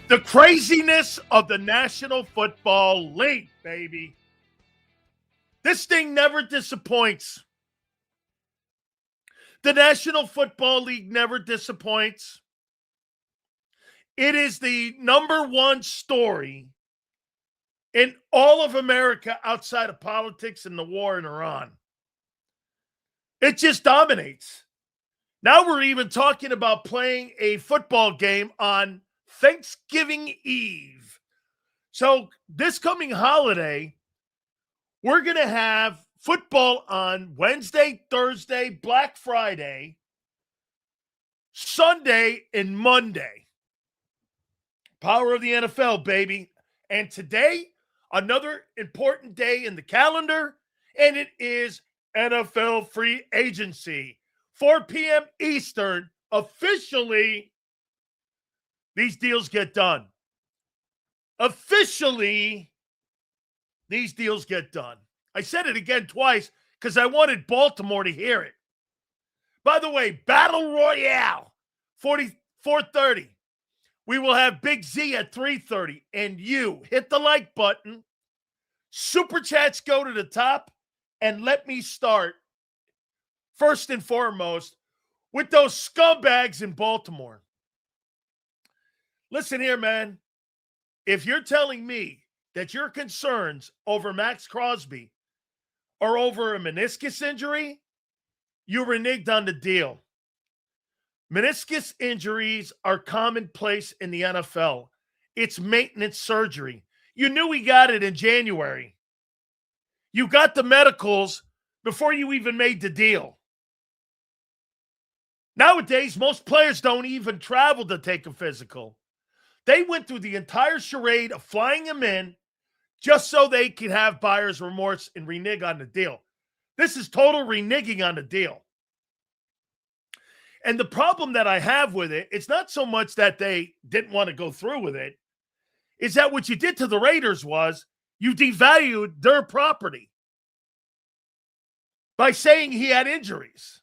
The craziness of the National Football League, baby. This thing never disappoints. The National Football League never disappoints. It is the number one story in all of America outside of politics and the war in Iran. It just dominates. Now we're even talking about playing a football game on Thanksgiving Eve. So this coming holiday, we're going to have football on Wednesday, Thursday, Black Friday, Sunday, and Monday. Power of the NFL, baby. And today, another important day in the calendar, and it is NFL free agency. 4 p.m. Eastern, officially, these deals get done. Officially, these deals get done. I said it again twice because I wanted Baltimore to hear it. By the way, Battle Royale, 4:30. We will have Big Z at 3:30. And you, hit the like button. Super chats go to the top. And let me start, first and foremost, with those scumbags in Baltimore. Listen here, man. If you're telling me that your concerns over Max Crosby are over a meniscus injury, you reneged on the deal. Meniscus injuries are commonplace in the NFL. It's maintenance surgery. You knew he got it in January. You got the medicals before you even made the deal. Nowadays, most players don't even travel to take a physical. They went through the entire charade of flying him in just so they can have buyer's remorse and renege on the deal. This is total reneging on the deal. And the problem that I have with it, it's not so much that they didn't want to go through with it, is that what you did to the Raiders was you devalued their property by saying he had injuries.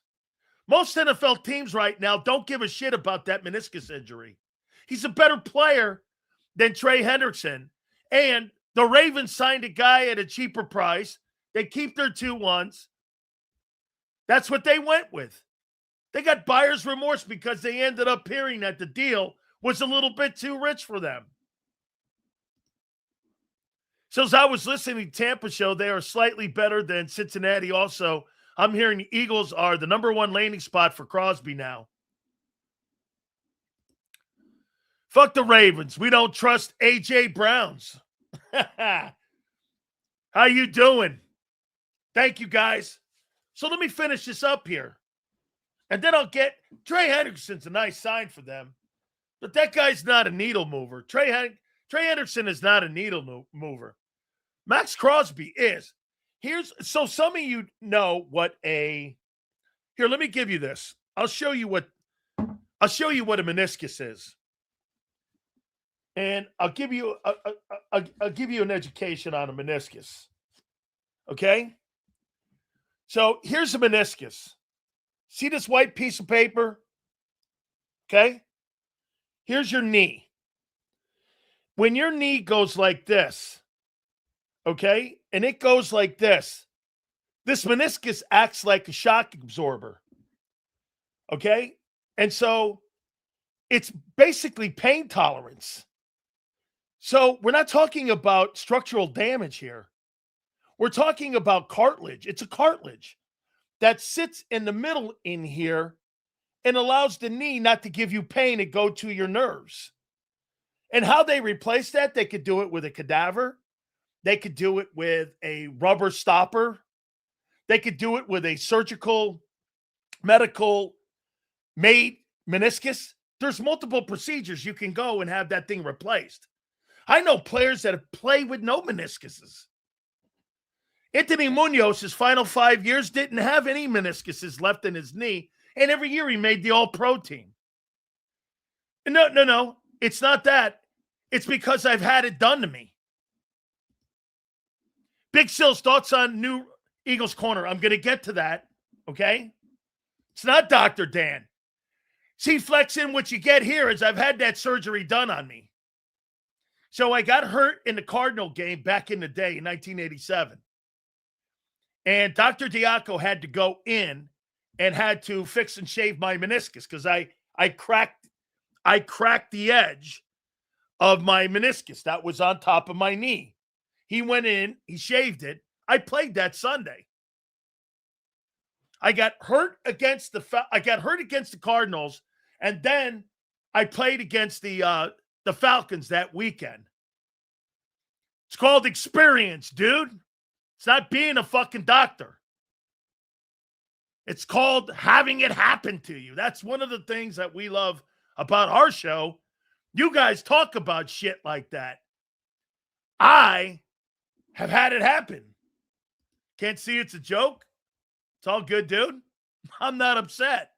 Most NFL teams right now don't give a shit about that meniscus injury. He's a better player than Trey Hendrickson. And the Ravens signed a guy at a cheaper price. They keep their 2-1s. That's what they went with. They got buyer's remorse because they ended up hearing that the deal was a little bit too rich for them. So as I was listening to Tampa show, they are slightly better than Cincinnati. Also, I'm hearing the Eagles are the number one landing spot for Crosby now. Fuck the Ravens. We don't trust A.J. Browns. How you doing? Thank you, guys. So let me finish this up here. And then I'll get Trey Hendrickson's a nice sign for them. But that guy's not a needle mover. Trey Hendrickson is not a needle mover. Max Crosby is. So some of you know what here, let me give you this. I'll show you what a meniscus is. And I'll give you an education on a meniscus. Okay? So here's a meniscus. See this white piece of paper? Okay? Here's your knee. When your knee goes like this, okay, and it goes like this meniscus acts like a shock absorber. Okay? And so it's basically pain tolerance. So we're not talking about structural damage here. We're talking about cartilage. It's a cartilage that sits in the middle in here and allows the knee not to give you pain and go to your nerves. And how they replace that, they could do it with a cadaver. They could do it with a rubber stopper. They could do it with a surgical, medical made meniscus. There's multiple procedures you can go and have that thing replaced. I know players that have played with no meniscuses. Anthony Munoz, his final 5 years, didn't have any meniscuses left in his knee, and every year he made the All-Pro team. No. It's not that. It's because I've had it done to me. Big Sil's thoughts on new Eagles corner. I'm going to get to that, okay? It's not Dr. Dan. See, Flex in what you get here is I've had that surgery done on me. So I got hurt in the Cardinal game back in the day in 1987. And Dr. Diaco had to go in and had to fix and shave my meniscus because I cracked the edge of my meniscus that was on top of my knee. He went in, he shaved it. I played that Sunday. I got hurt against the Cardinals, and then I played against the Falcons that weekend. It's called experience, dude. It's not being a fucking doctor. It's called having it happen to you. That's one of the things that we love about our show. You guys talk about shit like that. I have had it happen. Can't see it's a joke? It's all good, dude. I'm not upset.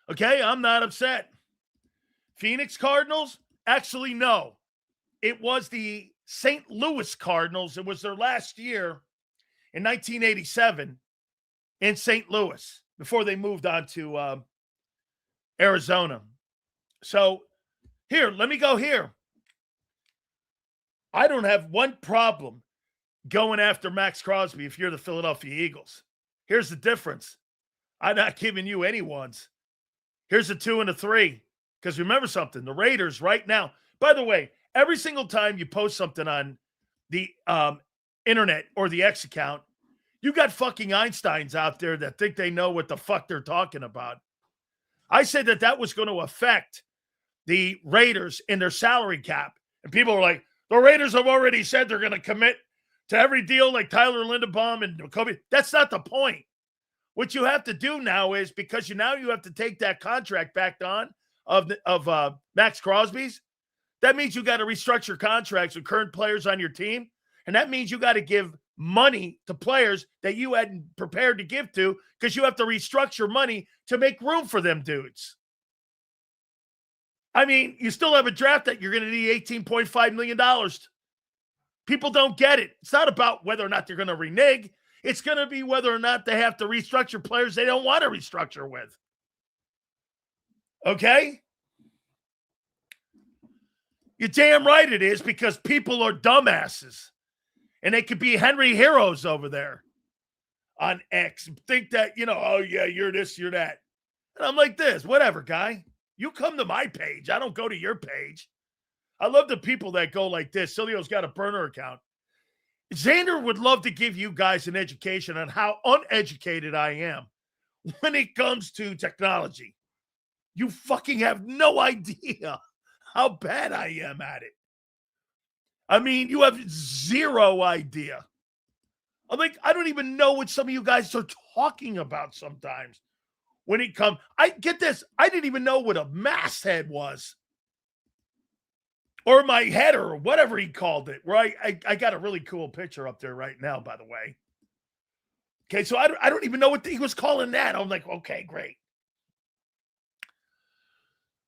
Okay, I'm not upset. Phoenix Cardinals? Actually, no. It was the St. Louis Cardinals. It was their last year in 1987 in St. Louis before they moved on to Arizona. So here, let me go here. I don't have one problem going after Max Crosby if you're the Philadelphia Eagles. Here's the difference. I'm not giving you any ones. Here's a 2 and a 3. Because remember something, the Raiders right now, by the way, every single time you post something on the internet or the X account, you got fucking Einsteins out there that think they know what the fuck they're talking about. I said that was going to affect the Raiders in their salary cap. And people were like, the Raiders have already said they're going to commit to every deal like Tyler Linderbaum and Kobe. That's not the point. What you have to do now is, because you have to take that contract back on of Max Crosby's, that means you got to restructure contracts with current players on your team. And that means you got to give money to players that you hadn't prepared to give to, because you have to restructure money to make room for them dudes. I mean, you still have a draft that you're going to need $18.5 million. People don't get it. It's not about whether or not they're going to renege. It's going to be whether or not they have to restructure players they don't want to restructure with. Okay? You're damn right it is, because people are dumbasses. And they could be Henry Heroes over there on X. Think that, oh yeah, you're this, you're that. And I'm like this, whatever, guy. You come to my page. I don't go to your page. I love the people that go like this. Sileo's got a burner account. Xander would love to give you guys an education on how uneducated I am when it comes to technology. You fucking have no idea how bad I am at it. I mean, you have zero idea. I'm like, I don't even know what some of you guys are talking about sometimes. When it comes, I get this. I didn't even know what a masthead was. Or my header, or whatever he called it. Right? I got a really cool picture up there right now, by the way. Okay, so I don't even know what he was calling that. I'm like, okay, great.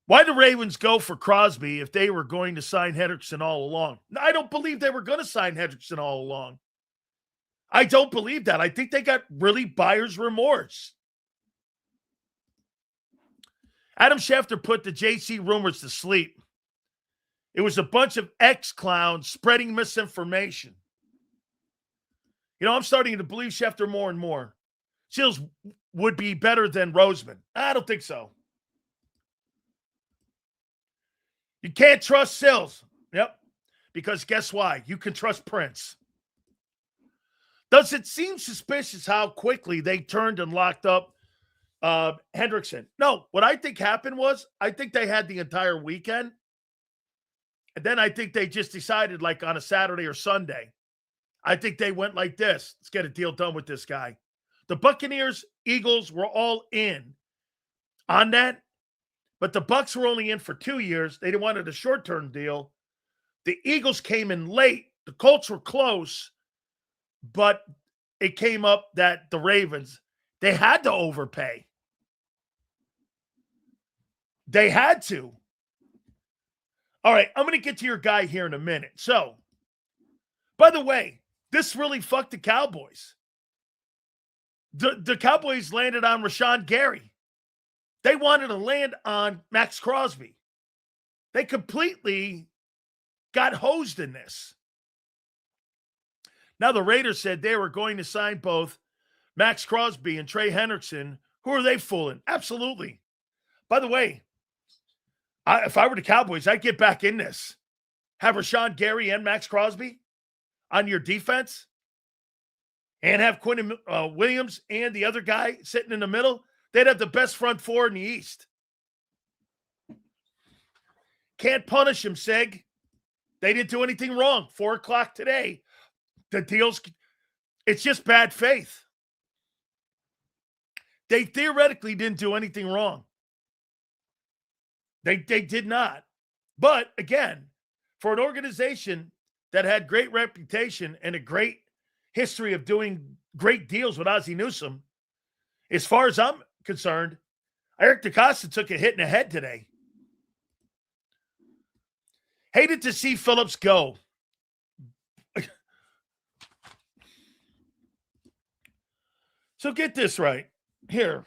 Why the Ravens go for Crosby if they were going to sign Hendrickson all along? I don't believe they were going to sign Hendrickson all along. I don't believe that. I think they got really buyer's remorse. Adam Schefter put the JC rumors to sleep. It was a bunch of ex-clowns spreading misinformation. I'm starting to believe Schefter more and more. Seals would be better than Roseman. I don't think so. You can't trust Sills. Yep. Because guess why? You can trust Prince. Does it seem suspicious how quickly they turned and locked up Hendrickson? No. What I think happened was, I think they had the entire weekend. And then I think they just decided, like on a Saturday or Sunday, I think they went like this. Let's get a deal done with this guy. The Buccaneers, Eagles were all in on that. But the Bucs were only in for 2 years. They wanted a short-term deal. The Eagles came in late. The Colts were close. But it came up that the Ravens, they had to overpay. They had to. All right, I'm going to get to your guy here in a minute. So, by the way, this really fucked the Cowboys. The Cowboys landed on Rashawn Gary. They wanted to land on Max Crosby. They completely got hosed in this. Now, the Raiders said they were going to sign both Max Crosby and Trey Hendrickson. Who are they fooling? Absolutely. By the way, if I were the Cowboys, I'd get back in this. Have Rashawn Gary and Max Crosby on your defense and have Quinn Williams and the other guy sitting in the middle. They'd have the best front four in the East. Can't punish him, Sig. They didn't do anything wrong. 4 o'clock today. The deal's, it's just bad faith. They theoretically didn't do anything wrong. They did not. But again, for an organization that had great reputation and a great history of doing great deals with Ozzie Newsome, as far as I'm concerned, Eric DeCosta took a hit in the head today. Hated to see Phillips go. So get this right here.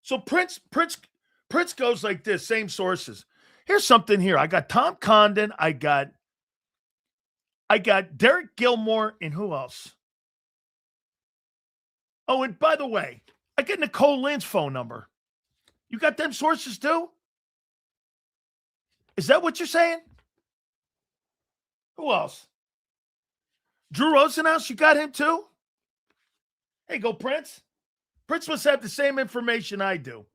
So Prince goes like this, same sources. Here's something here. I got Tom Condon. I got Derek Gilmore, and who else? Oh, and by the way, I get Nicole Lynn's phone number. You got them sources too? Is that what you're saying? Who else? Drew Rosenhaus, you got him too? Hey, go Prince. Prince must have the same information I do.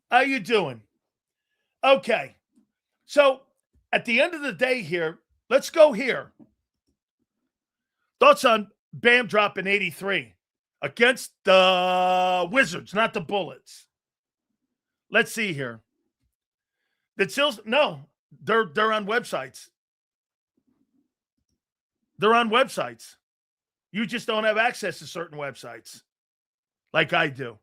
How you doing? Okay. So at the end of the day here, let's go here. Thoughts on Bam dropping 83 against the Wizards, not the Bullets. Let's see here. No, they're on websites. They're on websites. You just don't have access to certain websites like I do.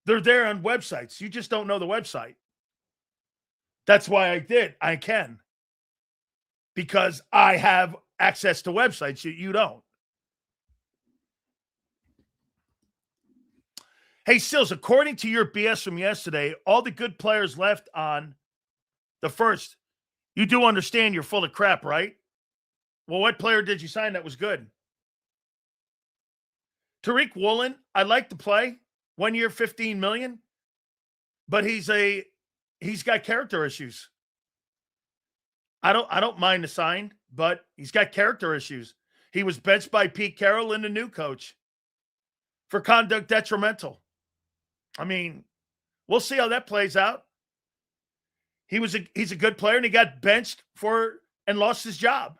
They're there on websites. You just don't know the website. That's why I can. Because I have access to websites you don't. Hey, Sills, according to your BS from yesterday, all the good players left on the first. You do understand you're full of crap, right? Well, what player did you sign that was good? Tariq Woolen, I like to play. 1 year, $15 million. But he's got character issues. I don't mind the sign, but he's got character issues. He was benched by Pete Carroll and the new coach for conduct detrimental. I mean, we'll see how that plays out. He's a good player, and he got benched and lost his job.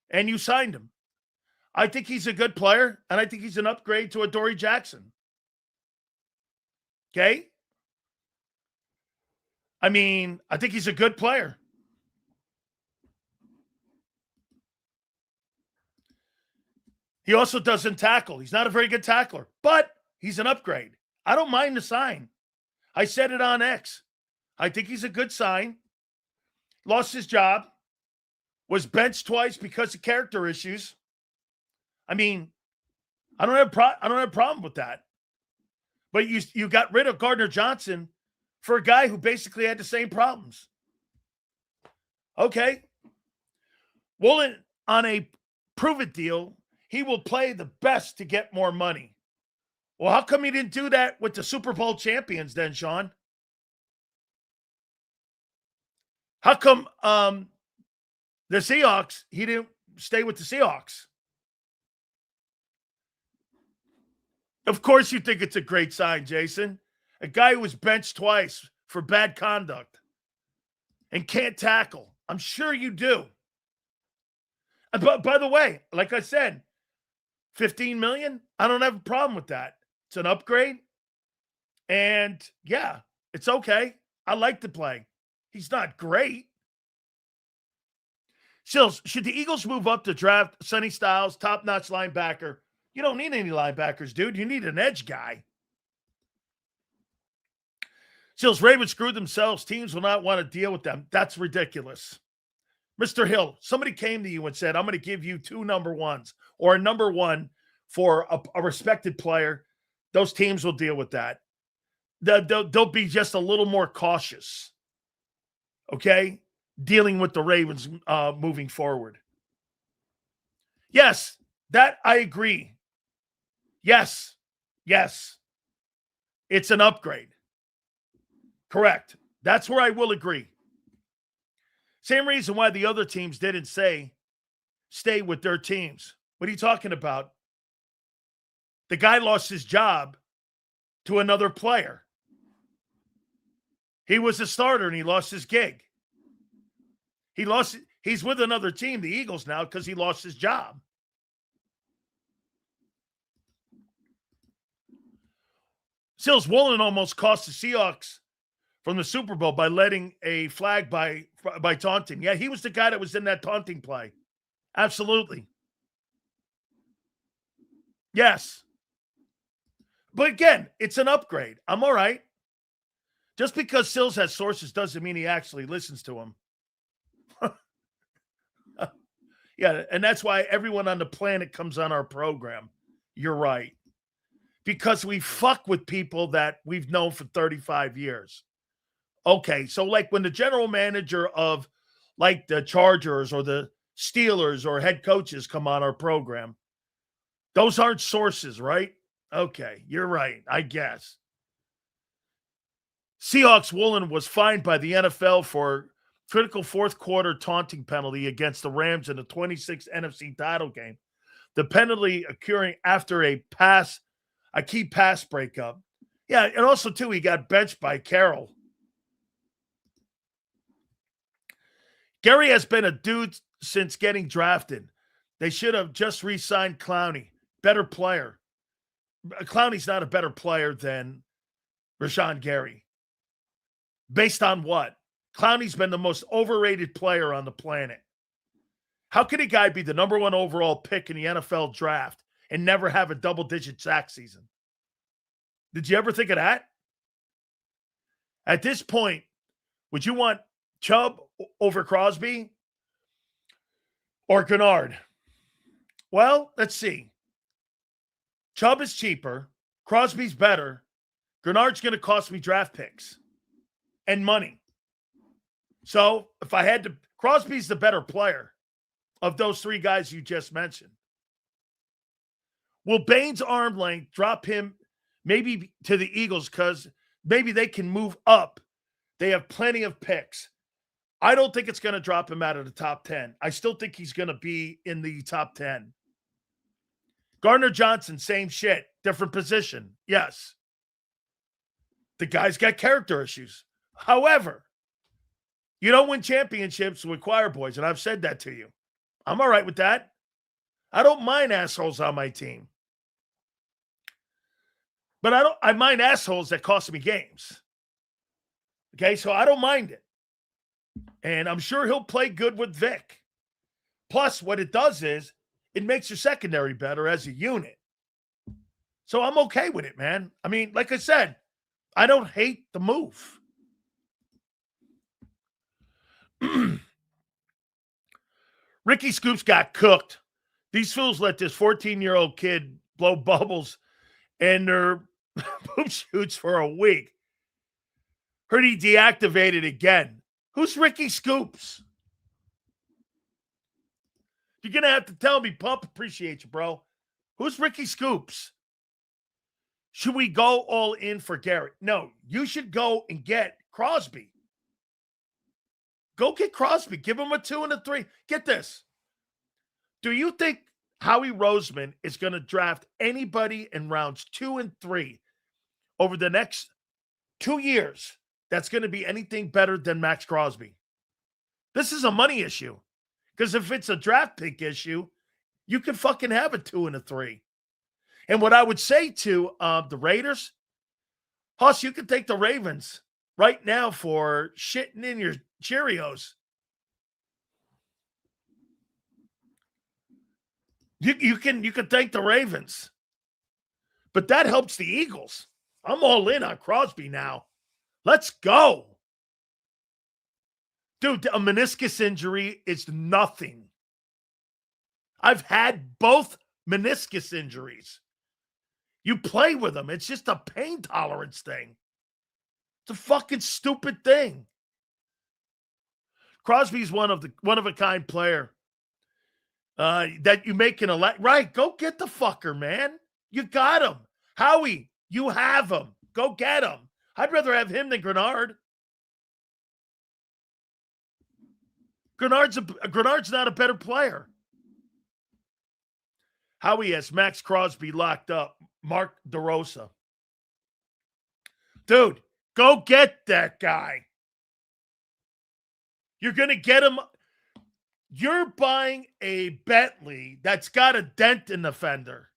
And you signed him. I think he's a good player, and I think he's an upgrade to Adoree Jackson. Okay? I mean, I think he's a good player. He also doesn't tackle. He's not a very good tackler, but he's an upgrade. I don't mind the sign. I said it on X. I think he's a good sign. Lost his job. Was benched twice because of character issues. I mean, I don't have a problem with that. But you got rid of Gardner Johnson for a guy who basically had the same problems. Okay. Woolen on a prove-it deal, he will play the best to get more money. Well, how come he didn't do that with the Super Bowl champions then, Sean? How come the Seahawks, he didn't stay with the Seahawks? Of course you think it's a great sign, Jason. A guy who was benched twice for bad conduct and can't tackle. I'm sure you do. But by the way, like I said, $15 million, I don't have a problem with that. It's an upgrade. And yeah, it's okay. I like to play. He's not great. Sills, should the Eagles move up to draft Sonny Styles, top-notch linebacker? You don't need any linebackers, dude. You need an edge guy. Sills, Ravens screwed themselves. Teams will not want to deal with them. That's ridiculous. Mr. Hill, somebody came to you and said, I'm going to give you 2 number ones or a number one for a respected player. Those teams will deal with that. they'll be just a little more cautious, okay, dealing with the Ravens moving forward. Yes, that I agree. Yes, it's an upgrade. Correct. That's where I will agree. Same reason why the other teams didn't say stay with their teams. What are you talking about? The guy lost his job to another player. He was a starter and he lost his gig. He's with another team, the Eagles, now because he lost his job. Sills Woolen almost cost the Seahawks from the Super Bowl by letting a flag by taunting. Yeah, he was the guy that was in that taunting play. Absolutely. Yes. But again, it's an upgrade. I'm all right. Just because Sills has sources doesn't mean he actually listens to him. Yeah, and that's why everyone on the planet comes on our program. You're right. Because we fuck with people that we've known for 35 years. Okay, so like when the general manager of like the Chargers or the Steelers or head coaches come on our program, those aren't sources, right? Okay, you're right, I guess. Seahawks Woolen was fined by the NFL for critical fourth quarter taunting penalty against the Rams in the 26th NFC title game. The penalty occurring after a key pass breakup. Yeah, and also, too, he got benched by Carroll. Gary has been a dude since getting drafted. They should have just re-signed Clowney. Better player. Clowney's not a better player than Rashawn Gary. Based on what? Clowney's been the most overrated player on the planet. How could a guy be the number one overall pick in the NFL draft and never have a double-digit sack season? Did you ever think of that? At this point, would you want Chubb over Crosby or Kennard? Well, let's see. Chubb is cheaper. Crosby's better. Kennard's going to cost me draft picks and money. So if I had to, Crosby's the better player of those three guys you just mentioned. Will Bain's arm length drop him maybe to the Eagles because maybe they can move up? They have plenty of picks. I don't think it's going to drop him out of the top 10. I still think he's going to be in the top 10. Gardner Johnson, same shit, different position. Yes. The guy's got character issues. However, you don't win championships with choir boys, and I've said that to you. I'm all right with that. I don't mind assholes on my team. But I mind assholes that cost me games. Okay, so I don't mind it. And I'm sure he'll play good with Vic. Plus, what it does is it makes your secondary better as a unit. So I'm okay with it, man. I mean, like I said, I don't hate the move. Ricky Scoops got cooked. These fools let this 14-year-old kid blow bubbles and their poop shoots for a week. Heard he deactivated again. Who's Ricky Scoops? You're going to have to tell me, Pump. Appreciate you, bro. Who's Ricky Scoops? Should we go all in for Garrett? No, you should go and get Crosby. Go get Crosby. Give him a 2 and a 3. Get this. Do you think Howie Roseman is going to draft anybody in rounds 2 and 3 over the next 2 years that's going to be anything better than Max Crosby? This is a money issue. Because if it's a draft pick issue, you can fucking have a 2 and a 3. And what I would say to the Raiders, Huss, you can take the Ravens right now for shitting in your Cheerios. You can thank the Ravens. But that helps the Eagles. I'm all in on Crosby now. Let's go. Dude, a meniscus injury is nothing. I've had both meniscus injuries. You play with them. It's just a pain tolerance thing. It's a fucking stupid thing. Crosby's one of a kind player that you make an elect. Right, go get the fucker, man. You got him. Howie, you have him. Go get him. I'd rather have him than Grenard. Grenard's not a better player. Howie has Max Crosby locked up. Mark DeRosa. Dude, go get that guy. You're going to get him. You're buying a Bentley that's got a dent in the fender.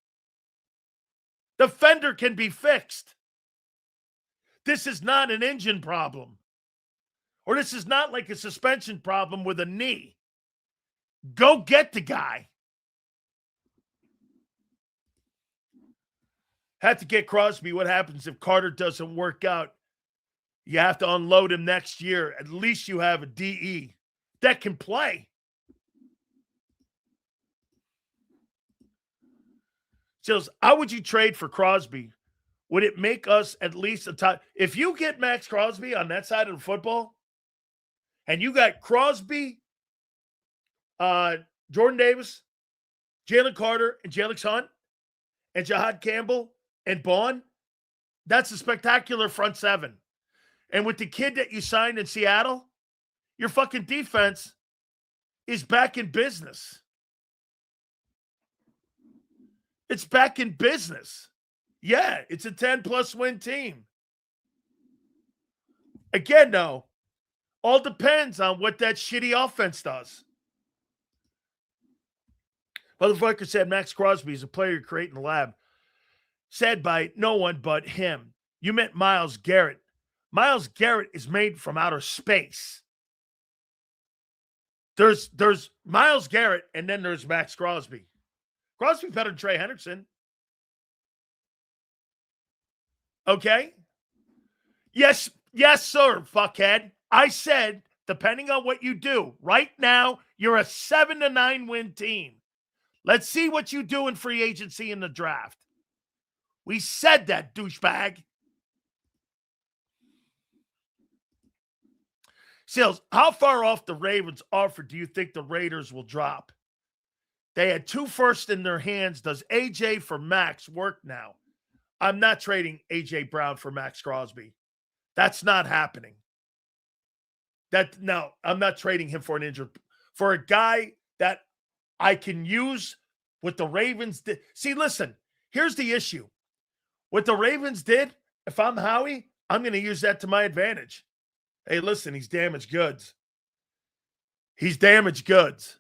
The fender can be fixed. This is not an engine problem. Or this is not like a suspension problem with a knee. Go get the guy. Had to get Crosby. What happens if Carter doesn't work out? You have to unload him next year. At least you have a DE that can play. So how would you trade for Crosby? Would it make us at least a top? If you get Max Crosby on that side of the football, and you got Crosby, Jordan Davis, Jalen Carter, and Jalen Hunt, and Jahad Campbell, and Bond, that's a spectacular front seven. And with the kid that you signed in Seattle, your fucking defense is back in business. It's back in business. Yeah, it's a 10-plus win team. Again, though, all depends on what that shitty offense does. Motherfucker said Max Crosby is a player you create in the lab. Said by no one but him. You meant Myles Garrett. Myles Garrett is made from outer space. There's Myles Garrett, and then there's Max Crosby. Crosby better than Trey Hendrickson. Okay? Yes, sir, fuckhead. I said, depending on what you do, right now, you're a 7-9 win team. Let's see what you do in free agency in the draft. We said that, douchebag. Sales, how far off the Ravens' offer do you think the Raiders will drop? They had 2 firsts in their hands. Does AJ for Max work now? I'm not trading AJ Brown for Max Crosby. That's not happening. No, I'm not trading him for an injured. For a guy that I can use what the Ravens did. See, listen, here's the issue. What the Ravens did, if I'm Howie, I'm going to use that to my advantage. Hey, listen, he's damaged goods. He's damaged goods.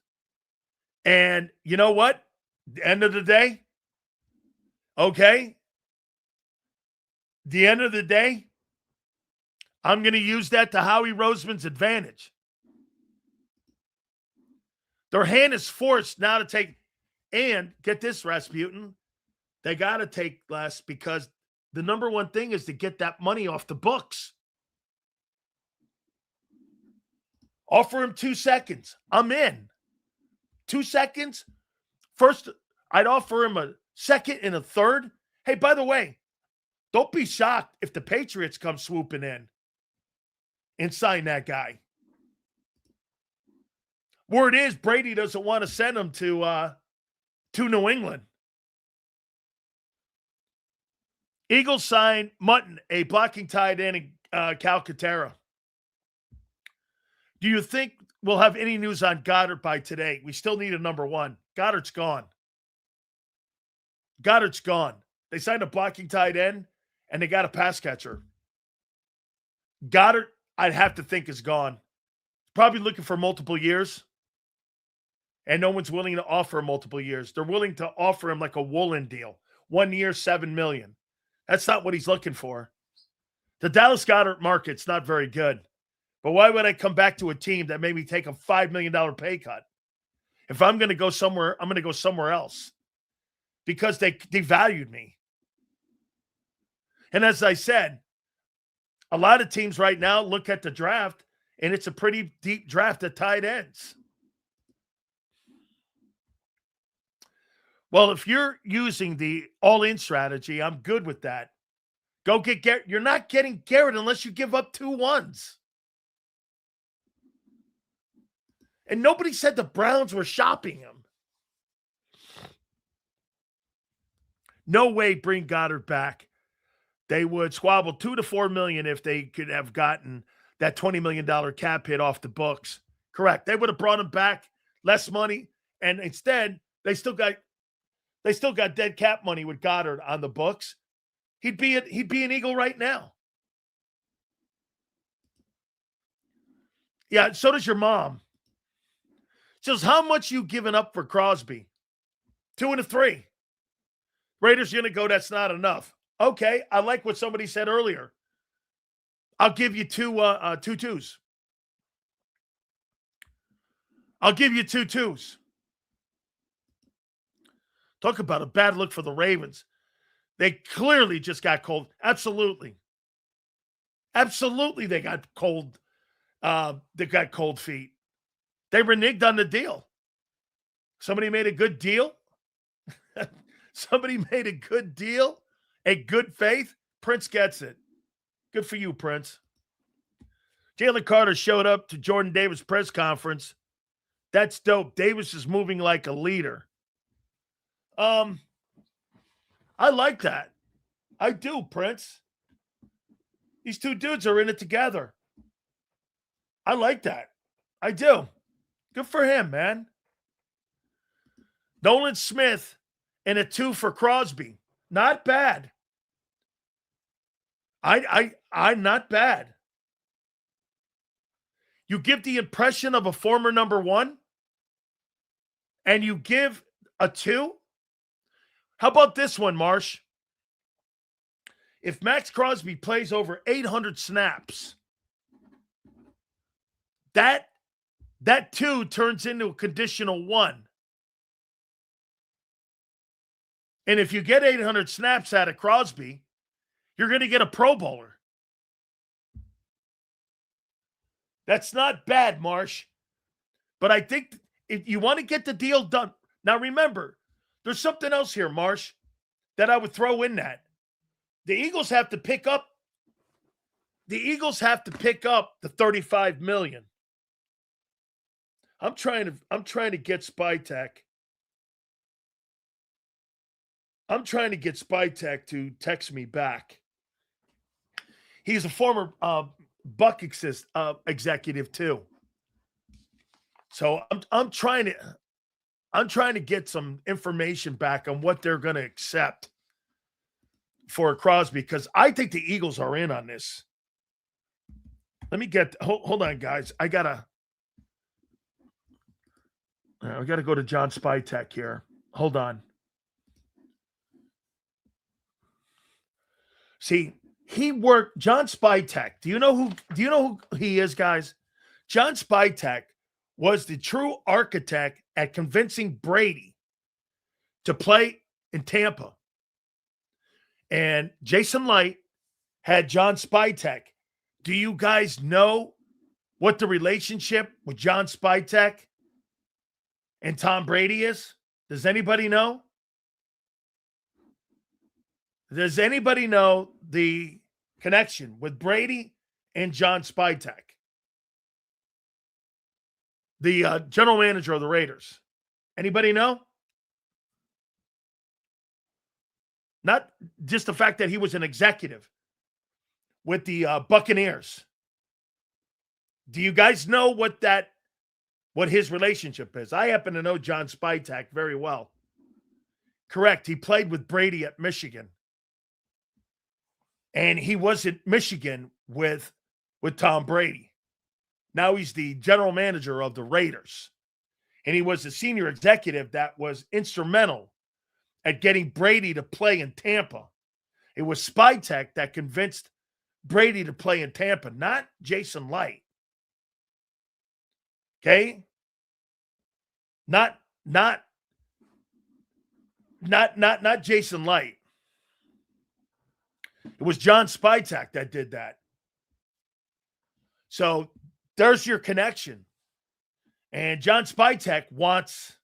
And you know what? The end of the day, okay? The end of the day, I'm going to use that to Howie Roseman's advantage. Their hand is forced now to take, and get this, Rasputin, they got to take less because the number one thing is to get that money off the books. Offer him 2 seconds. I'm in. 2 seconds. First, I'd offer him a second and a third. Hey, by the way, don't be shocked if the Patriots come swooping in and sign that guy. Word is Brady doesn't want to send him to New England. Eagles sign Mutton, a blocking tight end in Calcaterra. Do you think we'll have any news on Goddard by today? We still need a number 1. Goddard's gone. Goddard's gone. They signed a blocking tight end, and they got a pass catcher. Goddard, I'd have to think, is gone. Probably looking for multiple years, and no one's willing to offer multiple years. They're willing to offer him like a Woolen deal. 1 year, $7 million. That's not what he's looking for. The Dallas Goddard market's not very good. But why would I come back to a team that made me take a $5 million pay cut? If I'm going to go somewhere, I'm going to go somewhere else because they devalued me. And as I said, a lot of teams right now look at the draft, and it's a pretty deep draft at tight ends. Well, if you're using the all-in strategy, I'm good with that. Go get Garrett. You're not getting Garrett unless you give up 2 ones. And nobody said the Browns were shopping him. No way bring Goddard back. They would squabble $2 to $4 million if they could have gotten that $20 million cap hit off the books. Correct. They would have brought him back, less money, and instead they still got dead cap money with Goddard on the books. He'd be an Eagle right now. Yeah, so does your mom. She says, how much you giving up for Crosby? 2 and a 3. Raiders are going to go, that's not enough. Okay, I like what somebody said earlier. I'll give you 2 2s. I'll give you 2 2s. Talk about a bad look for the Ravens. They clearly just got cold. Absolutely. Absolutely they got cold. They got cold feet. They reneged on the deal. Somebody made a good deal. Somebody made a good deal. A good faith. Prince gets it. Good for you, Prince. Jalen Carter showed up to Jordan Davis' press conference. That's dope. Davis is moving like a leader. I like that. I do, Prince. These 2 dudes are in it together. I like that. I do. Good for him, man. Nolan Smith and a 2 for Crosby. Not bad. I'm not bad. You give the impression of a former number 1 and you give a 2. How about this one, Marsh? If Max Crosby plays over 800 snaps, that 2 turns into a conditional 1. And if you get 800 snaps out of Crosby, you're going to get a Pro Bowler. That's not bad, Marsh. But I think if you want to get the deal done. Now remember, there's something else here, Marsh, that I would throw in that. The Eagles have to pick up the $35 million. I'm trying to get Spytech. I'm trying to get Spytech to text me back. He's a former Buck executive too. So I'm trying to get some information back on what they're going to accept for Crosby, because I think the Eagles are in on this. Let me get hold on, guys. I gotta go to John Spytech here. Hold on. See, he worked John Spytech. Do you know who he is, guys? John Spytech was the true architect at convincing Brady to play in Tampa. And Jason Light had John Spytech. Do you guys know what the relationship with John Spytech and Tom Brady is? Does anybody know? Does anybody know the connection with Brady and John Spytech, the general manager of the Raiders? Anybody know? Not just the fact that he was an executive with the Buccaneers. Do you guys know what his relationship is? I happen to know John Spytech very well. Correct. He played with Brady at Michigan. And he was at Michigan with Tom Brady. Now he's the general manager of the Raiders. And he was a senior executive that was instrumental at getting Brady to play in Tampa. It was Spytech that convinced Brady to play in Tampa, not Jason Light. Okay? Not Jason Light. It was John Spytech that did that. So there's your connection. And John Spytech wants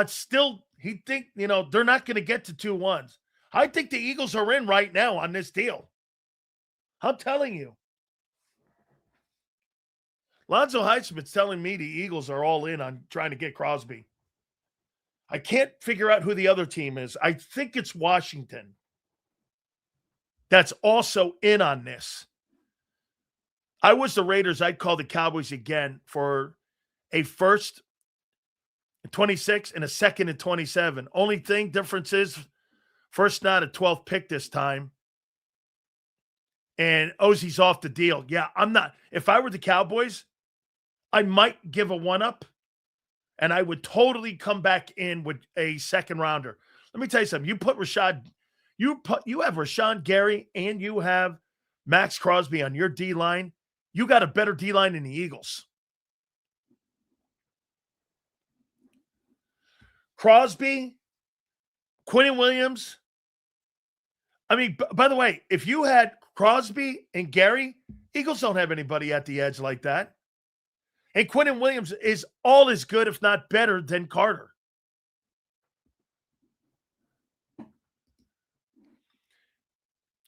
still, he think, they're not going to get to 2 1s. I think the Eagles are in right now on this deal. I'm telling you. Lonzo Highsmith's telling me the Eagles are all in on trying to get Crosby. I can't figure out who the other team is. I think it's Washington that's also in on this. I was the Raiders. I'd call the Cowboys again for a first and 26 and a second and 27. Only thing difference is first not a 12th pick this time. And Ozzy's off the deal. Yeah, I'm not. If I were the Cowboys, I might give a one-up, and I would totally come back in with a second rounder. Let me tell you something. You have Rashawn Gary and you have Max Crosby on your D-line. You got a better D-line than the Eagles. Crosby, Quinnen Williams. I mean, by the way, if you had Crosby and Gary, Eagles don't have anybody at the edge like that. And Quinnen Williams is all as good, if not better, than Carter.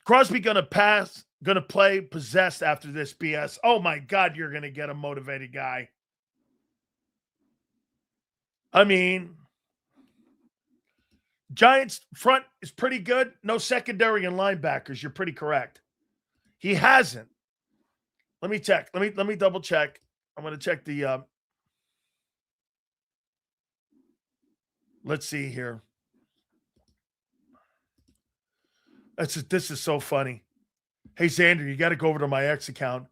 Crosby going to play possessed after this BS. Oh, my God, you're going to get a motivated guy. I mean, Giants front is pretty good. No secondary and linebackers. You're pretty correct. He hasn't. Let me check. Let me double check. I'm going to check the let's see here. This is so funny. Hey, Xander, you got to go over to my X account.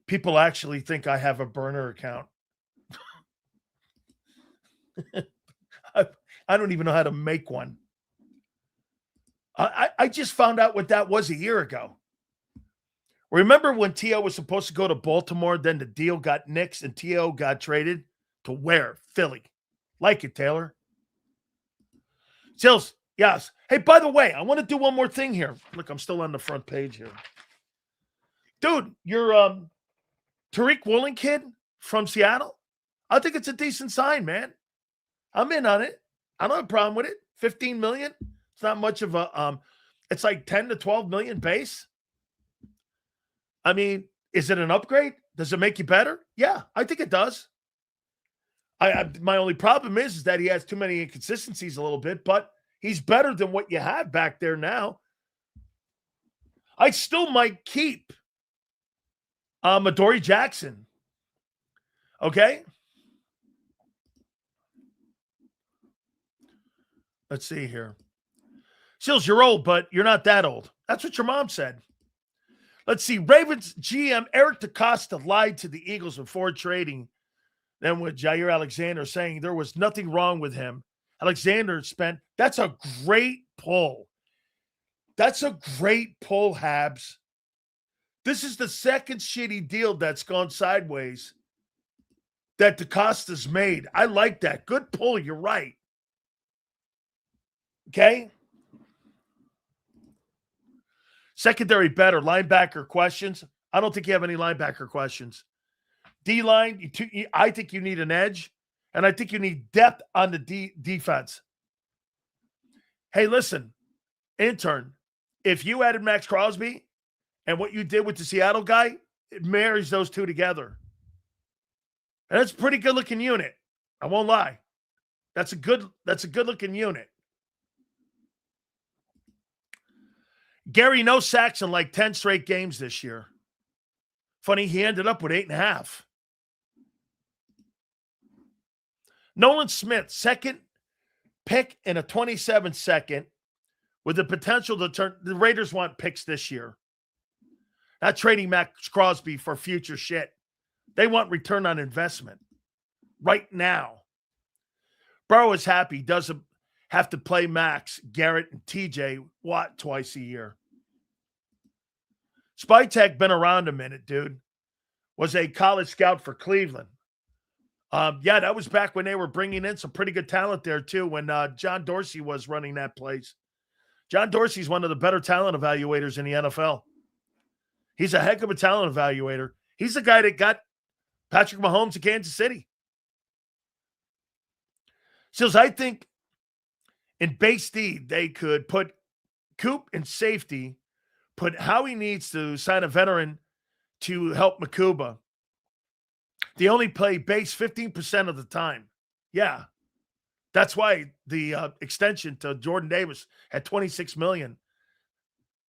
People actually think I have a burner account. I don't even know how to make one. I just found out what that was a year ago. Remember when T.O. was supposed to go to Baltimore, then the deal got nixed and T.O. got traded to where? Philly. Like it, Taylor. Sills, yes. Hey, by the way, I want to do one more thing here. Look, I'm still on the front page here. Dude, your Tariq Woolen kid from Seattle, I think it's a decent sign, man. I'm in on it. I don't have a problem with it. $15 million. It's not much of a it's like 10 to 12 million base. I mean, is it an upgrade? Does it make you better? Yeah, I think it does. My only problem is that he has too many inconsistencies a little bit, but he's better than what you have back there now. I still might keep Adoree Jackson. Okay? Let's see here. Seals, you're old, but you're not that old. That's what your mom said. Let's see. Ravens GM Eric DeCosta lied to the Eagles before trading them with Jair Alexander, saying there was nothing wrong with him. Alexander spent – that's a great pull. That's a great pull, Habs. This is the second shitty deal that's gone sideways that DeCosta's made. I like that. Good pull. You're right. Okay? Secondary better. Linebacker questions. I don't think you have any linebacker questions. D-line, I think you need an edge, and I think you need depth on the defense. Hey, listen, intern, if you added Max Crosby and what you did with the Seattle guy, it marries those two together. And it's a pretty good-looking unit. I won't lie. That's a good-looking unit. Gary, no sacks in like 10 straight games this year. Funny, he ended up with 8.5. Nolan Smith, second pick and a 27 second with the potential to turn. The Raiders want picks this year. Not trading Max Crosby for future shit. They want return on investment right now. Burrow is happy. He doesn't have to play Max, Garrett, and TJ Watt twice a year. Spytek been around a minute, dude. Was a college scout for Cleveland. Yeah, that was back when they were bringing in some pretty good talent there, too, when John Dorsey was running that place. John Dorsey's one of the better talent evaluators in the NFL. He's a heck of a talent evaluator. He's the guy that got Patrick Mahomes to Kansas City. So I think in Bay Steed, they could put Coop and safety put Howie needs to sign a veteran to help Makuba. They only play base 15% of the time. Yeah. That's why the extension to Jordan Davis at $26 million.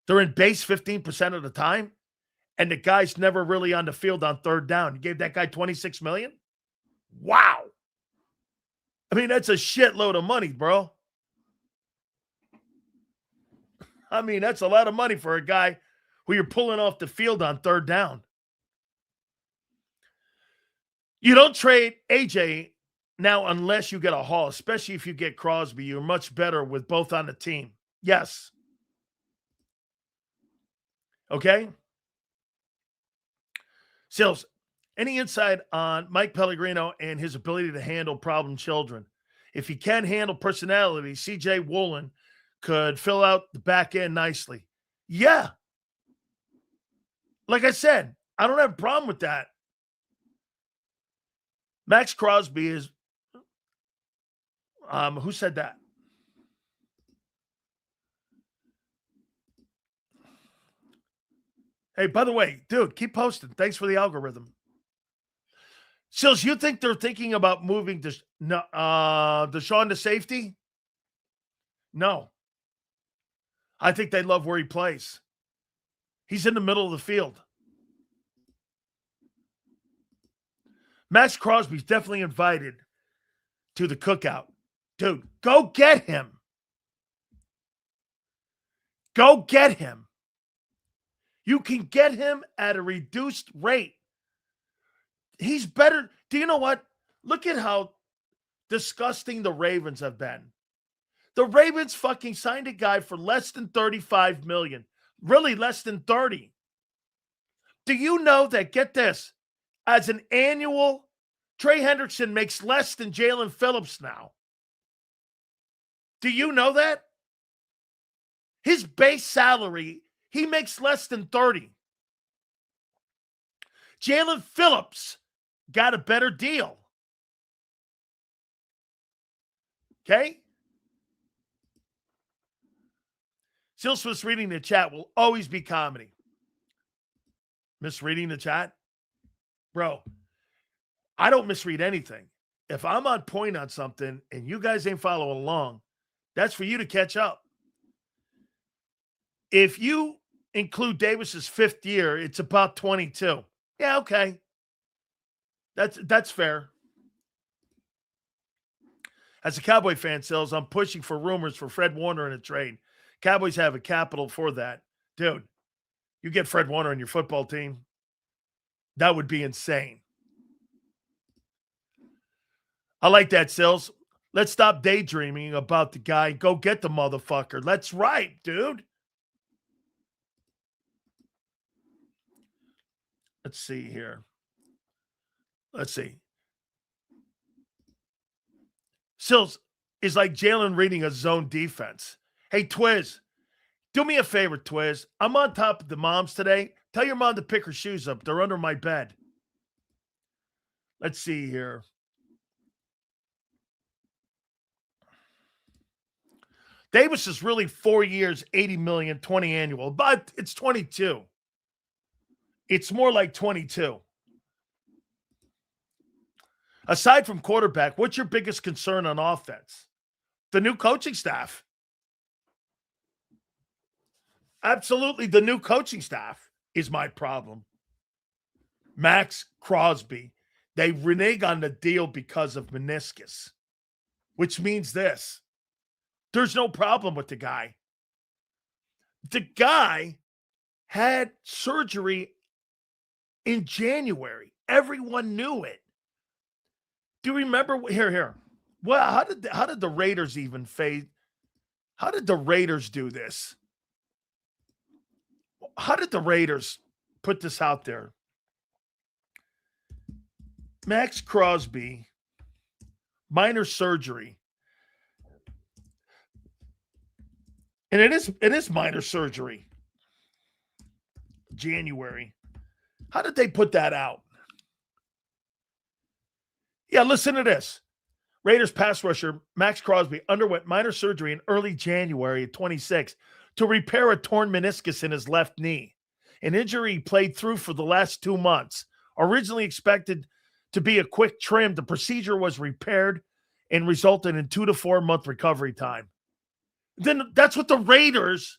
They're in base 15% of the time, and the guy's never really on the field on third down. You gave that guy $26 million? Wow. I mean, that's a shitload of money, bro. I mean, that's a lot of money for a guy who you're pulling off the field on third down. You don't trade AJ now unless you get a haul, especially if you get Crosby. You're much better with both on the team. Yes. Okay? Sills, any insight on Mike Pellegrino and his ability to handle problem children? If he can handle personality, CJ Woolen could fill out the back end nicely. Yeah. Like I said, I don't have a problem with that. Max Crosby is, who said that? Hey, by the way, dude, keep posting. Thanks for the algorithm. Sills, you think they're thinking about moving Deshaun to safety? No. I think they love where he plays. He's in the middle of the field. Max Crosby's definitely invited to the cookout. Dude, go get him. Go get him. You can get him at a reduced rate. He's better. Do you know what? Look at how disgusting the Ravens have been. The Ravens fucking signed a guy for less than $35 million. Really less than 30. Do you know that, get this, as an annual, Trey Hendrickson makes less than Jalen Phillips now? Do you know that? His base salary, he makes less than 30. Jalen Phillips got a better deal. Okay? Sills misreading the chat will always be comedy. Misreading the chat? Bro, I don't misread anything. If I'm on point on something and you guys ain't following along, that's for you to catch up. If you include Davis's fifth year, it's about 22. Yeah, okay. That's fair. As a Cowboy fan, Sills, I'm pushing for rumors for Fred Warner in a trade. Cowboys have a capital for that. Dude, you get Fred Warner on your football team, that would be insane. I like that, Sills. Let's stop daydreaming about the guy. Go get the motherfucker. That's right, dude. Let's see here. Let's see. Sills is like Jalen reading a zone defense. Hey, Twiz, do me a favor, Twiz. I'm on top of the moms today. Tell your mom to pick her shoes up. They're under my bed. Let's see here. Davis is really 4 years, 80 million, 20 annual, but it's 22. It's more like 22. Aside from quarterback, what's your biggest concern on offense? The new coaching staff. Absolutely, the new coaching staff is my problem. Max Crosby. They renege on the deal because of meniscus, which means this. There's no problem with the guy. The guy had surgery in January. Everyone knew it. Do you remember? Here. Well, how did the Raiders even fade? How did the Raiders do this? How did the Raiders put this out there? Max Crosby, minor surgery. And it is minor surgery. January. How did they put that out? Yeah, listen to this. Raiders pass rusher Max Crosby underwent minor surgery in early January of 26 to repair a torn meniscus in his left knee, an injury he played through for the last 2 months. Originally expected to be a quick trim, the procedure was repaired and resulted in 2 to 4 month recovery time. Then that's what the Raiders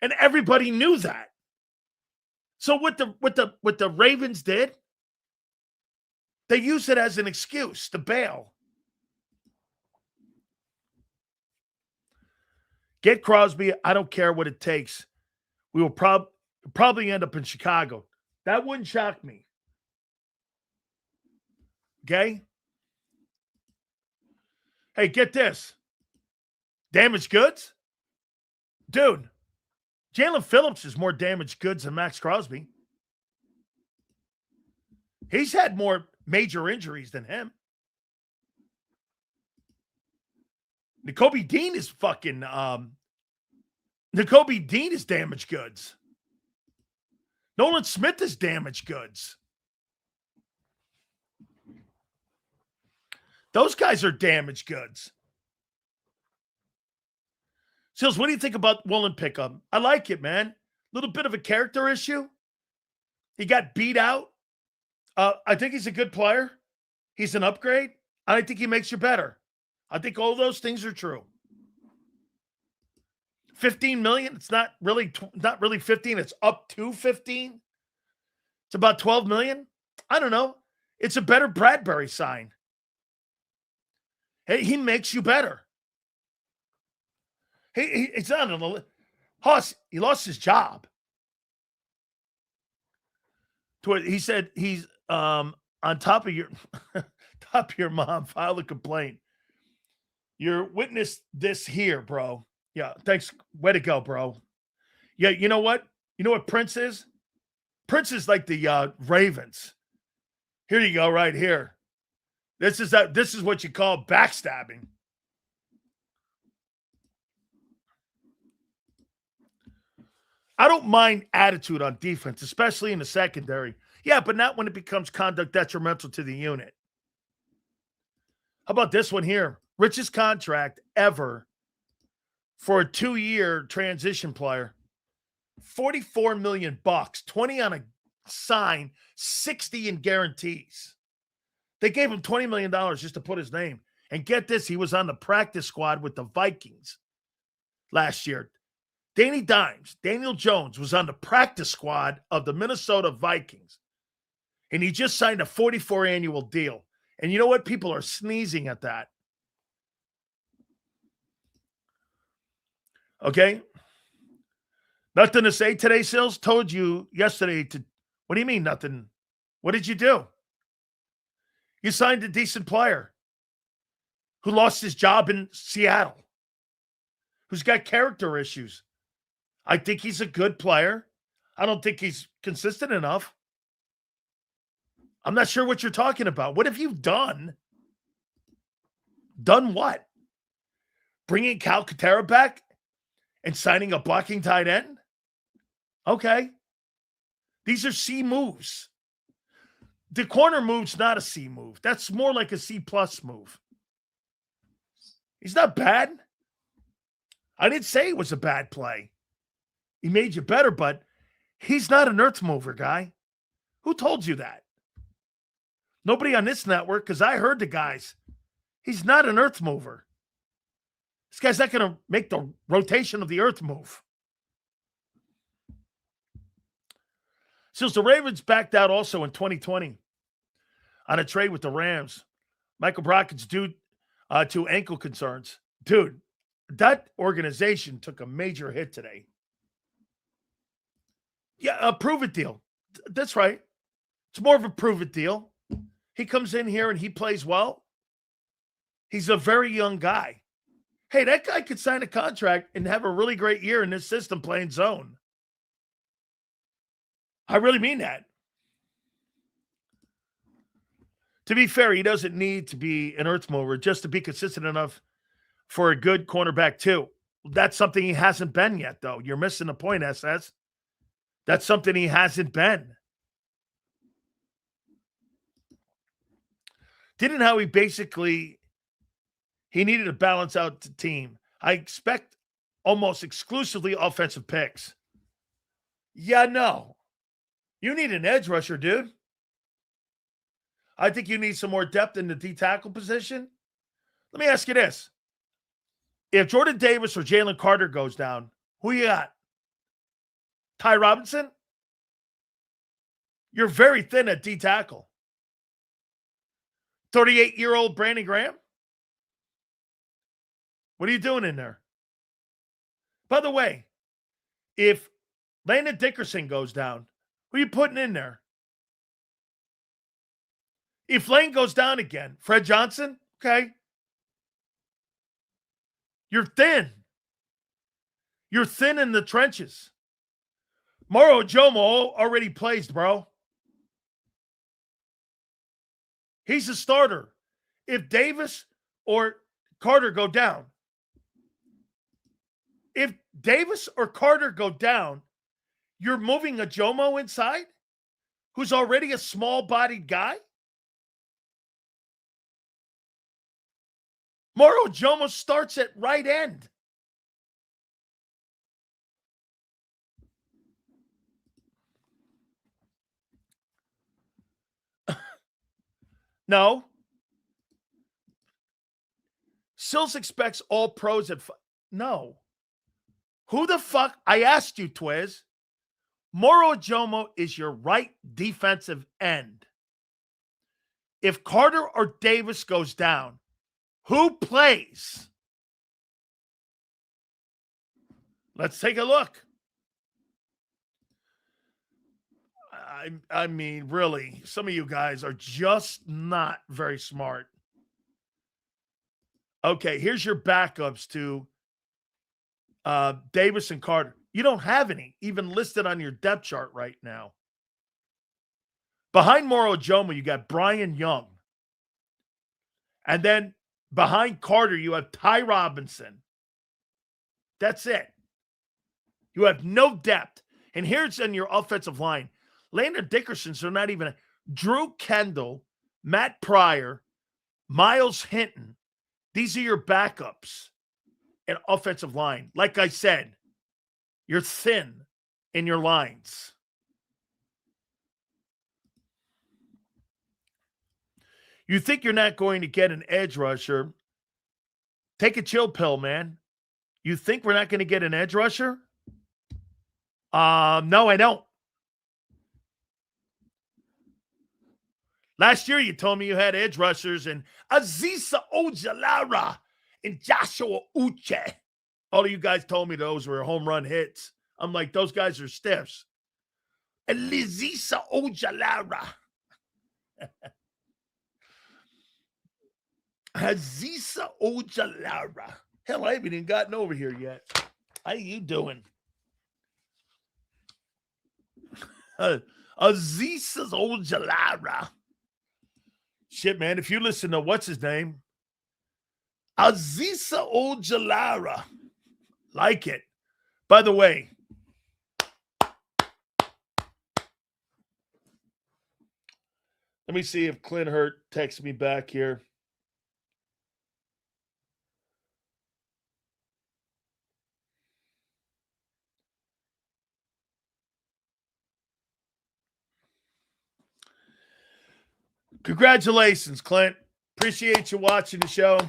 and everybody knew that. So what the Ravens did, they used it as an excuse to bail. Get Crosby. I don't care what it takes. We will probably end up in Chicago. That wouldn't shock me. Okay? Hey, get this. Damaged goods? Dude, Jalen Phillips is more damaged goods than Max Crosby. He's had more major injuries than him. Nakobe Dean is fucking Nakobe Dean is damaged goods. Nolan Smith is damaged goods. Those guys are damaged goods. Sills, what do you think about Woolen pickup? I like it, man. A little bit of a character issue. He got beat out. I think he's a good player. He's an upgrade. I think he makes you better. I think all those things are true. 15 million. It's not really 15. It's up to 15. It's about 12 million. I don't know. It's a better Bradbury sign. Hey, he makes you better. It's not an Hoss. He lost his job. He said he's on top of your mom. File a complaint. You're witness this here, bro. Yeah, thanks. Way to go, bro. Yeah, you know what? You know what Prince is? Prince is like the Ravens. Here you go, right here. This is what you call backstabbing. I don't mind attitude on defense, especially in the secondary. Yeah, but not when it becomes conduct detrimental to the unit. How about this one here? Richest contract ever for a 2-year transition player. $44 million, 20 on a sign, 60 in guarantees. They gave him $20 million just to put his name. And get this, he was on the practice squad with the Vikings last year. Danny Dimes, Daniel Jones, was on the practice squad of the Minnesota Vikings. And he just signed a 44 annual deal. And you know what? People are sneezing at that. Okay? Nothing to say today, Sills? Told you yesterday to... What do you mean nothing? What did you do? You signed a decent player who lost his job in Seattle, who's got character issues. I think he's a good player. I don't think he's consistent enough. I'm not sure what you're talking about. What have you done? Done what? Bringing Cal Katera back and signing a blocking tight end? Okay. These are C moves. The corner move's not a C move. That's more like a C plus move. He's not bad. I didn't say it was a bad play. He made you better, but he's not an earth mover, guy. Who told you that? Nobody on this network, because I heard the guys. He's not an earth mover. This guy's not going to make the rotation of the earth move. Since the Ravens backed out also in 2020 on a trade with the Rams, Michael Brockett's due to ankle concerns. Dude, that organization took a major hit today. Yeah, a prove-it deal. That's right. It's more of a prove-it deal. He comes in here and he plays well. He's a very young guy. Hey, that guy could sign a contract and have a really great year in this system playing zone. I really mean that. To be fair, he doesn't need to be an earth mover just to be consistent enough for a good cornerback too. That's something he hasn't been yet, though. You're missing the point, SS. That's something he hasn't been. Didn't he needed to balance out the team. I expect almost exclusively offensive picks. Yeah, no. You need an edge rusher, dude. I think you need some more depth in the D tackle position. Let me ask you this. If Jordan Davis or Jalen Carter goes down, who you got? Ty Robinson? You're very thin at D tackle. 38-year-old Brandon Graham? What are you doing in there? By the way, if Landon Dickerson goes down, who are you putting in there? If Lane goes down again, Fred Johnson? Okay. You're thin. You're thin in the trenches. Moro Jomo already plays, bro. He's a starter. If Davis or Carter go down, if Davis or Carter go down, you're moving a Jomo inside who's already a small-bodied guy? Moro Jomo starts at right end. No. Sills expects all pros at no. Who the fuck? I asked you, Twiz. Moro Jomo is your right defensive end. If Carter or Davis goes down, who plays? Let's take a look. I mean, really, some of you guys are just not very smart. Okay, here's your backups to Davis and Carter. You don't have any even listed on your depth chart right now. Behind Moro Jomo, you got Brian Young. And then behind Carter, you have Ty Robinson. That's it. You have no depth. And here's in your offensive line. Landon Dickerson's are not even. Drew Kendall, Matt Pryor, Miles Hinton. These are your backups in offensive line. Like I said, you're thin in your lines. You think you're not going to get an edge rusher? Take a chill pill, man. You think we're not going to get an edge rusher? No, I don't. Last year, you told me you had edge rushers and Aziza Ojalara and Joshua Uche. All of you guys told me those were home run hits. I'm like, those guys are stiffs. And Aziza Ojalara. Aziza Ojalara. Hell, I haven't even gotten over here yet. How you doing? Aziza Ojalara. Shit, man, if you listen to what's his name? Aziza Ojalara. Like it. By the way, let me see if Clint Hurt texts me back here. Congratulations, Clint. Appreciate you watching the show.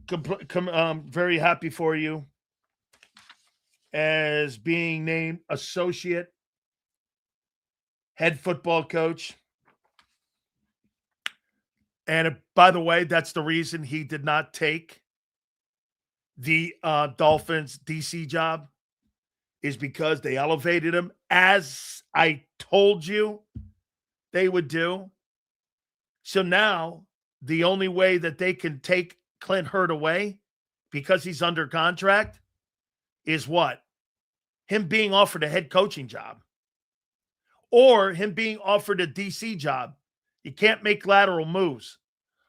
Very happy for you as being named associate head football coach. And by the way, that's the reason he did not take the Dolphins DC job, is because they elevated him, as I told you they would do. So now the only way that they can take Clint Hurt away because he's under contract is what? Him being offered a head coaching job or him being offered a DC job. You can't make lateral moves.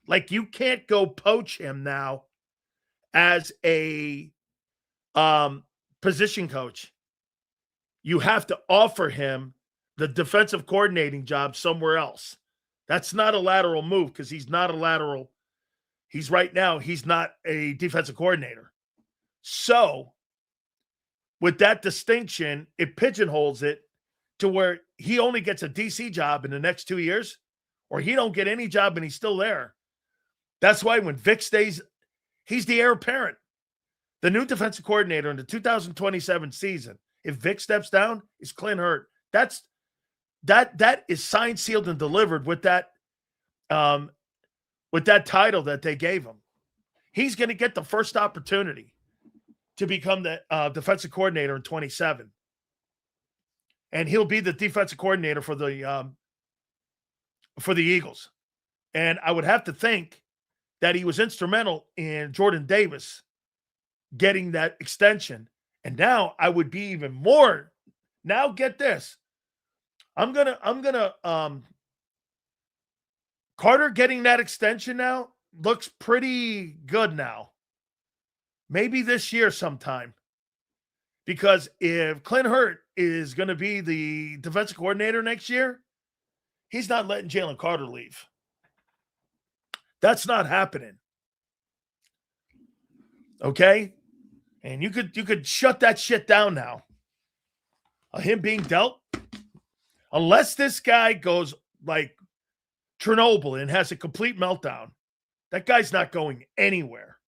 Like, you can't go poach him now as a position coach. You have to offer him the defensive coordinating job somewhere else. That's not a lateral move because he's not a lateral. He's not a defensive coordinator. So with that distinction, it pigeonholes it to where he only gets a DC job in the next 2 years, or he don't get any job and he's still there. That's why when Vic stays, he's the heir apparent. The new defensive coordinator in the 2027 season, if Vic steps down, is Clint Hurt. That is signed, sealed, and delivered with that title that they gave him. He's going to get the first opportunity to become the defensive coordinator in 27. And he'll be the defensive coordinator for the Eagles. And I would have to think that he was instrumental in Jordan Davis getting that extension. And now I would be even more. Now get this. I'm gonna Carter getting that extension now looks pretty good now. Maybe this year sometime. Because if Clint Hurt is going to be the defensive coordinator next year, he's not letting Jalen Carter leave. That's not happening. Okay? And you could shut that shit down now. Him being dealt. Unless this guy goes like Chernobyl and has a complete meltdown, that guy's not going anywhere.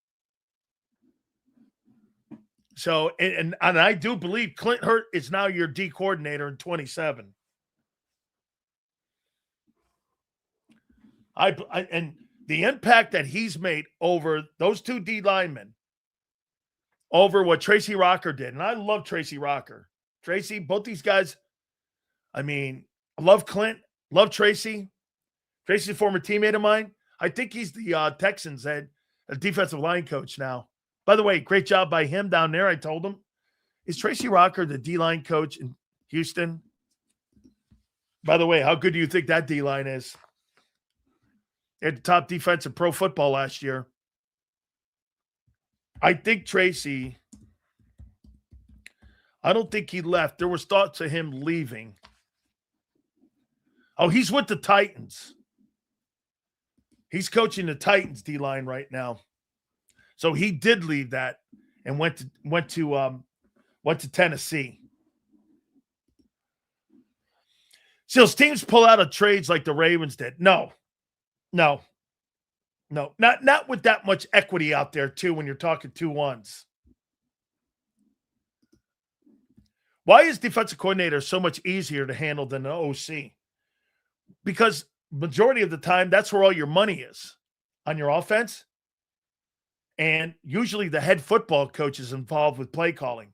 So, and I do believe Clint Hurt is now your D coordinator in 27. And the impact that he's made over those two D linemen, over what Tracy Rocker did, and I love Tracy Rocker. Tracy, both these guys, I mean, I love Clint, love Tracy. Tracy's a former teammate of mine. I think he's the Texans' head defensive line coach now. By the way, great job by him down there. I told him. Is Tracy Rocker the D-line coach in Houston? By the way, how good do you think that D-line is? They had the top defense in pro football last year. I think Tracy, I don't think he left. There was thoughts of him leaving. Oh, he's with the Titans. He's coaching the Titans D-line right now. So he did leave that and went to Tennessee. So teams pull out of trades like the Ravens did. No. Not with that much equity out there too when you're talking 2-1s. Why is defensive coordinator so much easier to handle than an OC? Because majority of the time, that's where all your money is on your offense. And usually the head football coach is involved with play calling.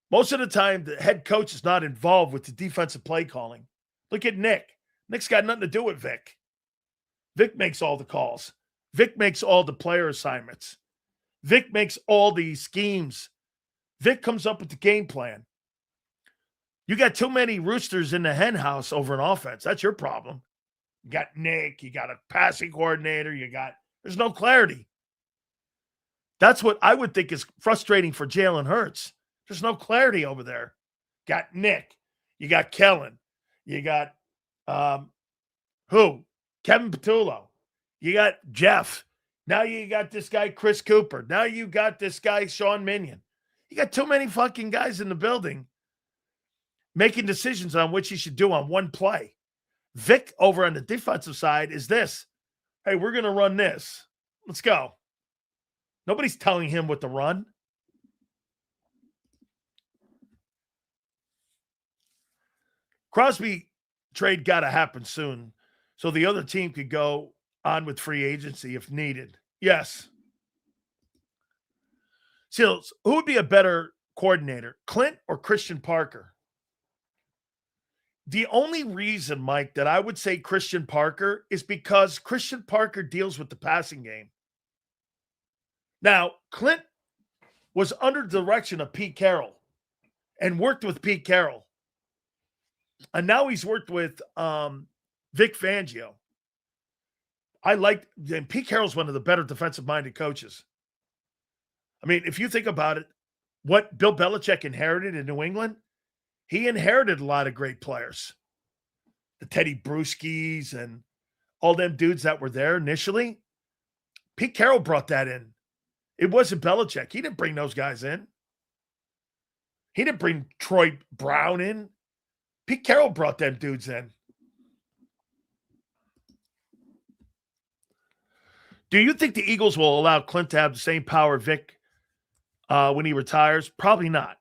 Most of the time, the head coach is not involved with the defensive play calling. Look at Nick. Nick's got nothing to do with Vic. Vic makes all the calls. Vic makes all the player assignments. Vic makes all the schemes. Vic comes up with the game plan. You got too many roosters in the hen house over an offense. That's your problem. You got Nick. You got a passing coordinator. There's no clarity. That's what I would think is frustrating for Jalen Hurts. There's no clarity over there. Got Nick. You got Kellen. You got Kevin Patullo. You got Jeff. Now you got this guy, Chris Cooper. Now you got this guy, Sean Minion. You got too many fucking guys in the building making decisions on what you should do on one play. Vic over on the defensive side is this. Hey, we're going to run this. Let's go. Nobody's telling him what to run. Crosby trade got to happen soon so the other team could go on with free agency if needed. Yes. Seals, who would be a better coordinator, Clint or Christian Parker? The only reason, Mike, that I would say Christian Parker is because Christian Parker deals with the passing game. Now, Clint was under the direction of Pete Carroll and worked with Pete Carroll. And now he's worked with Vic Fangio. And Pete Carroll's one of the better defensive-minded coaches. I mean, if you think about it, what Bill Belichick inherited in New England, he inherited a lot of great players. The Teddy Bruschi's and all them dudes that were there initially. Pete Carroll brought that in. It wasn't Belichick. He didn't bring those guys in. He didn't bring Troy Brown in. Pete Carroll brought them dudes in. Do you think the Eagles will allow Clint to have the same power Vic when he retires? Probably not.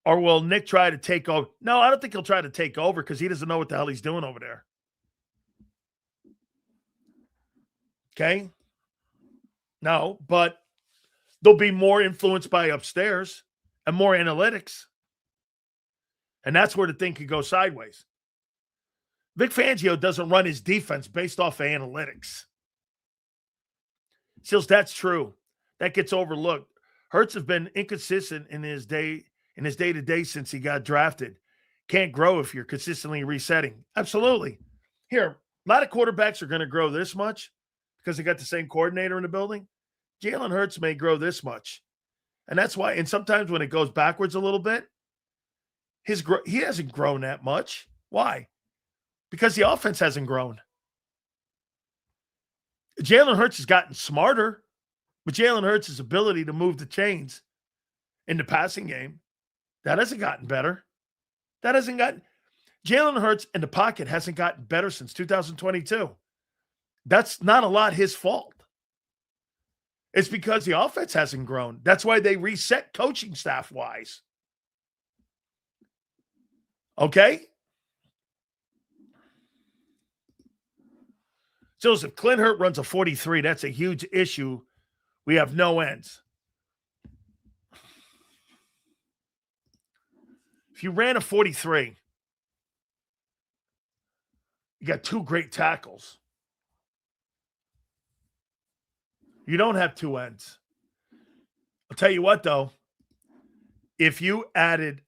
Or will Nick try to take over? No, I don't think he'll try to take over because he doesn't know what the hell he's doing over there. Okay? No, but they'll be more influenced by upstairs and more analytics. And that's where the thing could go sideways. Vic Fangio doesn't run his defense based off of analytics. Seals, that's true. That gets overlooked. Hurts has been inconsistent in his day-to-day since he got drafted. Can't grow if you're consistently resetting. Absolutely. Here, a lot of quarterbacks are going to grow this much because they got the same coordinator in the building. Jalen Hurts may grow this much. And that's why, and sometimes when it goes backwards a little bit, he hasn't grown that much. Why? Because the offense hasn't grown. Jalen Hurts has gotten smarter, but Jalen Hurts' ability to move the chains in the passing game, that hasn't gotten better. Jalen Hurts in the pocket hasn't gotten better since 2022. That's not a lot his fault. It's because the offense hasn't grown. That's why they reset coaching staff-wise. Okay? So if Clint Hurt runs a 43, that's a huge issue. We have no ends. If you ran a 43, you got two great tackles. You don't have two ends. I'll tell you what, though. If you added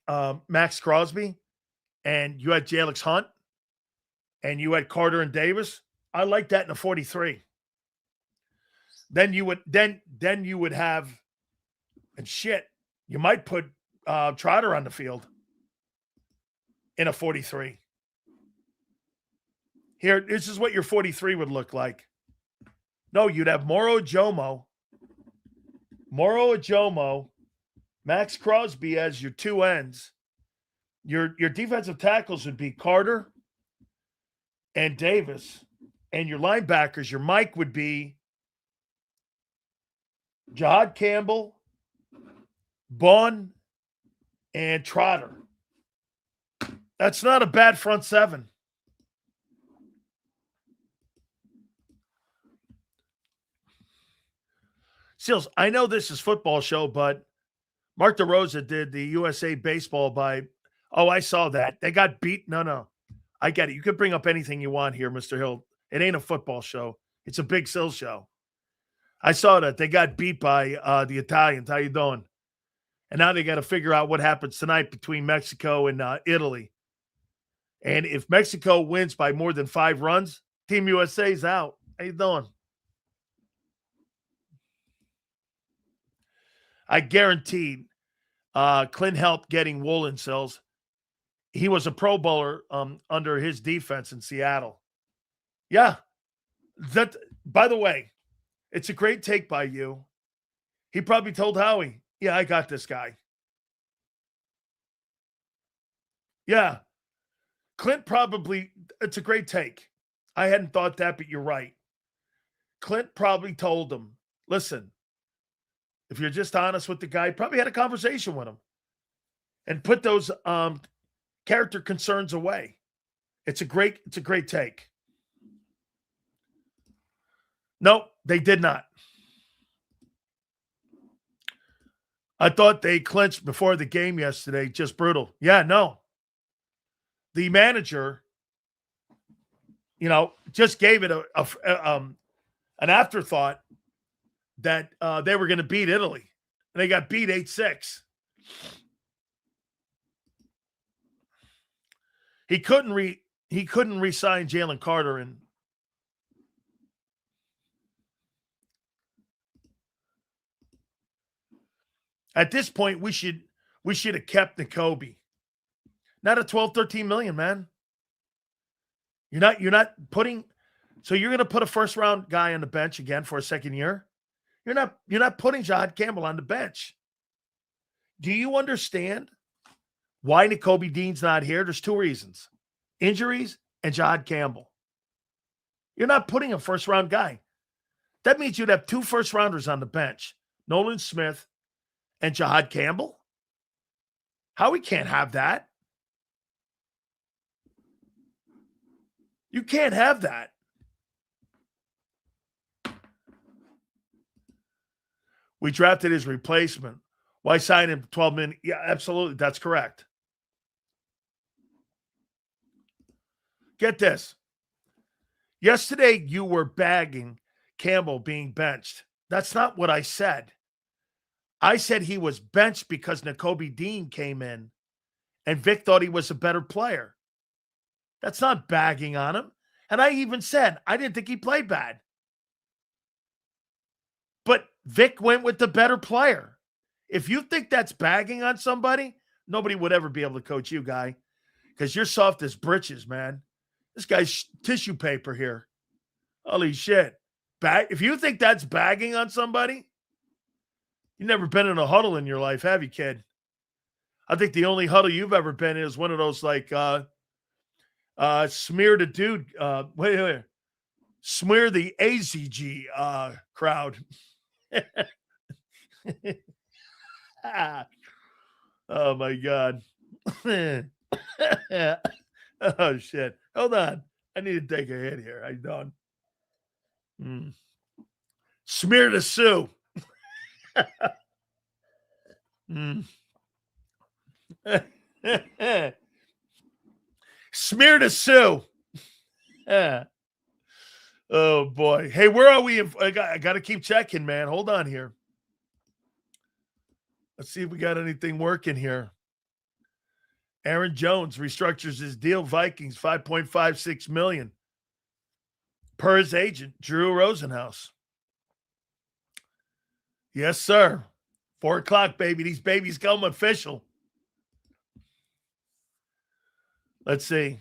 Max Crosby and you had Jalix Hunt and you had Carter and Davis, I like that in a 43. Then you would have, and shit, you might put Trotter on the field in a 43. Here, this is what your 43 would look like. No, you'd have Moro Ajomo, Max Crosby as your two ends. Your defensive tackles would be Carter and Davis. And your linebackers, your Mike would be Jahad Campbell, Bond, and Trotter. That's not a bad front seven. Seals, I know this is football show, but Mark DeRosa did the USA Baseball by, I saw that. They got beat. No. I get it. You can bring up anything you want here, Mr. Hill. It ain't a football show. It's a Big Sill show. I saw that. They got beat by the Italians. How you doing? And now they got to figure out what happens tonight between Mexico and Italy. And if Mexico wins by more than 5 runs, Team USA's out. How you doing? I guaranteed Clint helped getting Woolen cells. He was a Pro Bowler under his defense in Seattle. Yeah. That, by the way, it's a great take by you. He probably told Howie, yeah, I got this guy. Yeah. Clint probably, it's a great take. I hadn't thought that, but you're right. Clint probably told him, listen, if you're just honest with the guy, probably had a conversation with him and put those character concerns away. It's a great take. Nope, they did not. I thought they clinched before the game yesterday. Just brutal. Yeah, no. The manager, just gave it an afterthought that they were going to beat Italy. And they got beat 8-6. He couldn't re-sign Jalen Carter, and at this point we should have kept Nakobe. Not at 12, 13 million, man. You're not putting, so you're going to put a first round guy on the bench again for a second year. You're not putting JAKIB Campbell on the bench. Do you understand why Nakobe Dean's not here? There's two reasons: injuries and JAKIB Campbell. You're not putting a first-round guy. That means you'd have two first-rounders on the bench, Nolan Smith and JAKIB Campbell. How we can't have that? You can't have that. We drafted his replacement. Why sign him 12 million? Yeah, absolutely. That's correct. Get this. Yesterday, you were bagging Campbell being benched. That's not what I said. I said he was benched because Nakobe Dean came in and Vic thought he was a better player. That's not bagging on him. And I even said I didn't think he played bad. But Vic went with the better player. If you think that's bagging on somebody, nobody would ever be able to coach you, guy, because you're soft as britches, man. This guy's tissue paper here. Holy shit. If you think that's bagging on somebody, you've never been in a huddle in your life, have you, kid? I think the only huddle you've ever been in is one of those like smear the dude. Wait. Smear the AZG crowd. Oh my God. Oh shit. Hold on. I need to take a hit here. I don't. Smear the Sue. Smear the Sue. Oh boy. Hey, where are we? I got to keep checking, man. Hold on here. Let's see if we got anything working here. Aaron Jones restructures his deal. Vikings, $5.56 million. Per his agent, Drew Rosenhaus. Yes, sir. 4 o'clock, baby. These babies come official. Let's see.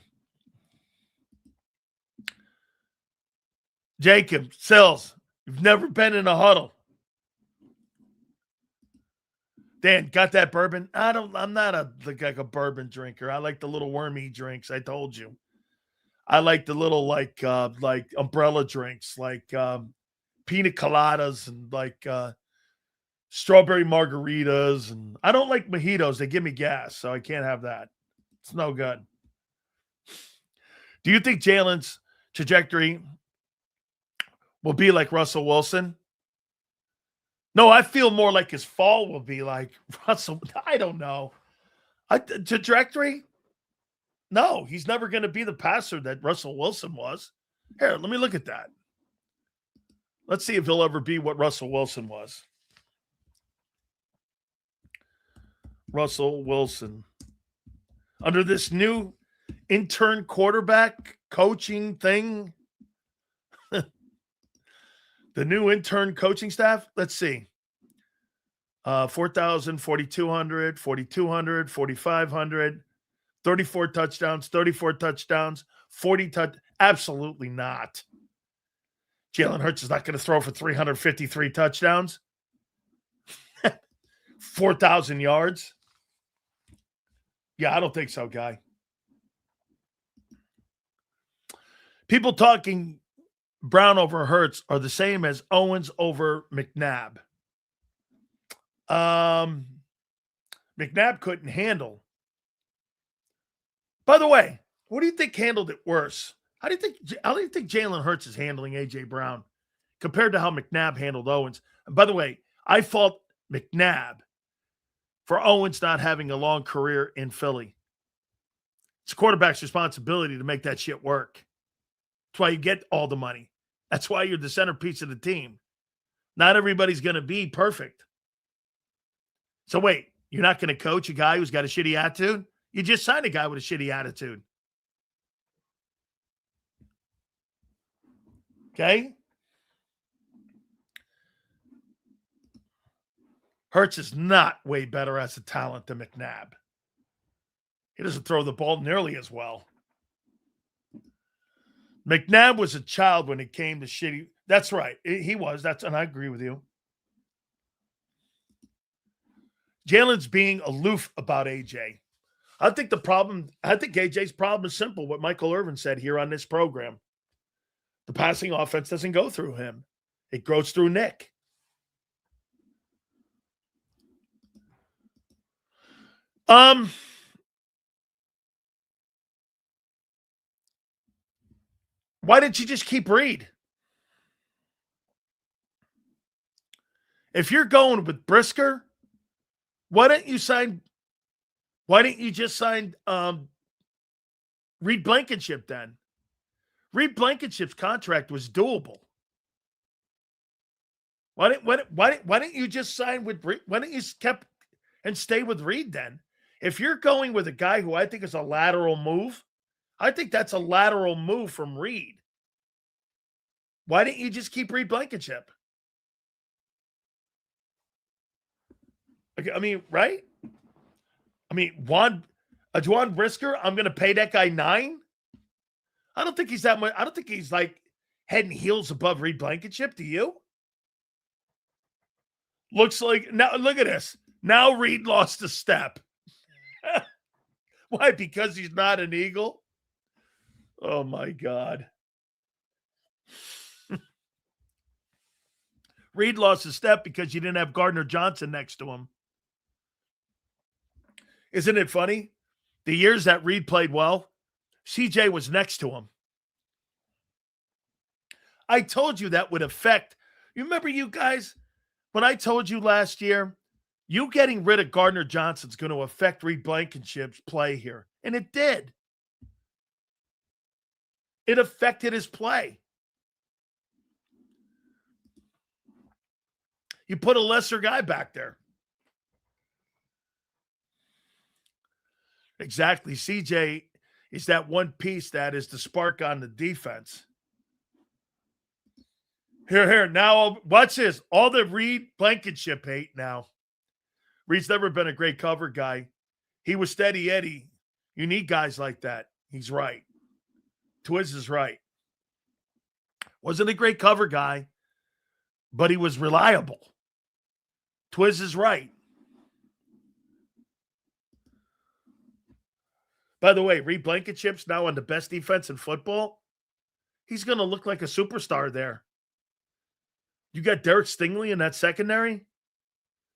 JAKIB, Sills, you've never been in a huddle. Dan, got that bourbon? I'm not like a bourbon drinker. I like the little wormy drinks, I told you. I like the little like umbrella drinks, like pina coladas and like strawberry margaritas. And I don't like mojitos. They give me gas, so I can't have that. It's no good. Do you think Jalen's trajectory will be like Russell Wilson? No, I feel more like his fall will be like Russell. I don't know. Trajectory? No, he's never going to be the passer that Russell Wilson was. Here, let me look at that. Let's see if he'll ever be what Russell Wilson was. Russell Wilson. Under this new intern quarterback coaching thing, the new intern coaching staff, let's see. 4,000, 4,200, 4,200, 4,500, 34 touchdowns, 40 touch. Absolutely not. Jalen Hurts is not going to throw for 353 touchdowns. 4,000 yards. Yeah, I don't think so, guy. People talking Brown over Hurts are the same as Owens over McNabb. McNabb couldn't handle. By the way, what do you think handled it worse? How do you think Jalen Hurts is handling A.J. Brown compared to how McNabb handled Owens? And by the way, I fault McNabb for Owens not having a long career in Philly. It's a quarterback's responsibility to make that shit work. That's why you get all the money. That's why you're the centerpiece of the team. Not everybody's going to be perfect. So wait, you're not going to coach a guy who's got a shitty attitude? You just signed a guy with a shitty attitude. Okay? Hurts is not way better as a talent than McNabb. He doesn't throw the ball nearly as well. McNabb was a child when it came to shitty. That's right. He was. And I agree with you. Jalen's being aloof about AJ. I think AJ's problem is simple. What Michael Irvin said here on this program. The passing offense doesn't go through him. It goes through Nick. Why didn't you just keep Reed? If you're going with Brisker, why didn't you just sign Reed Blankenship then? Reed Blankenship's contract was doable. Why didn't you just sign with Reed? Why didn't you kept and stay with Reed then? If you're going with a guy who I think is a lateral move, I think that's a lateral move from Reed. Why didn't you just keep Reed Blankenship? I mean, right? I mean, Juan Brisker, I'm going to pay that guy $9 million. I don't think he's that much. I don't think he's like head and heels above Reed Blankenship. Do you? Looks like now. Look at this. Now Reed lost a step. Why? Because he's not an Eagle? Oh my God. Reed lost a step because you didn't have Gardner Johnson next to him. Isn't it funny? The years that Reed played well, CJ was next to him. I told you that would affect. You remember, you guys, when I told you last year, you getting rid of Gardner Johnson's going to affect Reed Blankenship's play here. And it did. It affected his play. You put a lesser guy back there. Exactly. CJ is that one piece that is the spark on the defense. Here. Now, watch this. All the Reed Blankenship hate now. Reed's never been a great cover guy. He was steady Eddie. You need guys like that. He's right. Twiz is right. Wasn't a great cover guy, but he was reliable. Twiz is right. By the way, Reed Blankenship's now on the best defense in football. He's going to look like a superstar there. You got Derek Stingley in that secondary,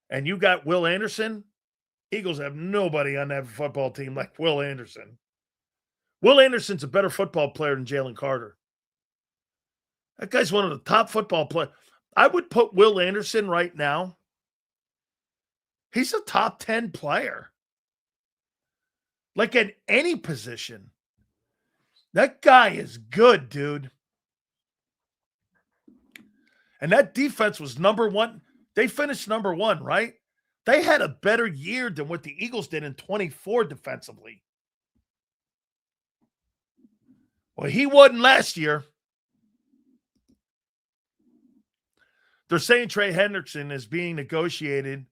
and you got Will Anderson. Eagles have nobody on that football team like Will Anderson. Will Anderson's a better football player than Jalen Carter. That guy's one of the top football players. I would put Will Anderson right now. He's a top 10 player. Like at any position. That guy is good, dude. And that defense was number one. They finished number one, right? They had a better year than what the Eagles did in 24 defensively. Well, he wasn't last year. They're saying Trey Hendrickson is being negotiated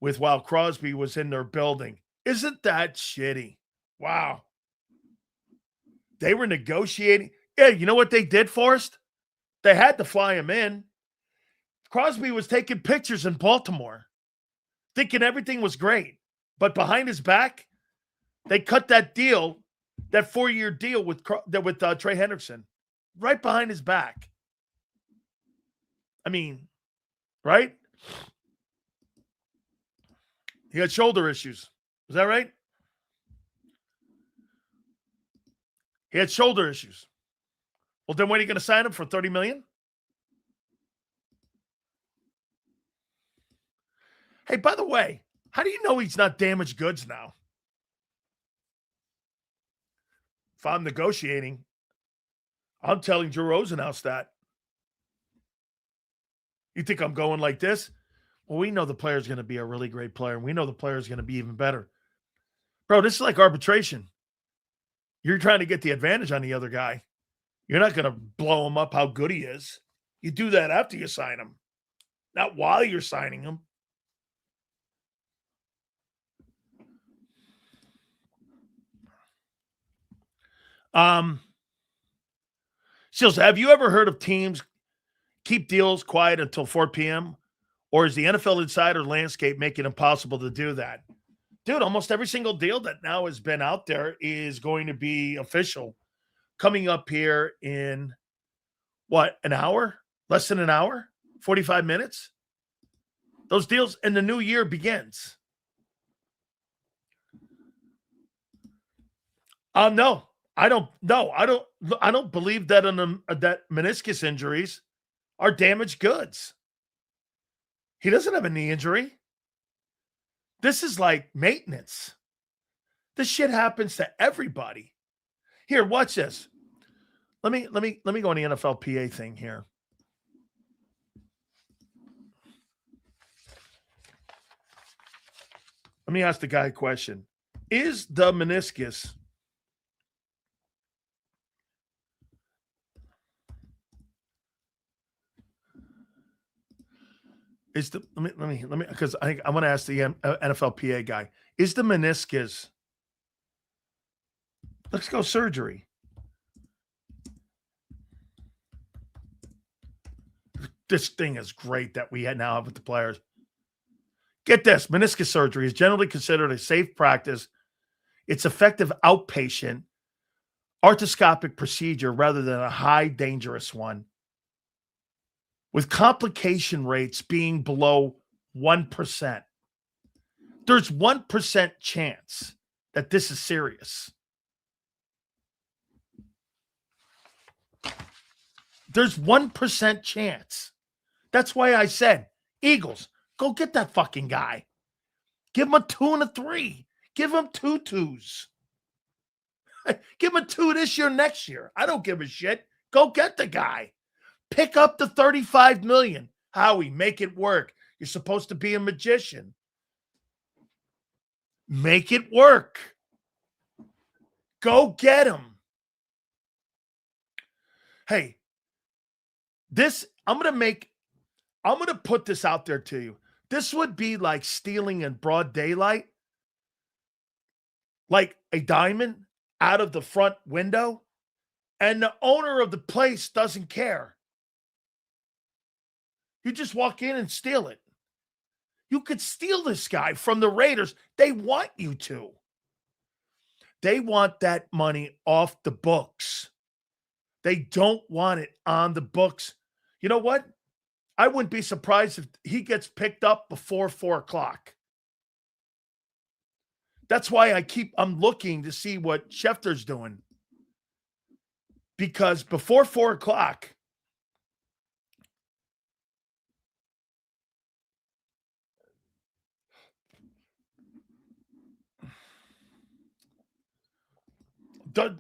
with while Crosby was in their building. Isn't that shitty? Wow. They were negotiating. Yeah, you know what they did, Forrest? They had to fly him in. Crosby was taking pictures in Baltimore, thinking everything was great. But behind his back, they cut that deal, that 4-year deal with Trey Hendrickson, right behind his back. I mean, right? He had shoulder issues. Is that right? He had shoulder issues. Well, then when are you going to sign him for $30 million? Hey, by the way, how do you know he's not damaged goods now? If I'm negotiating, I'm telling Drew Rosenhaus that. You think I'm going like this? Well, we know the player's going to be a really great player, and we know the player's going to be even better. Bro, this is like arbitration. You're trying to get the advantage on the other guy. You're not going to blow him up how good he is. You do that after you sign him, not while you're signing him. Seals, have you ever heard of teams keep deals quiet until 4 p.m. Or is the NFL insider landscape making it impossible to do that? Dude, almost every single deal that now has been out there is going to be official coming up here in what, an hour? Less than an hour? 45 minutes? Those deals, and the new year begins. No, I don't. No, I don't. I don't believe that that meniscus injuries are damaged goods. He doesn't have a knee injury. This is like maintenance. This shit happens to everybody. Here, watch this. Let me go on the NFLPA thing here. Let me ask the guy a question. Is the meniscus let me because I want to ask the NFLPA guy. Is the meniscus? Let's go surgery. This thing is great that we now have with the players. Get this, meniscus surgery is generally considered a safe practice. It's effective outpatient arthroscopic procedure rather than a high dangerous one, with complication rates being below 1%. There's 1% chance that this is serious. There's 1% chance. That's why I said, Eagles, go get that fucking guy. Give him a 2 and a 3. Give him 2 2s. Give him a 2 this year, next year. I don't give a shit. Go get the guy. Pick up the $35 million. Howie, make it work. You're supposed to be a magician. Make it work. Go get him. Hey, I'm going to put this out there to you. This would be like stealing in broad daylight, like a diamond out of the front window, and the owner of the place doesn't care. You just walk in and steal it. You could steal this guy from the Raiders. They want you to. They want that money off the books. They don't want it on the books. You know what? I wouldn't be surprised if he gets picked up before 4 o'clock. That's why I'm looking to see what Schefter's doing. Because before 4 o'clock,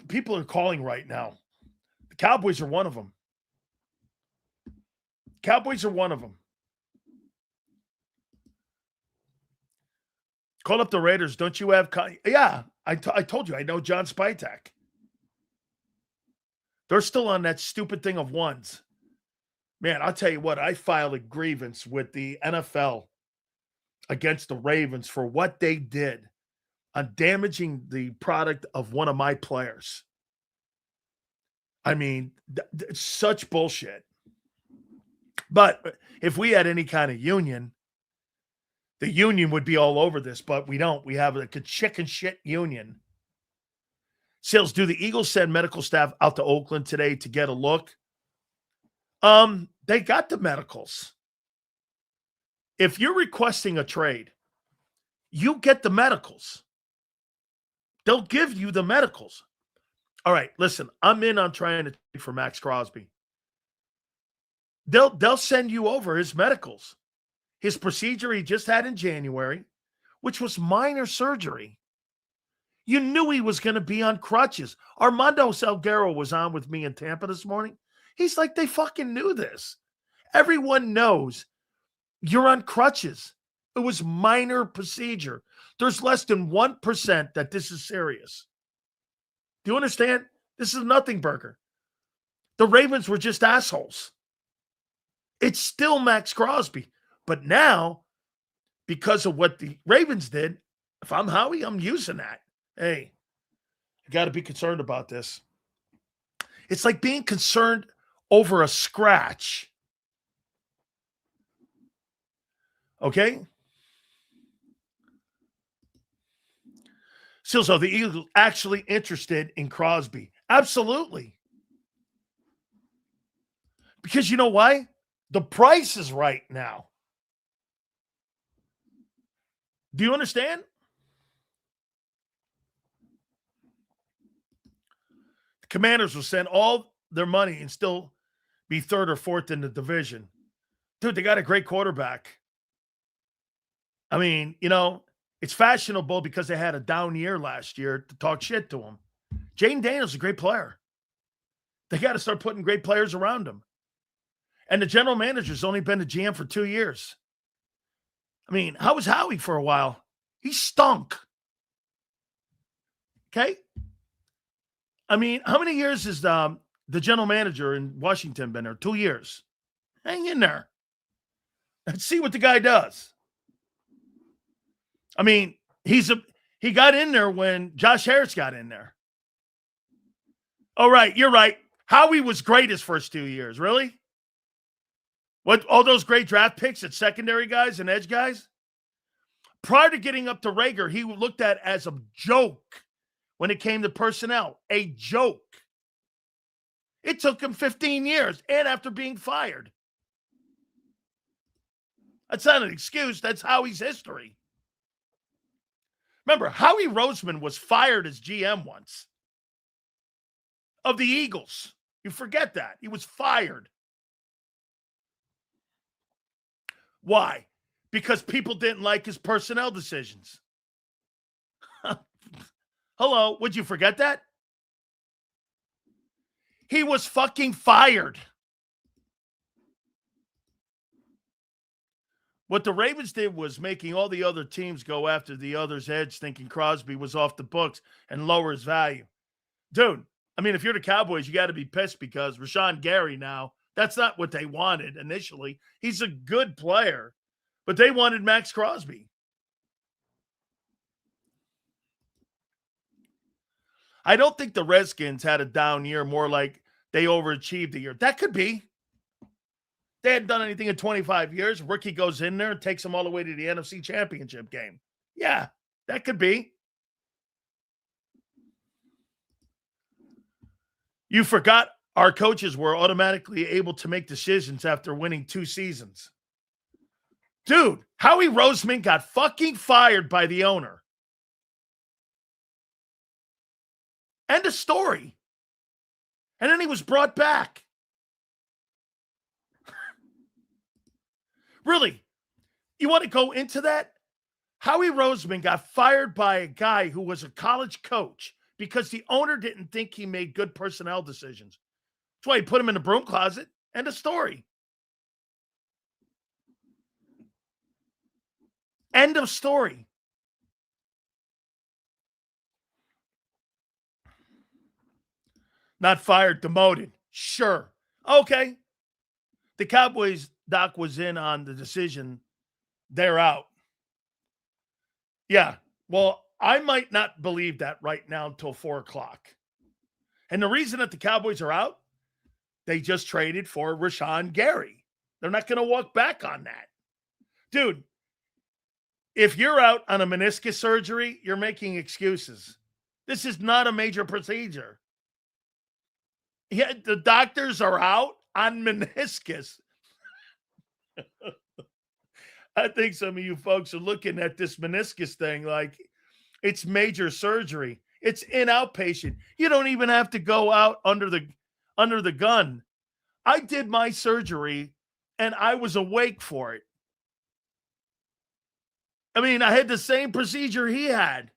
people are calling right now. The Cowboys are one of them. Cowboys are one of them. Call up the Raiders. Don't you have? Yeah, I told you. I know John Spytek. They're still on that stupid thing of ones. Man, I'll tell you what. I filed a grievance with the NFL against the Ravens for what they did on damaging the product of one of my players. I mean, it's such bullshit. But if we had any kind of union, the union would be all over this, but we don't. We have a chicken shit union. Sales, do the Eagles send medical staff out to Oakland today to get a look? They got the medicals. If you're requesting a trade, you get the medicals. They'll give you the medicals. All right, listen, I'm in on trying to trade for Max Crosby. They'll send you over his medicals. His procedure he just had in January, which was minor surgery. You knew he was going to be on crutches. Armando Salguero was on with me in Tampa this morning. He's like, they fucking knew this. Everyone knows you're on crutches. It was minor procedure. There's less than 1% that this is serious. Do you understand? This is nothing burger. The Ravens were just assholes. It's still Max Crosby. But now, because of what the Ravens did, if I'm Howie, I'm using that. Hey, you got to be concerned about this. It's like being concerned over a scratch. Okay? So the Eagles actually interested in Crosby? Absolutely. Because you know why? The price is right now. Do you understand? The Commanders will send all their money and still be third or fourth in the division. Dude, they got a great quarterback. I mean, it's fashionable because they had a down year last year to talk shit to him. Jane Daniels is a great player. They got to start putting great players around him. And the general manager's only been the GM for 2 years. I mean, how was Howie for a while? He stunk. Okay? I mean, how many years has the general manager in Washington been there? 2 years. Hang in there. Let's see what the guy does. I mean, he got in there when Josh Harris got in there. Oh, right. You're right. Howie was great his first 2 years. Really? What, all those great draft picks at secondary guys and edge guys? Prior to getting up to Rager, he looked at as a joke when it came to personnel. A joke. It took him 15 years and after being fired. That's not an excuse. That's Howie's history. Remember, Howie Roseman was fired as GM once of the Eagles. You forget that. He was fired. Why? Because people didn't like his personnel decisions. Hello, would you forget that? He was fucking fired. What the Ravens did was making all the other teams go after the other's edge, thinking Crosby was off the books and lower his value. Dude, I mean, if you're the Cowboys, you got to be pissed because Rashawn Gary now, that's not what they wanted initially. He's a good player, but they wanted Max Crosby. I don't think the Redskins had a down year, more like they overachieved a year. That could be. They hadn't done anything in 25 years. Rookie goes in there and takes them all the way to the NFC Championship game. Yeah, that could be. You forgot our coaches were automatically able to make decisions after winning 2 seasons. Dude, Howie Roseman got fucking fired by the owner. End of story. And then he was brought back. Really? You want to go into that? Howie Roseman got fired by a guy who was a college coach because the owner didn't think he made good personnel decisions. That's why he put him in the broom closet. End of story. End of story. Not fired, demoted. Sure. Okay. The Cowboys doc was in on the decision. They're out. Yeah. Well, I might not believe that right now until 4 o'clock. And the reason that the Cowboys are out, they just traded for Rashawn Gary. They're not going to walk back on that. Dude, if you're out on a meniscus surgery, you're making excuses. This is not a major procedure. Yeah, the doctors are out on meniscus. I think some of you folks are looking at this meniscus thing like it's major surgery. It's in outpatient. You don't even have to go out under the gun. I did my surgery and I was awake for it. I mean, I had the same procedure he had.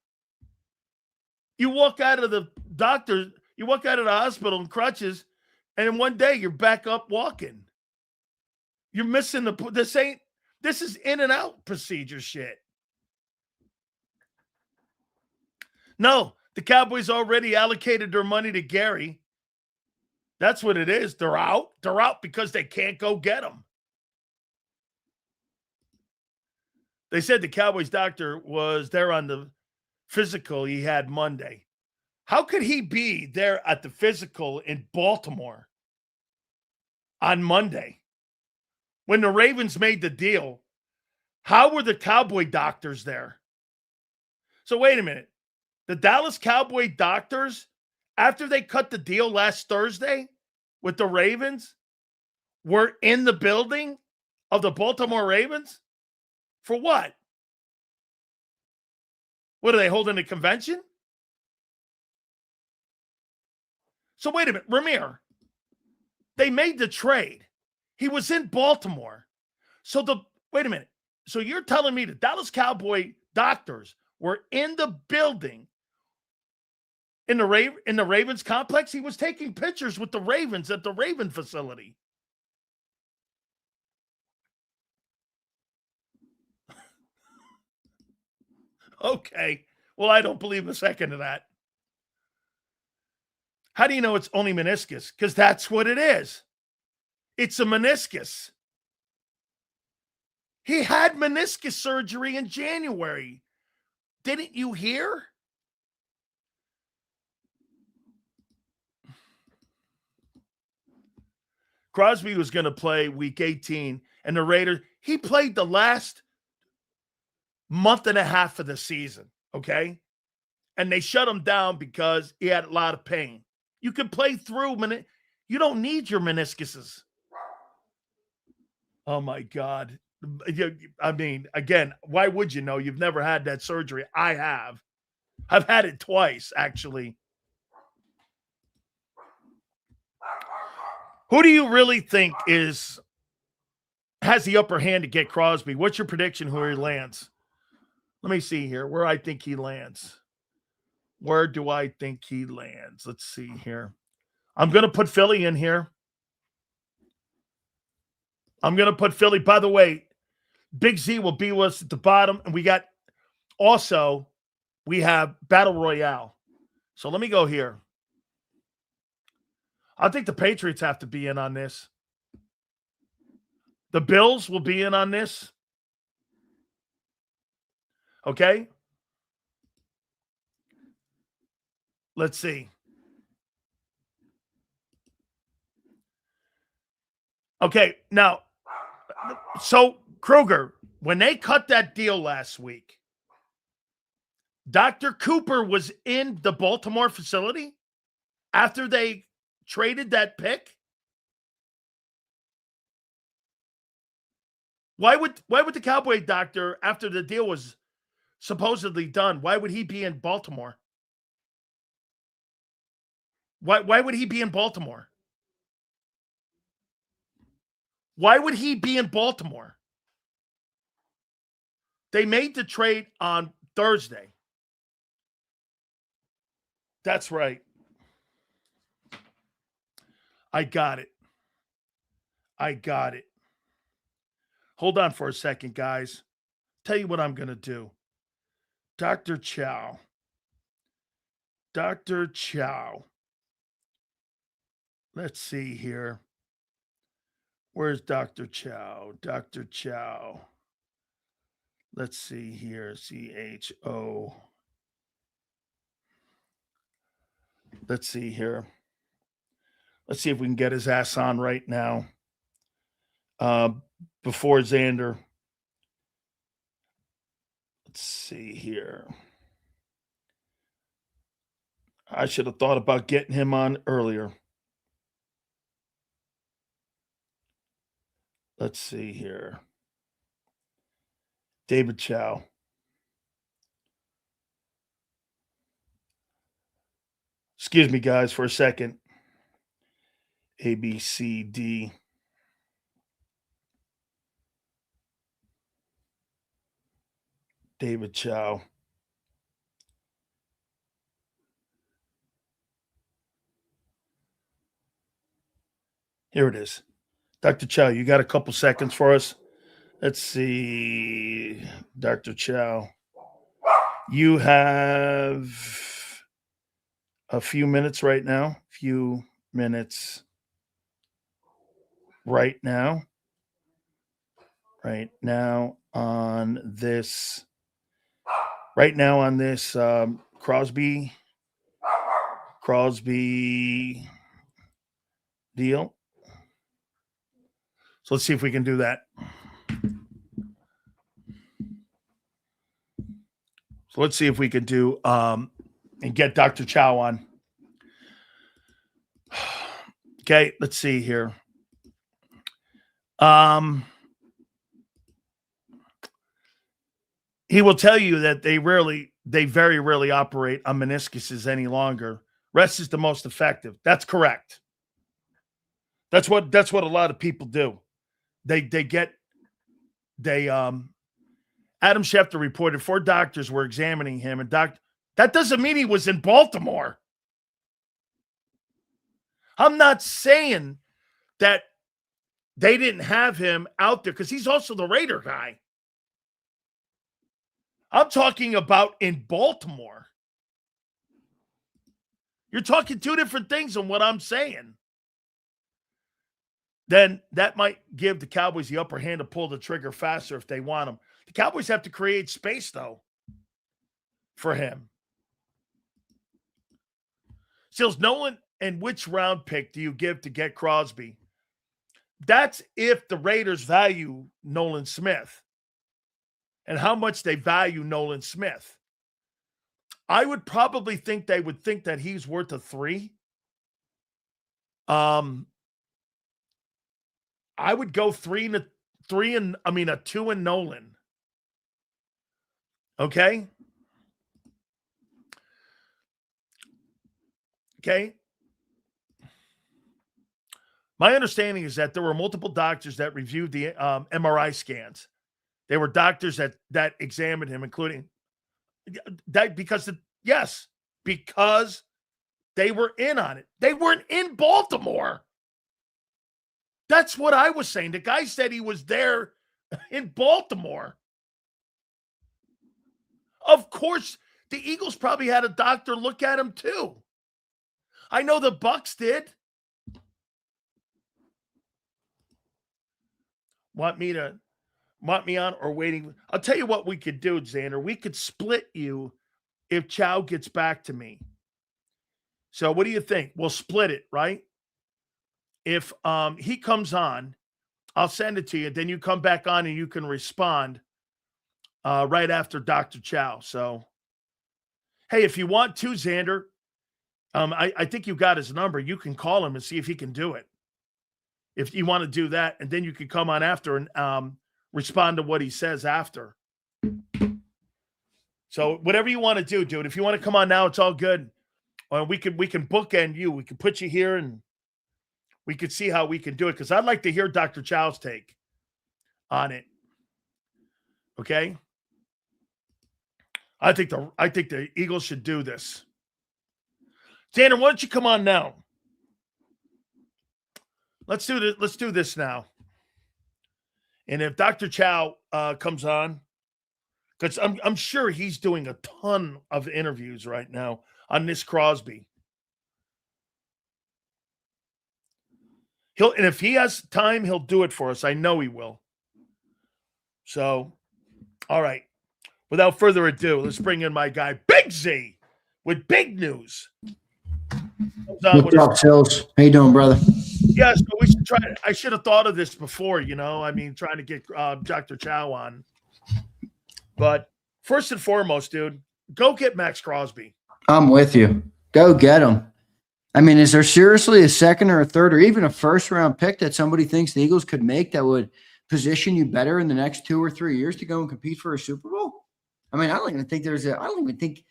You walk out of the doctor, you walk out of the hospital in crutches, and in one day you're back up walking. You're missing this is in and out procedure shit. No, the Cowboys already allocated their money to Gary. That's what it is. They're out. They're out because they can't go get him. They said the Cowboys doctor was there on the physical he had Monday. How could he be there at the physical in Baltimore on Monday? When the Ravens made the deal, How were the Cowboy doctors there? So wait a minute. The Dallas Cowboy doctors, after they cut the deal last Thursday with the Ravens, were in the building of the Baltimore Ravens? For what? What, are they holding a convention? So wait a minute, Ramir. They made the trade. He was in Baltimore. So wait a minute. So you're telling me the Dallas Cowboy doctors were in the building in the Ravens complex? He was taking pictures with the Ravens at the Raven facility. Okay. Well, I don't believe a second of that. How do you know it's only meniscus? Because that's what it is. It's a meniscus. He had meniscus surgery in January. Didn't you hear? Crosby was going to play week 18, and the Raiders, he played the last month and a half of the season, okay? And they shut him down because he had a lot of pain. You can play through, you don't need your meniscuses. Oh, my God. I mean, again, why would you know? You've never had that surgery. I have. I've had it twice, actually. Who do you really think has the upper hand to get Crosby? What's your prediction where he lands? Let me see here where I think he lands. Where do I think he lands? Let's see here. I'm going to put Philly in here. I'm going to put Philly. By the way, Big Z will be with us at the bottom. And we have Battle Royale. So let me go here. I think the Patriots have to be in on this. The Bills will be in on this. Okay? Let's see. Okay, now, so Kruger, when they cut that deal last week, Dr. Cooper was in the Baltimore facility after they traded that pick. Why would the Cowboy doctor, after the deal was supposedly done, why would he be in Baltimore? Why would he be in Baltimore? Why would he be in Baltimore? They made the trade on Thursday. That's right. I got it. Hold on for a second, guys. Tell you what I'm going to do. Dr. Chow. Let's see here. Where's Dr. Chow? Let's see here. CHO. Let's see here. Let's see if we can get his ass on right now. Before Xander. Let's see here. I should have thought about getting him on earlier. Let's see here. David Chow. Excuse me, guys, for a second. A, B, C, D. David Chow. Here it is. Dr. Chow, you got a couple seconds for us? Let's see. Dr. Chow. You have a few minutes right now. Right now on this Crosby deal. So let's see if we can do that. So let's see if we can do and get Dr. Chow on. Okay, let's see here. He will tell you that they very rarely operate on meniscuses any longer. Rest is the most effective. That's correct. That's what a lot of people do. Adam Schefter reported 4 doctors were examining him, and that doesn't mean he was in Baltimore. I'm not saying that they didn't have him out there because he's also the Raider guy. I'm talking about in Baltimore. You're talking 2 different things on what I'm saying. Then that might give the Cowboys the upper hand to pull the trigger faster if they want him. The Cowboys have to create space, though, for him. Sills, Nolan, and which round pick do you give to get Crosby? That's if the Raiders value Nolan Smith and how much they value Nolan Smith. I would probably think they would think that he's worth a 3. I would go 2 and Nolan. Okay. Okay. My understanding is that there were multiple doctors that reviewed the MRI scans. There were doctors that examined him, including that because they were in on it. They weren't in Baltimore. That's what I was saying. The guy said he was there in Baltimore. Of course, the Eagles probably had a doctor look at him too. I know the Bucs did. Want me on or waiting? I'll tell you what we could do, Xander. We could split you if Chow gets back to me. So what do you think? We'll split it, right? If he comes on, I'll send it to you. Then you come back on and you can respond right after Dr. Chow. So, hey, if you want to, Xander, I think you got his number. You can call him and see if he can do it. If you want to do that, and then you can come on after and respond to what he says after. So whatever you want to do, dude. If you want to come on now, it's all good. We can bookend you. We can put you here and we could see how we can do it because I'd like to hear Dr. Chow's take on it. Okay? I think the Eagles should do this. Tanner, why don't you come on now? Let's do this. Let's do this now. And if Dr. Chow comes on, because I'm sure he's doing a ton of interviews right now on this Crosby. And if he has time, he'll do it for us. I know he will. So, all right. Without further ado, let's bring in my guy, Big Z, with big news. What's up, Sills? How you doing, brother? Yeah, so we should try. I should have thought of this before, trying to get Dr. Chow on. But first and foremost, dude, go get Max Crosby. I'm with you. Go get him. I mean, is there seriously a second or a third or even a first-round pick that somebody thinks the Eagles could make that would position you better in the next 2 or 3 years to go and compete for a Super Bowl? I mean, I don't even think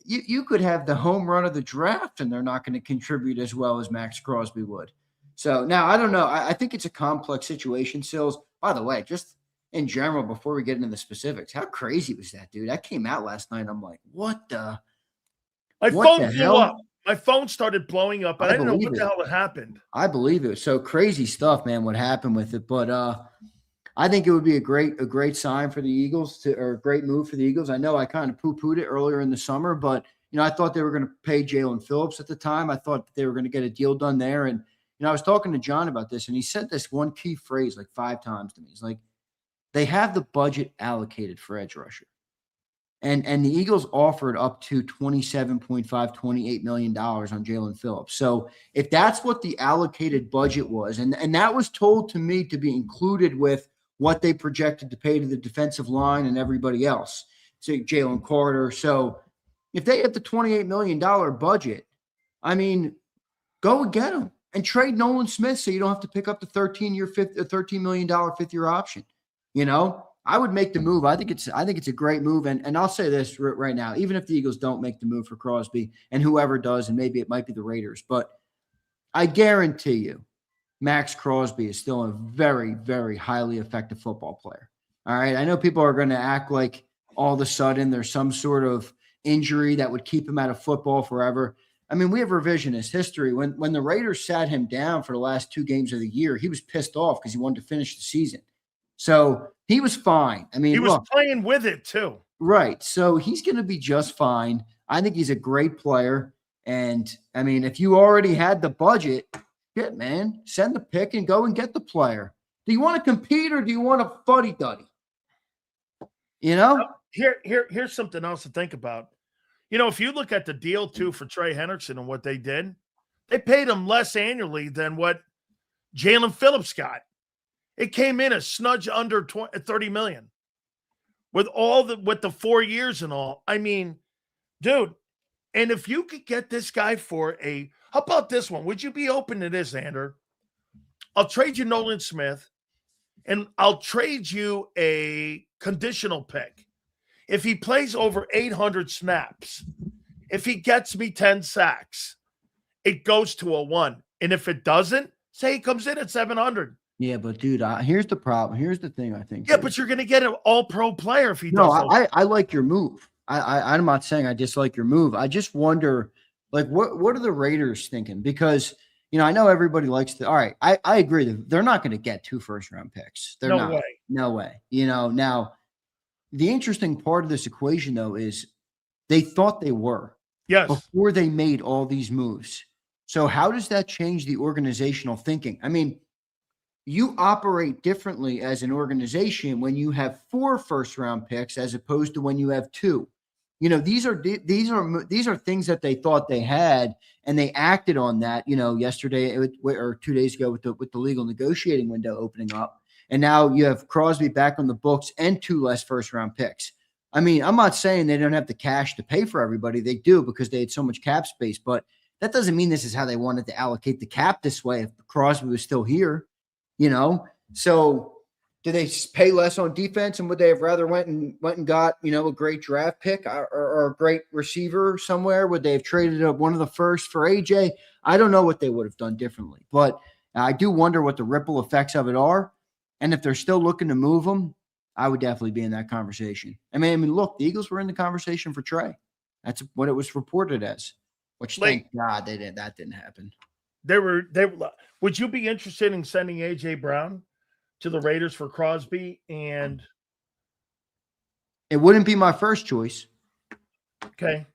you could have the home run of the draft and they're not going to contribute as well as Max Crosby would. So now I don't know. I think it's a complex situation, Sills. By the way, just in general, before we get into the specifics, how crazy was that, dude? That came out last night. I'm like, what the? My phone blew up. My phone started blowing up. I didn't know what the hell had happened. I believe it. So crazy stuff, man, what happened with it. But I think it would be a great sign for the Eagles or a great move for the Eagles. I know I kind of poo-pooed it earlier in the summer, but, I thought they were going to pay Jalen Phillips at the time. I thought they were going to get a deal done there. And, I was talking to John about this, and he said this one key phrase like 5 times to me. He's like, they have the budget allocated for edge rusher. And the Eagles offered up to $28 million on Jalen Phillips. So if that's what the allocated budget was, and that was told to me to be included with what they projected to pay to the defensive line and everybody else. Jalen Carter. So if they have the $28 million budget, I mean, go and get him and trade Nolan Smith so you don't have to pick up the $13 million fifth-year option. I would make the move. I think it's a great move. And I'll say this right now, even if the Eagles don't make the move for Crosby and whoever does, and maybe it might be the Raiders, but I guarantee you Max Crosby is still a very, very highly effective football player. All right. I know people are going to act like all of a sudden there's some sort of injury that would keep him out of football forever. I mean, we have revisionist history. When the Raiders sat him down for the last 2 games of the year, he was pissed off because he wanted to finish the season. So he was fine. I mean, he was playing with it too. Right. So he's going to be just fine. I think he's a great player. And I mean, if you already had the budget, shit, man, send the pick and go and get the player. Do you want to compete or do you want a fuddy-duddy? Here's something else to think about. If you look at the deal too for Trey Hendrickson and what they did, they paid him less annually than what Jalen Phillips got. It came in a smudge under $30 million with the 4 years and all. I mean, dude, and if you could get this guy for how about this one? Would you be open to this, Ander? I'll trade you Nolan Smith and I'll trade you a conditional pick. If he plays over 800 snaps, if he gets me 10 sacks, it goes to a 1. And if it doesn't, say he comes in at 700. Yeah, but dude, here's the problem. Here's the thing, I think. Yeah, but you're going to get an all-pro player if he does. No, I like your move. I'm not saying I dislike your move. I just wonder, like, what are the Raiders thinking? Because, I know everybody likes to – all right, I agree. They're not going to get 2 first-round picks. They're not. No way. Now, the interesting part of this equation, though, is they thought they were. Yes. Before they made all these moves. So how does that change the organizational thinking? I mean, you operate differently as an organization when you have 4 first-round picks as opposed to when you have 2. These are things that they thought they had, and they acted on that. Yesterday or 2 days ago with the legal negotiating window opening up, and now you have Crosby back on the books and 2 less first-round picks. I mean, I'm not saying they don't have the cash to pay for everybody. They do because they had so much cap space, but that doesn't mean this is how they wanted to allocate the cap this way. If Crosby was still here. So do they pay less on defense, and would they have rather went and got, a great draft pick or a great receiver somewhere? Would they have traded up one of the first for AJ? I don't know what they would have done differently, but I do wonder what the ripple effects of it are. And if they're still looking to move them, I would definitely be in that conversation. I mean, look, the Eagles were in the conversation for Trey. That's what it was reported as, which thank God that didn't happen. Would you be interested in sending AJ Brown to the Raiders for Crosby? And it wouldn't be my first choice. Okay.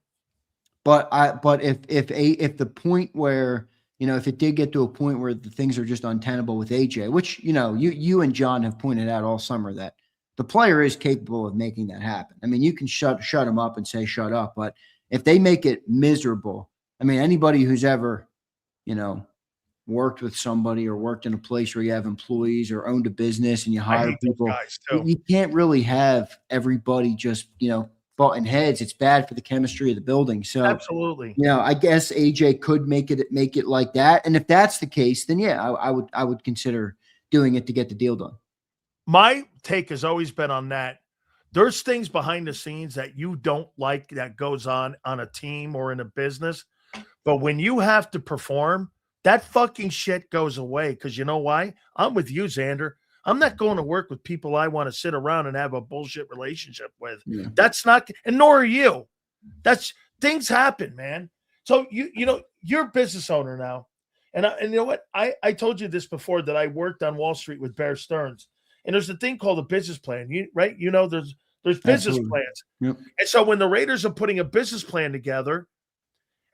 But if the point where, if it did get to a point where the things are just untenable with AJ, which, you and John have pointed out all summer that the player is capable of making that happen. I mean, you can shut him up and say, shut up. But if they make it miserable, I mean, anybody who's ever, worked with somebody or worked in a place where you have employees or owned a business and you hire people, you can't really have everybody just, butting heads. It's bad for the chemistry of the building. So absolutely. I guess AJ could make it like that. And if that's the case, then yeah, I would consider doing it to get the deal done. My take has always been on that. There's things behind the scenes that you don't like that goes on a team or in a business. But when you have to perform, that fucking shit goes away. Because you know why? I'm with you, Xander. I'm not going to work with people I want to sit around and have a bullshit relationship with. Yeah. That's not, and nor are you. Things happen, man. So you're a business owner now. And you know what? I told you this before, that I worked on Wall Street with Bear Stearns. And there's a thing called a business plan, right? There's business plans. Yep. And so when the Raiders are putting a business plan together,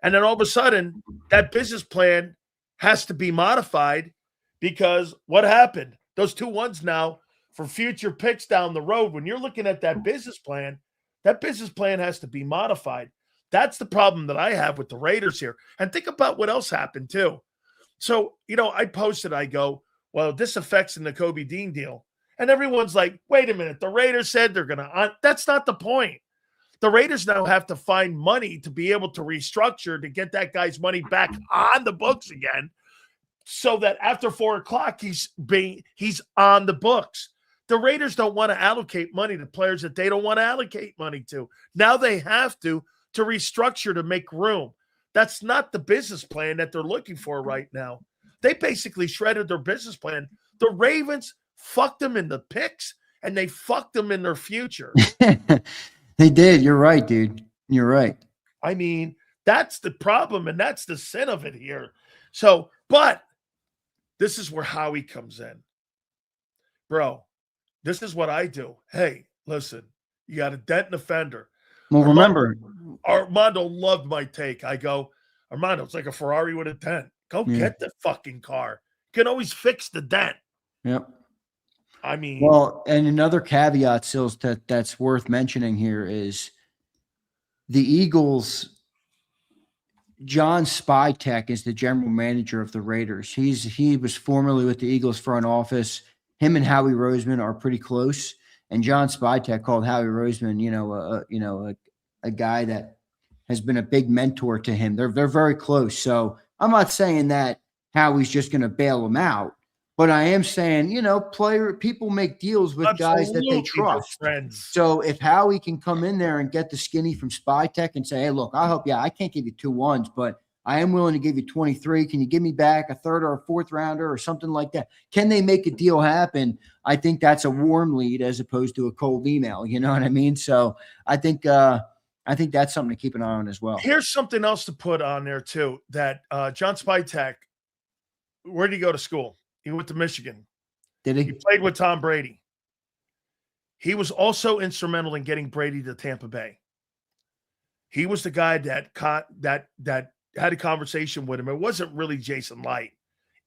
and then all of a sudden that business plan has to be modified because what happened? Those 2 ones now for future picks down the road, when you're looking at that business plan has to be modified. That's the problem that I have with the Raiders here. And think about what else happened too. So, I posted, I go, well, this affects the Nakobe Dean deal. And everyone's like, wait a minute, the Raiders said they're going to – that's not the point. The Raiders now have to find money to be able to restructure to get that guy's money back on the books again, so that after 4 o'clock he's on the books. The Raiders don't want to allocate money to players that they don't want to allocate money to. Now they have to restructure to make room. That's not the business plan that they're looking for right now. They basically shredded their business plan. The Ravens fucked them in the picks, and they fucked them in their future. They did. You're right, dude. You're right. I mean, that's the problem, and that's the sin of it here. So, but this is where Howie comes in. Bro, this is what I do. Hey, listen, you got a dent in the fender. Well, remember, Armando loved my take. I go, Armando, it's like a Ferrari with a dent. Go get the fucking car. You can always fix the dent. Yep. I mean, well, and another caveat, Sills, that's worth mentioning here is the Eagles. John Spytek is the general manager of the Raiders. He was formerly with the Eagles front office. Him and Howie Roseman are pretty close. And John Spytek called Howie Roseman, a guy that has been a big mentor to him. They're very close. So I'm not saying that Howie's just going to bail him out, but I am saying, people make deals with guys that they trust. So if Howie can come in there and get the skinny from Spytek and say, hey, look, I hope, I can't give you 2 1s, but I am willing to give you 23. Can you give me back a 3rd or a 4th rounder or something like that? Can they make a deal happen? I think that's a warm lead as opposed to a cold email. You know what I mean? So I think that's something to keep an eye on as well. Here's something else to put on there too, that John Spytek, where did he go to school? He went to Michigan. Did he? He played with Tom Brady. He was also instrumental in getting Brady to Tampa Bay. He was the guy that had a conversation with him. It wasn't really Jason Light.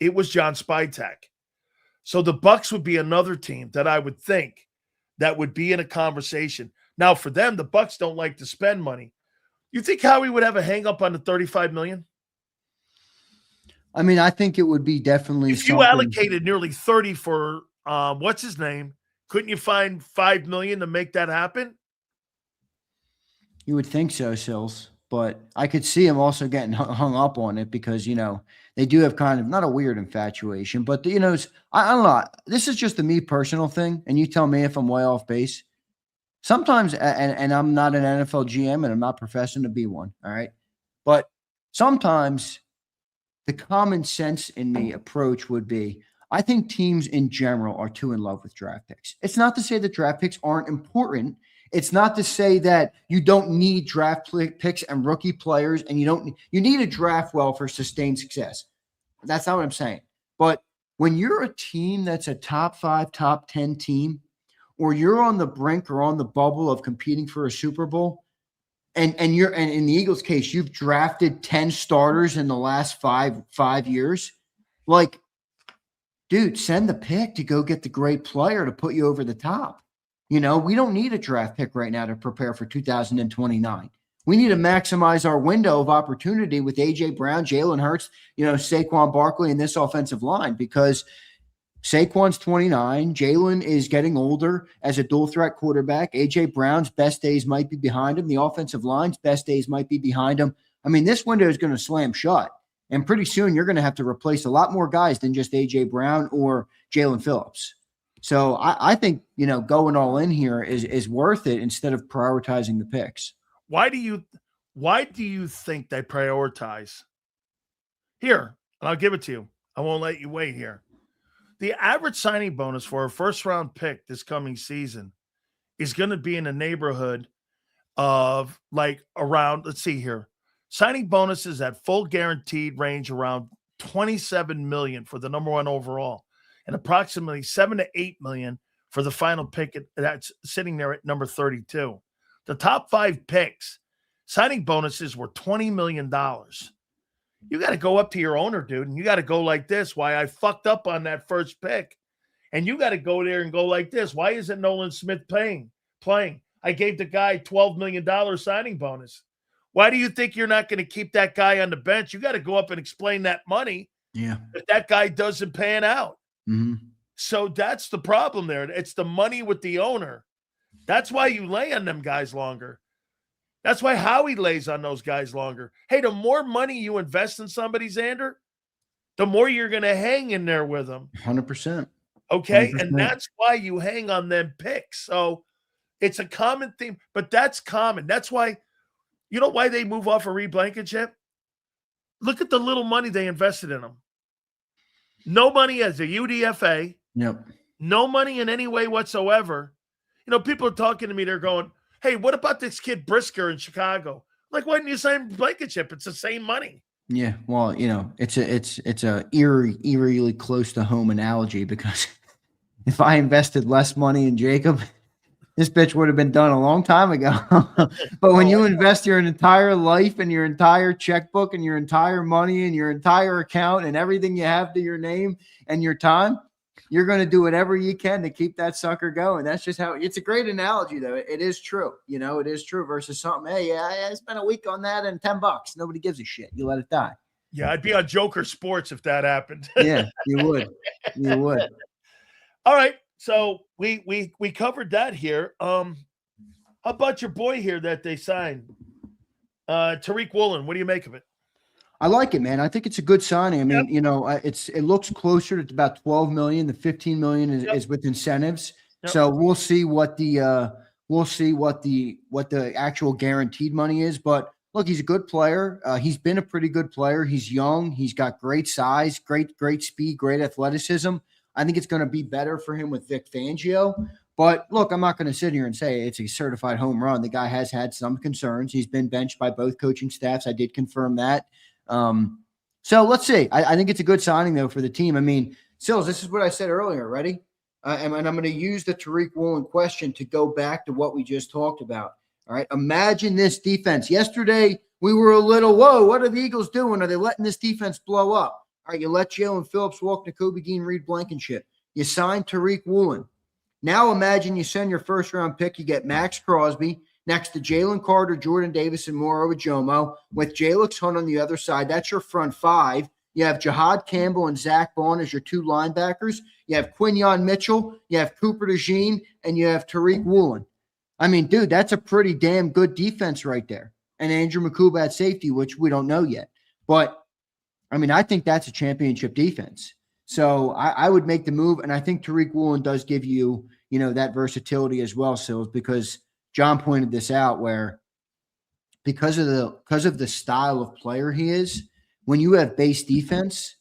It was John Spytek. So the Bucs would be another team that I would think that would be in a conversation. Now, for them, the Bucs don't like to spend money. You think Howie would have a hang up on the $35 million? I mean, I think it would be definitely if you allocated nearly 30 for what's his name, couldn't you find $5 million to make that happen? You would think so, Sills. But I could see him also getting hung up on it because, they do have kind of not a weird infatuation, but, I don't know. This is just a me personal thing, and you tell me if I'm way off base. Sometimes, and I'm not an NFL GM, and I'm not professing to be one, all right? But sometimes the common sense in me approach would be, I think teams in general are too in love with draft picks. It's not to say that draft picks aren't important. It's not to say that you don't need draft picks and rookie players, and you need to draft well for sustained success. That's not what I'm saying. But when you're a team that's a top 5, top 10 team, or you're on the brink or on the bubble of competing for a Super Bowl, and in the Eagles case, you've drafted 10 starters in the last five years, like, dude, send the pick to go get the great player to put you over the top. We don't need a draft pick right now to prepare for 2029. We need to maximize our window of opportunity with A.J. Brown, Jalen Hurts, Saquon Barkley, and this offensive line, because Saquon's 29. Jalen is getting older as a dual threat quarterback. A.J. Brown's best days might be behind him. The offensive line's best days might be behind him. I mean, this window is going to slam shut. And pretty soon you're going to have to replace a lot more guys than just A.J. Brown or Jalen Phillips. So I think, going all in here is worth it instead of prioritizing the picks. Why do you think they prioritize? Here, and I'll give it to you. I won't let you wait here. The average signing bonus for a first-round pick this coming season is going to be in the neighborhood of around, let's see here, signing bonuses at full guaranteed range around $27 million for the number 1 overall, and approximately $7 to $8 million for the final pick that's sitting there at number 32. The top 5 picks, signing bonuses were $20 million. You got to go up to your owner, dude, and you got to go like this. Why I fucked up on that first pick. And you got to go there and go like this. Why isn't Nolan Smith playing? I gave the guy $12 million signing bonus. Why do you think you're not going to keep that guy on the bench? You got to go up and explain that money. Yeah. If that guy doesn't pan out. Mm-hmm. So that's the problem there. It's the money with the owner. That's why you lay on them guys longer. That's why Howie lays on those guys longer. Hey, the more money you invest in somebody, Xander, the more you're going to hang in there with them. 100%. Okay. 100%. And that's why you hang on them picks. So it's a common theme, but that's common. That's why, you know why they move off of Reed Blankenship? Look at the little money they invested in them. No money as a UDFA. Yep. No money in any way whatsoever. You know, people are talking to me. They're going, hey, what about this kid Brisker in Chicago? Like, why didn't you sign Blankenship? It's the same money. Yeah, well, it's a eerily close to home analogy, because if I invested less money in JAKIB, this bitch would have been done a long time ago. But when you invest your entire life and your entire checkbook and your entire money and your entire account and everything you have to your name and your time, you're going to do whatever you can to keep that sucker going. That's just how it's a great analogy, though. It is true. You know, it is true versus something. Hey, I spent a week on that and $10. Nobody gives a shit. You let it die. Yeah, I'd be on Joker Sports if that happened. Yeah, you would. You would. All right. So we covered that here. How about your boy here that they signed? Tariq Woolen. What do you make of it? I like it, man. I think it's a good signing. I mean, you know, it looks closer to about 12 million. The 15 million is with incentives. Yep. So we'll see what the actual guaranteed money is. But look, he's a good player. He's been a pretty good player. He's young. He's got great size, great speed, great athleticism. I think it's going to be better for him with Vic Fangio. But look, I'm not going to sit here and say it's a certified home run. The guy has had some concerns. He's been benched by both coaching staffs. I did confirm that. So let's see. I think it's a good signing, though, for the team. I mean, Sills, this is what I said earlier. Ready? And I'm going to use the Tariq Woolen question to go back to what we just talked about. All right. Imagine this defense. Yesterday, we were a little, whoa, what are the Eagles doing? Are they letting this defense blow up? All right, you let Jalen Phillips walk, Nakobe Dean, Reed Blankenship. You signed Tariq Woolen. Now imagine you send your first-round pick. You get Max Crosby next to Jalen Carter, Jordan Davis, and Moro Ojomo with Jalix Hunt on the other side. That's your front five. You have Jahad Campbell and Zach Bond as your two linebackers. You have Quinyon Mitchell. You have Cooper DeJean, and you have Tariq Woolen. I mean, dude, that's a pretty damn good defense right there. And Andrew Makuba at safety, which we don't know yet. But I mean, I think that's a championship defense. So I would make the move, and I think Tariq Woolen does give you, you know, that versatility as well, Sills, because John pointed this out where because of the style of player he is, when you have base defense,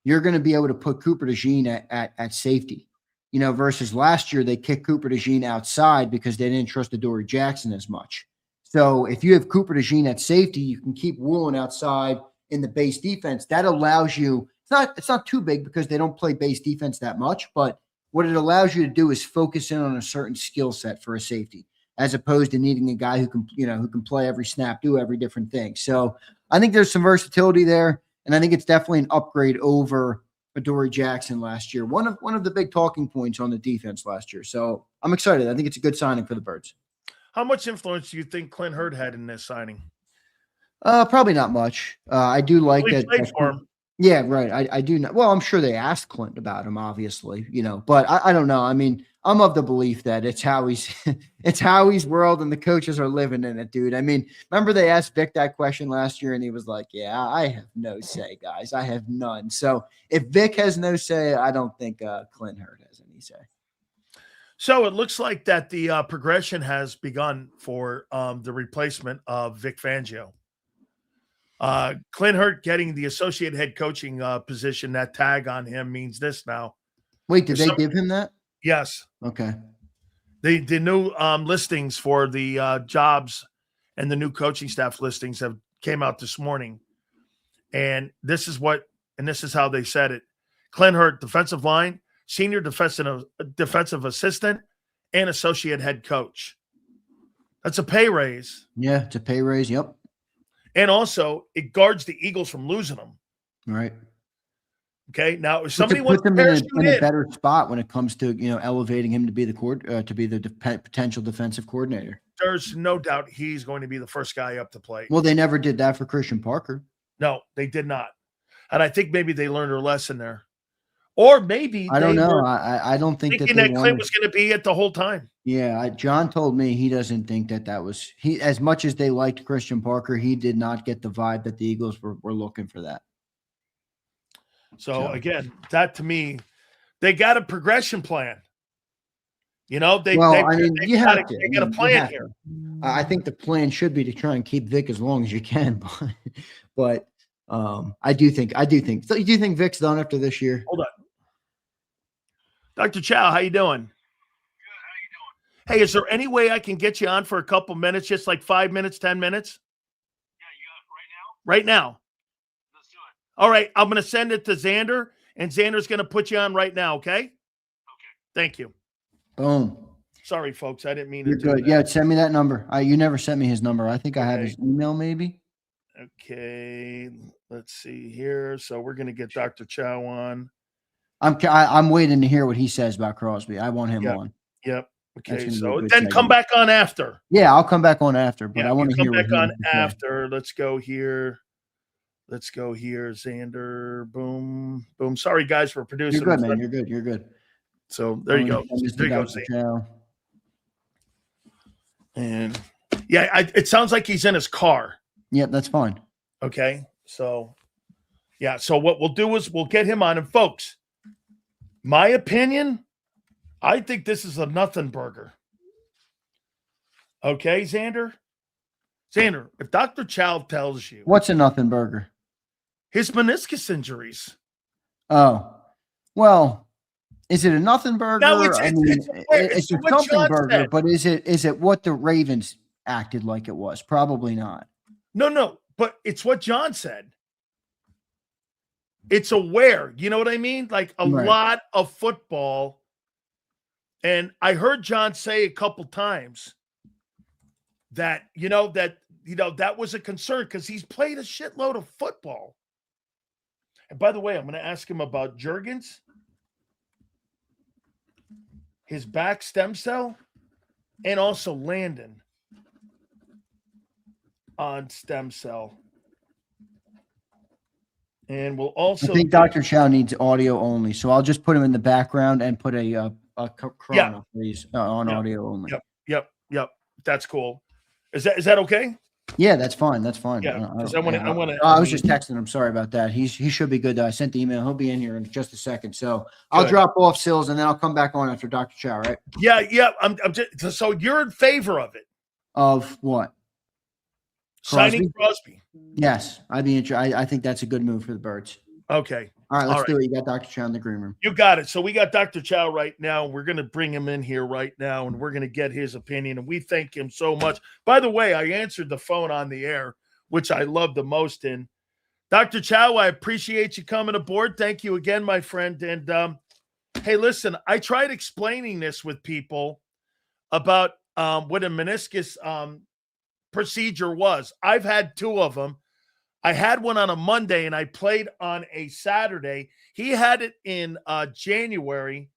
you're going to be able to put Cooper DeJean at safety. You know, versus last year they kicked Cooper DeJean outside because they didn't trust Adoree Jackson as much. So if you have Cooper DeJean at safety, you can keep Woolen outside in the base defense. That allows you, it's not too big because they don't play base defense that much, but what it allows you to do is focus in on a certain skill set for a safety, as opposed to needing a guy who can play every snap, do every different thing. So I think there's some versatility there, and I think it's definitely an upgrade over Adoree Jackson last year. One of the big talking points on the defense last year. So I'm excited. I think it's a good signing for the Birds. How much influence do you think Clint Hurd had in this signing? Probably not much. I do like that. Played for him. Yeah, right. I do not. Well, I'm sure they asked Clint about him, obviously, you know, but I don't know. I mean, I'm of the belief that it's Howie's world and the coaches are living in it, dude. I mean, remember they asked Vic that question last year and he was like, yeah, I have no say, guys. I have none. So if Vic has no say, I don't think Clint Hurd has any say. So it looks like that the progression has begun for the replacement of Vic Fangio. Clint Hurd getting the associate head coaching position, that tag on him means this now. Wait, did they give him that? Yes. Okay. The listings for the jobs and the new coaching staff listings came out this morning. And this is how they said it. Clint Hurd, defensive line, senior defensive assistant, and associate head coach. That's a pay raise. Yeah, it's a pay raise. Yep. And also, it guards the Eagles from losing them. Right. Okay. Now, if somebody wants to in a better spot when it comes to elevating him to be the potential defensive coordinator, there's no doubt he's going to be the first guy up to play. Well, they never did that for Christian Parker. No, they did not, and I think maybe they learned their lesson there. Or maybe I don't they know. were I don't think that thinking they that Clint wanted. was going to be it the whole time. Yeah, John told me he doesn't think that was he. As much as they liked Christian Parker, he did not get the vibe that the Eagles were looking for that. So again, that to me, they got a progression plan. You know, they Well, I mean, they you got have to. they I got a mean, you plan have here. to. I think the plan should be to try and keep Vic as long as you can, but I do think. So you do think Vic's done after this year? Hold on, Dr. Chow, how you doing? Hey, is there any way I can get you on for a couple minutes, just like 5 minutes, 10 minutes? Yeah, you got it right now? Right now. Let's do it. All right, I'm going to send it to Xander, and Xander's going to put you on right now, okay? Okay. Thank you. Boom. Sorry, folks. I didn't mean You're to do good. that. Yeah, send me that number. You never sent me his number. I think I have Okay. his email, maybe. Okay, let's see here. So we're going to get Dr. Chow on. I'm waiting to hear what he says about Crosby. I want him Yep. on. Yep. That's Okay, gonna be a so good then come segment. back on after. Yeah, I'll come back on after, but Yeah, I want you to come hear what back he on has to say. after. Let's go here. Let's go here, Xander. Boom, boom. Sorry, guys, for producing. You're good, this. man. You're good. You're good. So there you go. There you go, Dr. Xander. Chow. And yeah, it sounds like he's in his car. Yep, that's fine. Okay, so yeah, so what we'll do is we'll get him on. And folks, my opinion, I think this is a nothing burger. Okay, Xander? Xander, if Dr. Chow tells you What's a nothing burger? his meniscus injuries. Oh, well, is it a nothing burger? No, it's a what something John burger, said. but is it what the Ravens acted like it was? Probably not. No, but it's what John said. It's aware. You know what I mean? Like a Right. lot of football. And I heard John say a couple times that, that was a concern because he's played a shitload of football. And by the way, I'm going to ask him about Juergens, his back stem cell, and also Landon on stem cell. And we'll also I think Dr. Chow needs audio only, so I'll just put him in the background and put a Corona, please, on audio only. Yep. That's cool. Is that okay? Yeah, that's fine. That's fine. Yeah, because I was just texting him. Sorry about that. He should be good though. I sent the email. He'll be in here in just a second. So I'll drop off Sills and then I'll come back on after Dr. Chow, right? Yeah. I'm just, so you're in favor of it. Of what? Signing Crosby. Yes, I'd be interested. I think that's a good move for the Birds. Okay. All right, let's do it. You got Dr. Chow in the green room. You got it. So we got Dr. Chow right now. We're going to bring him in here right now, and we're going to get his opinion. And we thank him so much. By the way, I answered the phone on the air, which I love the most. And Dr. Chow, I appreciate you coming aboard. Thank you again, my friend. And hey, listen, I tried explaining this with people about what a meniscus procedure was. I've had two of them. I had one on a Monday and I played on a Saturday. He had it in January,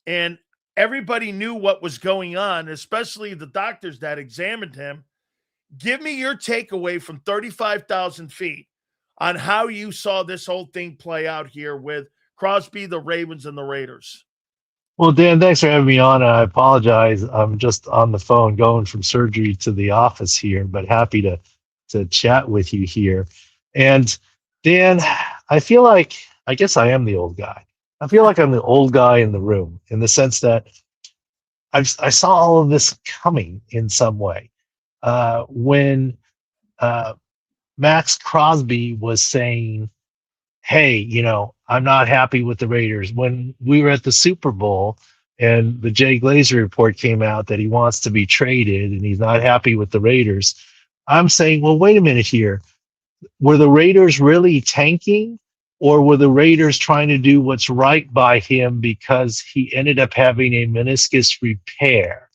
and everybody knew what was going on, especially the doctors that examined him. Give me your takeaway from 35,000 feet on how you saw this whole thing play out here with Crosby, the Ravens, and the Raiders. Well, Dan, thanks for having me on. I apologize. I'm just on the phone going from surgery to the office here, but happy to chat with you here. And Dan, I feel like, I guess I am the old guy. I feel like I'm the old guy in the room in the sense that I saw all of this coming in some way. When Max Crosby was saying, hey, I'm not happy with the Raiders. When we were at the Super Bowl and the Jay Glazer report came out that he wants to be traded and he's not happy with the Raiders, I'm saying, well, wait a minute here. Were the Raiders really tanking, or were the Raiders trying to do what's right by him because he ended up having a meniscus repair?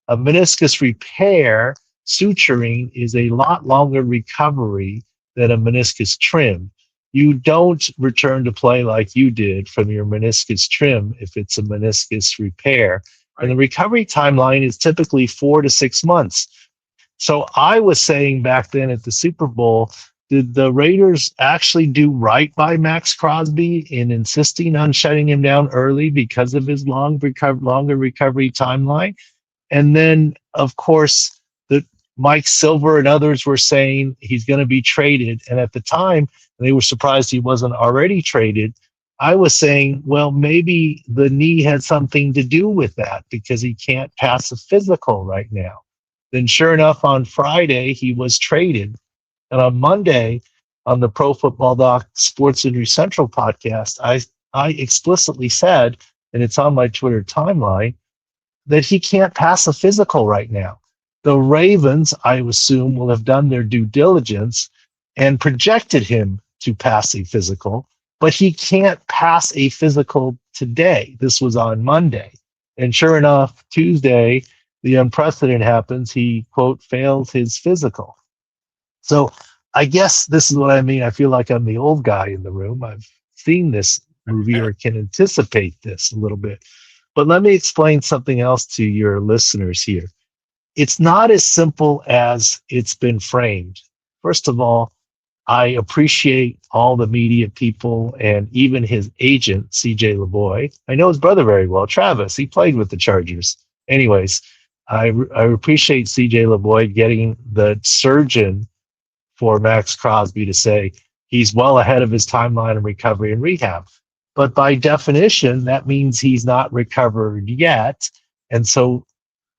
A meniscus repair, suturing, is a lot longer recovery than a meniscus trim. You don't return to play like you did from your meniscus trim if it's a meniscus repair. Right. And the recovery timeline is typically 4 to 6 months. So I was saying back then at the Super Bowl, did the Raiders actually do right by Max Crosby in insisting on shutting him down early because of his longer recovery timeline? And then, of course, the Mike Silver and others were saying he's going to be traded. And at the time, they were surprised he wasn't already traded. I was saying, well, maybe the knee had something to do with that because he can't pass a physical right now. Then sure enough, on Friday, he was traded. And on Monday, on the Pro Football Doc Sports Injury Central podcast, I explicitly said, and it's on my Twitter timeline, that he can't pass a physical right now. The Ravens, I assume, will have done their due diligence and projected him to pass a physical, but he can't pass a physical today. This was on Monday. And sure enough, Tuesday, the unprecedented happens. He, quote, fails his physical. So I guess this is what I mean. I feel like I'm the old guy in the room. I've seen this movie or can anticipate this a little bit. But let me explain something else to your listeners here. It's not as simple as it's been framed. First of all, I appreciate all the media people and even his agent, CJ LeBoy. I know his brother very well, Travis. He played with the Chargers. Anyways, I appreciate CJ LeBoy getting the surgeon for Max Crosby to say he's well ahead of his timeline of recovery and rehab. But by definition, that means he's not recovered yet. And so,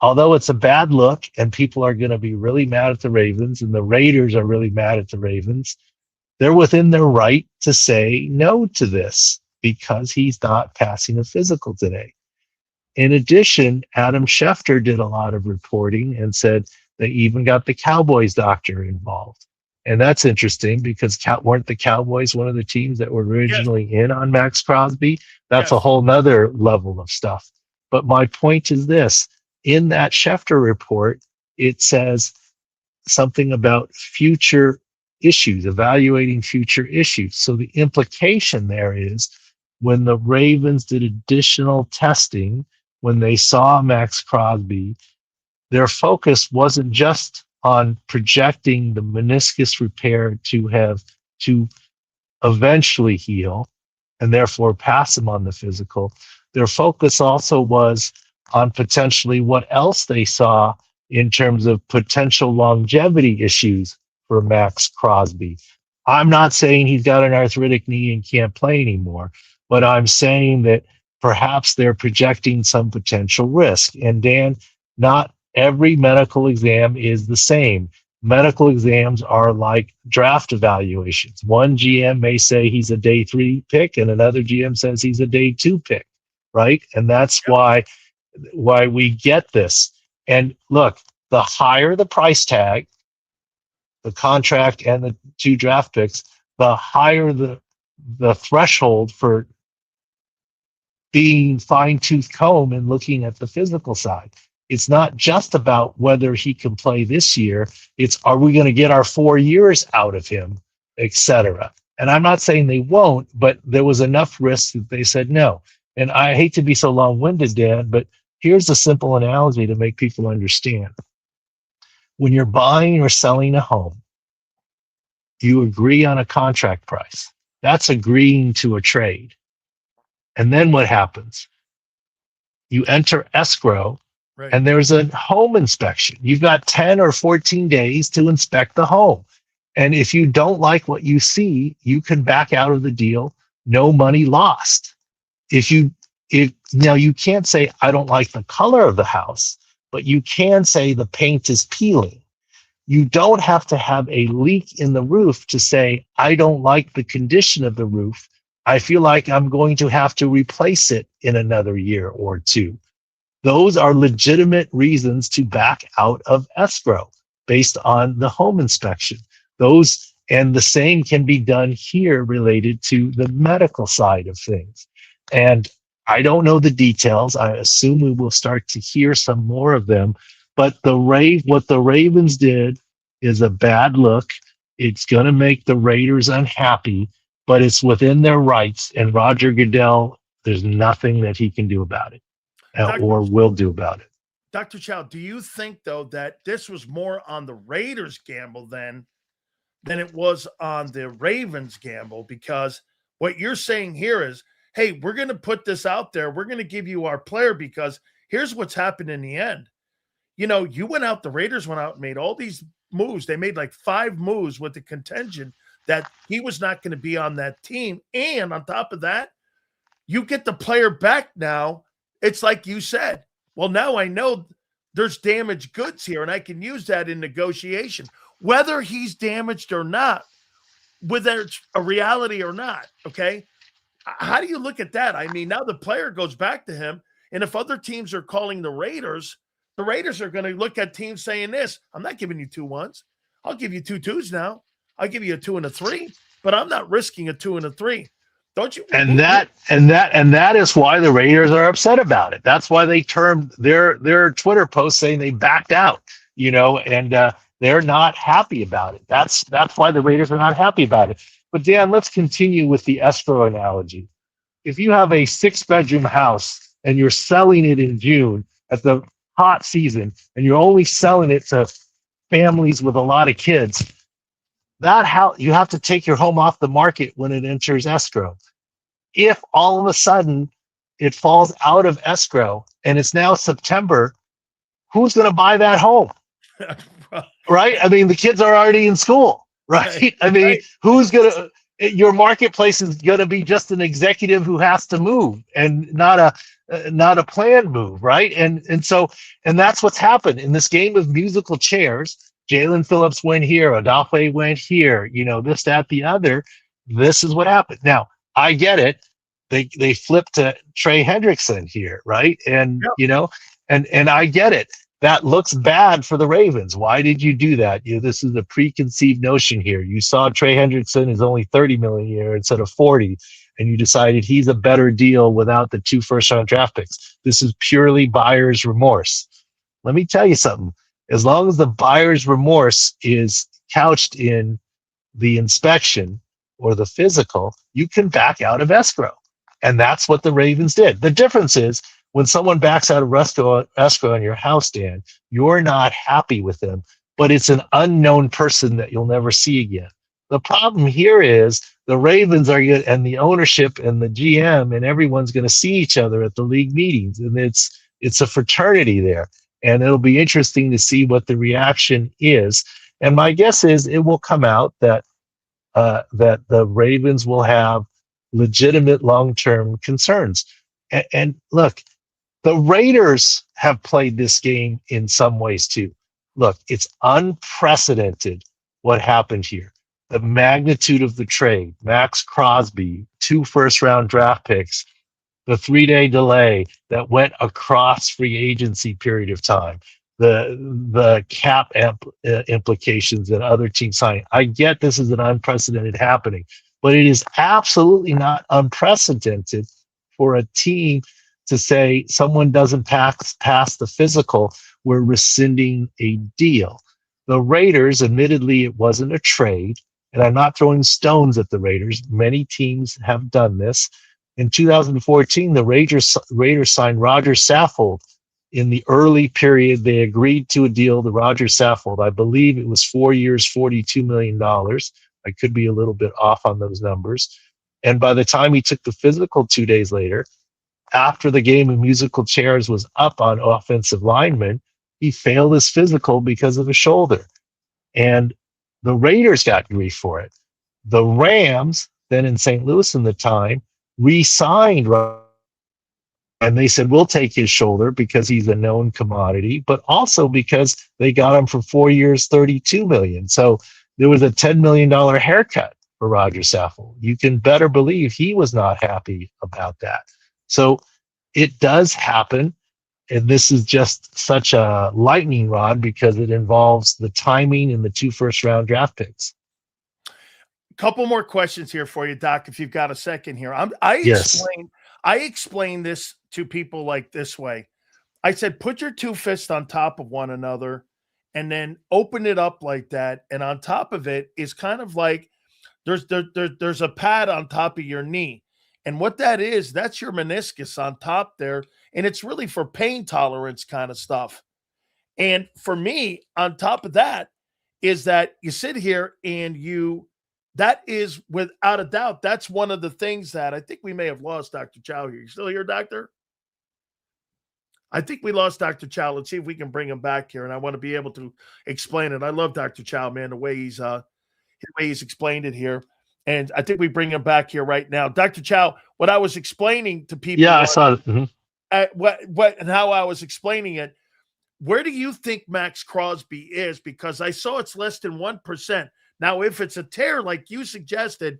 although it's a bad look and people are going to be really mad at the Ravens and the Raiders are really mad at the Ravens, they're within their right to say no to this because he's not passing a physical today. In addition, Adam Schefter did a lot of reporting and said they even got the Cowboys doctor involved. And that's interesting because weren't the Cowboys one of the teams that were originally in on Max Crosby? That's a whole nother level of stuff. But my point is this. In that Schefter report, it says something about future issues, evaluating future issues. So the implication there is when the Ravens did additional testing, when they saw Max Crosby, their focus wasn't just on projecting the meniscus repair to eventually heal and therefore pass him on the physical. Their focus also was on potentially what else they saw in terms of potential longevity issues for Max Crosby. I'm not saying he's got an arthritic knee and can't play anymore, but I'm saying that perhaps they're projecting some potential risk. And Dan, not every medical exam is the same. Medical exams are like draft evaluations. One GM may say he's a day 3 pick and another GM says he's a day 2 pick, right? And that's why we get this. And look, the higher the price tag, the contract and the 2 draft picks, the higher the threshold for being fine-tooth comb and looking at the physical side. It's not just about whether he can play this year. It's, are we going to get our 4 years out of him, etc. And I'm not saying they won't, but there was enough risk that they said no. And I hate to be so long-winded, Dan, but here's a simple analogy to make people understand. When you're buying or selling a home, you agree on a contract price. That's agreeing to a trade. And then what happens? You enter escrow, right, and there's a home inspection. You've got 10 or 14 days to inspect the home. And if you don't like what you see, you can back out of the deal. No money lost. Now you can't say, I don't like the color of the house, but you can say the paint is peeling. You don't have to have a leak in the roof to say, I don't like the condition of the roof. I feel like I'm going to have to replace it in another year or 2. Those are legitimate reasons to back out of escrow based on the home inspection. And the same can be done here related to the medical side of things. And I don't know the details. I assume we will start to hear some more of them. But what the Ravens did is a bad look. It's going to make the Raiders unhappy, but it's within their rights. And Roger Goodell, there's nothing that he can do about it or will do about it. Dr. Chow, do you think, though, that this was more on the Raiders' gamble than than it was on the Ravens gamble, because what you're saying here is, hey, we're going to put this out there. We're going to give you our player because here's what's happened in the end. You went out, the Raiders went out and made all these moves. They made like 5 moves with the contention that he was not going to be on that team. And on top of that, you get the player back now. It's like you said, well, now I know there's damaged goods here and I can use that in negotiation, whether he's damaged or not, whether it's a reality or not. Okay. How do you look at that? I mean, now the player goes back to him. And if other teams are calling the Raiders are going to look at teams saying this: I'm not giving you 2 1s. I'll give you 2 2s now. I'll give you a 2 and a 3, but I'm not risking a 2 and a 3. Don't you? And that is why the Raiders are upset about it. That's why they termed their Twitter post saying they backed out, and they're not happy about it. That's why the Raiders are not happy about it. But Dan, let's continue with the escrow analogy. If you have a 6-bedroom house and you're selling it in June at the hot season, and you're only selling it to families with a lot of kids, you have to take your home off the market when it enters escrow. If all of a sudden it falls out of escrow and it's now September, who's going to buy that home? Right? I mean, the kids are already in school, right? I mean, who's going to, your marketplace is going to be just an executive who has to move and not a planned move, right? And that's what's happened in this game of musical chairs. Jalen Phillips went here, Odafe went here, this, that, the other. This is what happened. Now, I get it. They flipped to Trey Hendrickson here, right? And and I get it. That looks bad for the Ravens. Why did you do that? This is a preconceived notion here. You saw Trey Hendrickson is only $30 million a year instead of 40, and you decided he's a better deal without the 2 first-round draft picks. This is purely buyer's remorse. Let me tell you something. As long as the buyer's remorse is couched in the inspection or the physical, you can back out of escrow. And that's what the Ravens did. The difference is when someone backs out of escrow on your house, Dan, you're not happy with them, but it's an unknown person that you'll never see again. The problem here is the Ravens are good, and the ownership and the GM and everyone's going to see each other at the league meetings, and it's a fraternity there. And it'll be interesting to see what the reaction is. And my guess is it will come out that the Ravens will have legitimate long-term concerns. And look, the Raiders have played this game in some ways too. Look, it's unprecedented what happened here. The magnitude of the trade, Max Crosby, 2 first-round draft picks, the 3-day delay that went across free agency period of time, the cap implications that other teams signing. I get this is an unprecedented happening, but it is absolutely not unprecedented for a team to say someone doesn't pass the physical, we're rescinding a deal. The Raiders, admittedly, it wasn't a trade, and I'm not throwing stones at the Raiders. Many teams have done this. In 2014, the Raiders signed Roger Saffold. In the early period, they agreed to a deal to Roger Saffold. I believe it was 4 years, $42 million. I could be a little bit off on those numbers. And by the time he took the physical 2 days later, after the game of musical chairs was up on offensive linemen, he failed his physical because of a shoulder. And the Raiders got grief for it. The Rams, then in St. Louis in the time, re-signed, and they said, we'll take his shoulder because he's a known commodity, but also because they got him for 4 years, $32 million. So there was a $10 million haircut for Roger Saffold. You can better believe he was not happy about that. So it does happen, and this is just such a lightning rod because it involves the timing and the 2 first-round draft picks. Couple more questions here for you, Doc, if you've got a second here. Yes. I explain this to people like this way. I said, put your 2 fists on top of one another and then open it up like that. And on top of it is kind of like there's a pad on top of your knee. And what that is, that's your meniscus on top there. And it's really for pain tolerance kind of stuff. And for me, on top of that, is that you sit here and that is without a doubt, that's one of the things that I think we may have lost Dr. Chow here. You still here, Doctor? I think we lost Dr. Chow. Let's see if we can bring him back here. And I want to be able to explain it. I love Dr. Chow, man, the way he's explained it here. And I think we bring him back here right now. Dr. Chow, what I was explaining to people. Yeah, I saw it. Mm-hmm. What and how I was explaining it. Where do you think Max Crosby is? Because I saw it's less than 1%. Now, if it's a tear, like you suggested,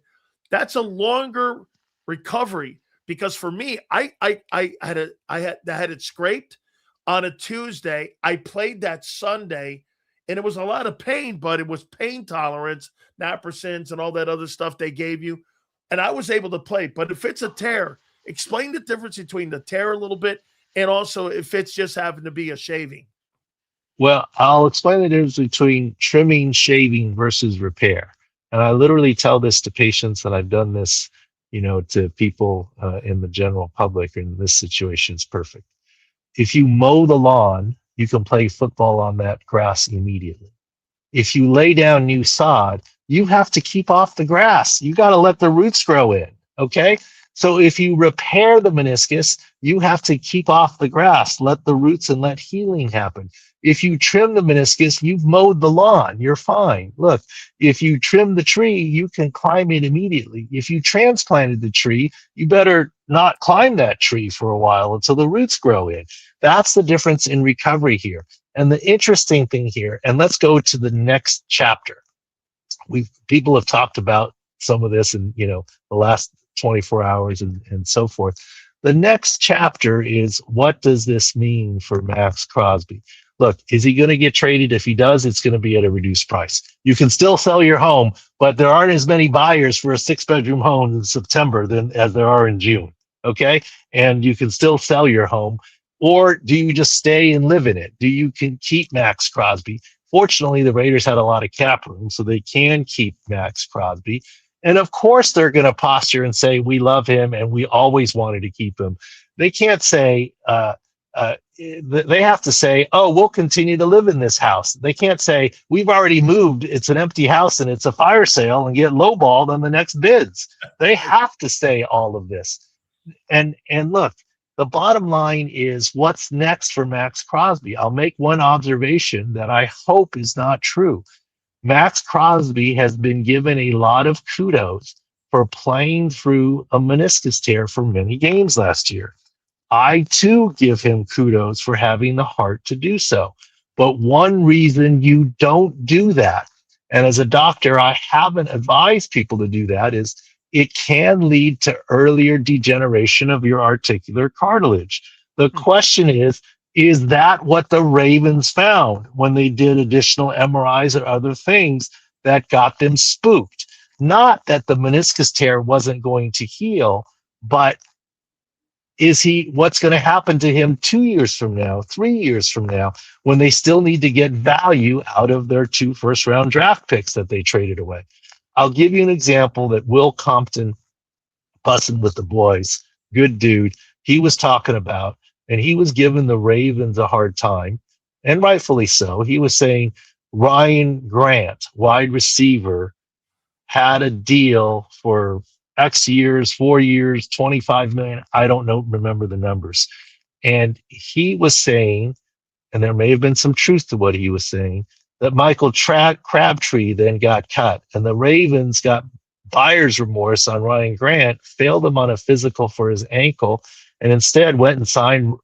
that's a longer recovery. Because for me, I had it scraped on a Tuesday. I played that Sunday, and it was a lot of pain, but it was pain tolerance, naproxens, and all that other stuff they gave you, and I was able to play. But if it's a tear, explain the difference between the tear a little bit, and also if it's just having to be a shaving. Well, I'll explain the difference between trimming, shaving versus repair. And I literally tell this to patients, and I've done this, to people in the general public, and this situation is perfect. If you mow the lawn, you can play football on that grass immediately. If you lay down new sod, you have to keep off the grass. You got to let the roots grow in, okay? So if you repair the meniscus, you have to keep off the grass, let the roots and let healing happen. If you trim the meniscus, you've mowed the lawn, you're fine. Look, if you trim the tree, you can climb it immediately. If you transplanted the tree, you better not climb that tree for a while until the roots grow in. That's the difference in recovery here. And the interesting thing here, and let's go to the next chapter. People have talked about some of this in, the last 24 hours and so forth. The next chapter is, what does this mean for Max Crosby? Look, is he going to get traded? If he does, it's going to be at a reduced price. You can still sell your home, but there aren't as many buyers for a 6-bedroom home in September as there are in June, okay? And you can still sell your home. Or do you just stay and live in it? Do you can keep Max Crosby? Fortunately, the Raiders had a lot of cap room, so they can keep Max Crosby. And of course, they're going to posture and say, we love him and we always wanted to keep him. They can't say, they have to say, oh, we'll continue to live in this house. They can't say, we've already moved, it's an empty house and it's a fire sale, and get lowballed on the next bids. They have to say all of this. And look, the bottom line is, what's next for Max Crosby? I'll make one observation that I hope is not true. Max Crosby has been given a lot of kudos for playing through a meniscus tear for many games last year. I too give him kudos for having the heart to do so. But one reason you don't do that, and as a doctor, I haven't advised people to do that, is it can lead to earlier degeneration of your articular cartilage. The question is that what the Ravens found when they did additional MRIs or other things that got them spooked? Not that the meniscus tear wasn't going to heal, but what's going to happen to him 2 years from now, 3 years from now, when they still need to get value out of their 2 first-round draft picks that they traded away? I'll give you an example that Will Compton, bussing with the boys, good dude, he was talking about, and he was giving the Ravens a hard time, and rightfully so. He was saying Ryan Grant, wide receiver, had a deal for X years, 4 years, 25 million. I don't remember the numbers. And he was saying, and there may have been some truth to what he was saying, that Michael Crabtree then got cut, and the Ravens got buyer's remorse on Ryan Grant, failed him on a physical for his ankle, and instead went and signed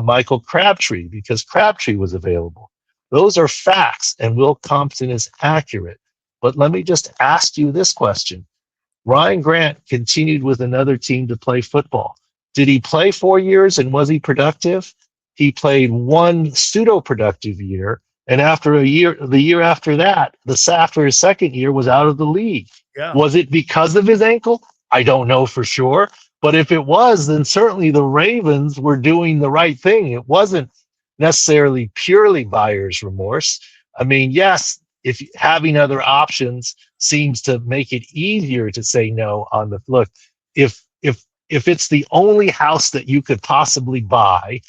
Michael Crabtree because Crabtree was available. Those are facts, and Will Compton is accurate. But let me just ask you this question. Ryan Grant continued with another team to play football. Did he play 4 years and was he productive? He played one pseudo-productive year, and after the year after that, after his second year, was out of the league. Yeah. Was it because of his ankle? I don't know for sure. But if it was, then certainly the Ravens were doing the right thing. It wasn't necessarily purely buyer's remorse. I mean, yes, if having other options seems to make it easier to say no on the look, if it's the only house that you could possibly buy,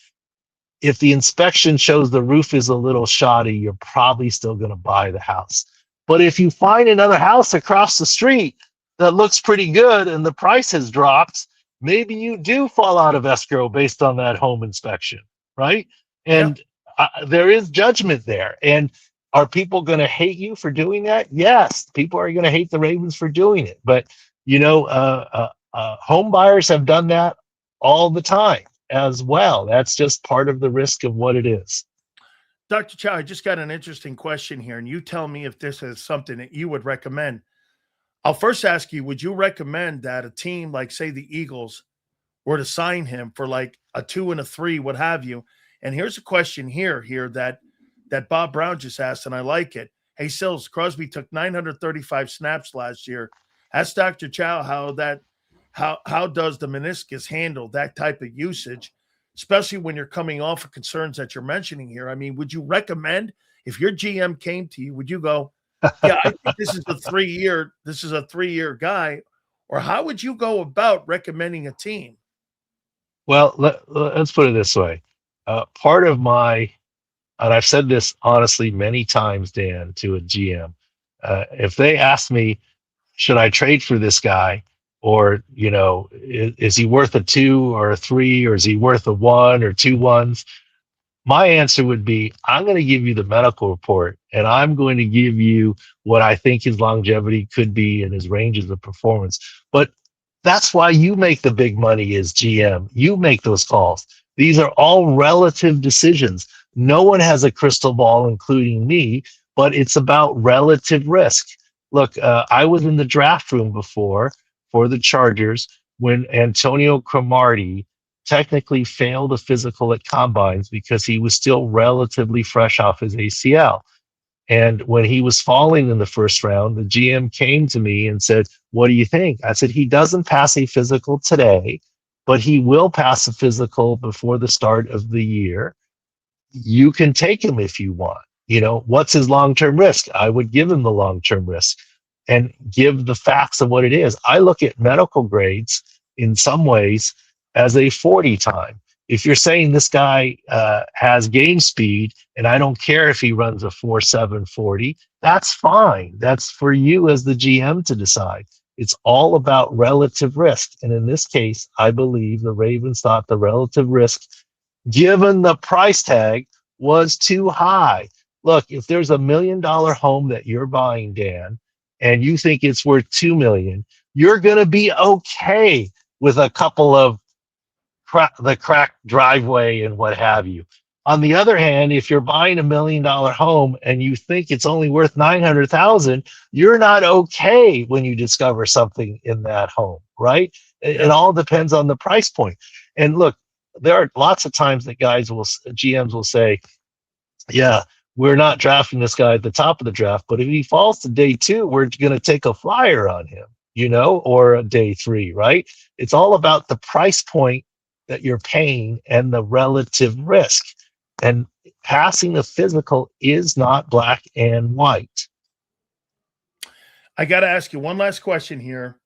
if the inspection shows the roof is a little shoddy, you're probably still going to buy the house. But if you find another house across the street that looks pretty good and the price has dropped, maybe you do fall out of escrow based on that home inspection, right? Yeah. And there is judgment there. And are people going to hate you for doing that? Yes, people are going to hate the Ravens for doing it. But, home buyers have done that all the time as well. That's just part of the risk of what it is. Dr. Chow, I just got an interesting question here, and you tell me if this is something that you would recommend. I'll first ask you, would you recommend that a team like, say, the Eagles were to sign him for like a 2 and a 3, what have you? And here's a question here that Bob Brown just asked, and I like it. Hey, Sills, Crosby took 935 snaps last year. Ask Dr. Chow how does the meniscus handle that type of usage, especially when you're coming off of concerns that you're mentioning here? I mean, would you recommend, if your GM came to you, would you go, yeah, I think this is a 3-year guy, or how would you go about recommending a team? Well, let's put it this way. Part of my, and I've said this honestly many times, Dan, to a GM, if they ask me, should I trade for this guy? Or, is he worth a 2 or a 3, or is he worth a 1 or 2 1s? My answer would be, I'm going to give you the medical report, and I'm going to give you what I think his longevity could be and his ranges of performance. But that's why you make the big money as GM. You make those calls. These are all relative decisions. No one has a crystal ball, including me, but it's about relative risk. Look, I was in the draft room before for the Chargers when Antonio Cromartie technically failed a physical at combines because he was still relatively fresh off his ACL. And when he was falling in the first round, the GM came to me and said, what do you think? I said, he doesn't pass a physical today, but he will pass a physical before the start of the year. You can take him if you want. What's his long-term risk? I would give him the long-term risk and give the facts of what it is. I look at medical grades in some ways as a 40 time. If you're saying this guy has game speed and I don't care if he runs a 4.7 40, that's fine. That's for you as the GM to decide. It's all about relative risk. And in this case, I believe the Ravens thought the relative risk, given the price tag, was too high. Look, if there's $1 million home that you're buying, Dan, and you think it's worth $2 million, you're going to be okay with a couple of the cracked driveway and what have you. On the other hand, if you're buying $1 million home and you think it's only worth 900,000, you're not okay when you discover something in that home, right? It all depends on the price point. And look, there are lots of times that GMs will say, yeah, we're not drafting this guy at the top of the draft, but if he falls to day 2, we're going to take a flyer on him, or a day 3, right? It's all about the price point that you're paying and the relative risk. And passing the physical is not black and white. I got to ask you one last question here.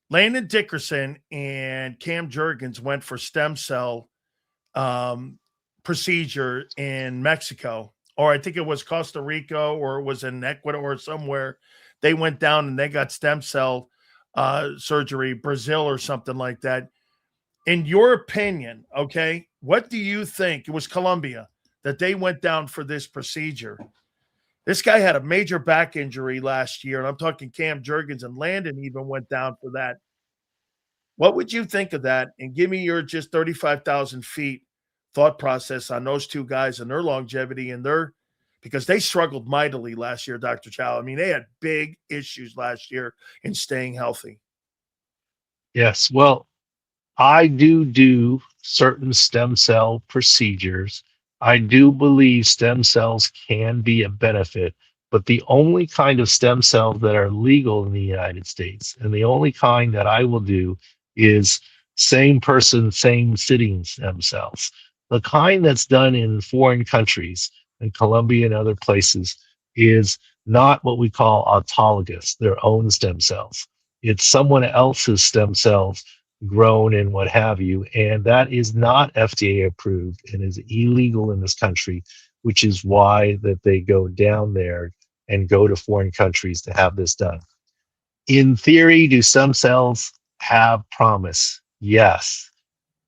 Landon Dickerson and Cam Jurgens went for stem cell procedure in Mexico, or I think it was Costa Rica, or it was in Ecuador or somewhere. They went down and they got stem cell surgery, Brazil or something like that. In your opinion, okay, what do you think? It was Colombia that they went down for this procedure. This guy had a major back injury last year, and I'm talking Cam Jurgens, and Landon even went down for that. What would you think of that? And give me your just 35,000 feet thought process on those two guys and their longevity and because they struggled mightily last year, Dr. Chow. I mean, they had big issues last year in staying healthy. Yes, well, I do certain stem cell procedures. I do believe stem cells can be a benefit, but the only kind of stem cells that are legal in the United States, and the only kind that I will do, is same person, same sitting stem cells. The kind that's done in foreign countries, in Colombia and other places, is not what we call autologous, their own stem cells. It's someone else's stem cells grown and what have you. And that is not FDA approved and is illegal in this country, which is why that they go down there and go to foreign countries to have this done. In theory, do stem cells have promise? Yes.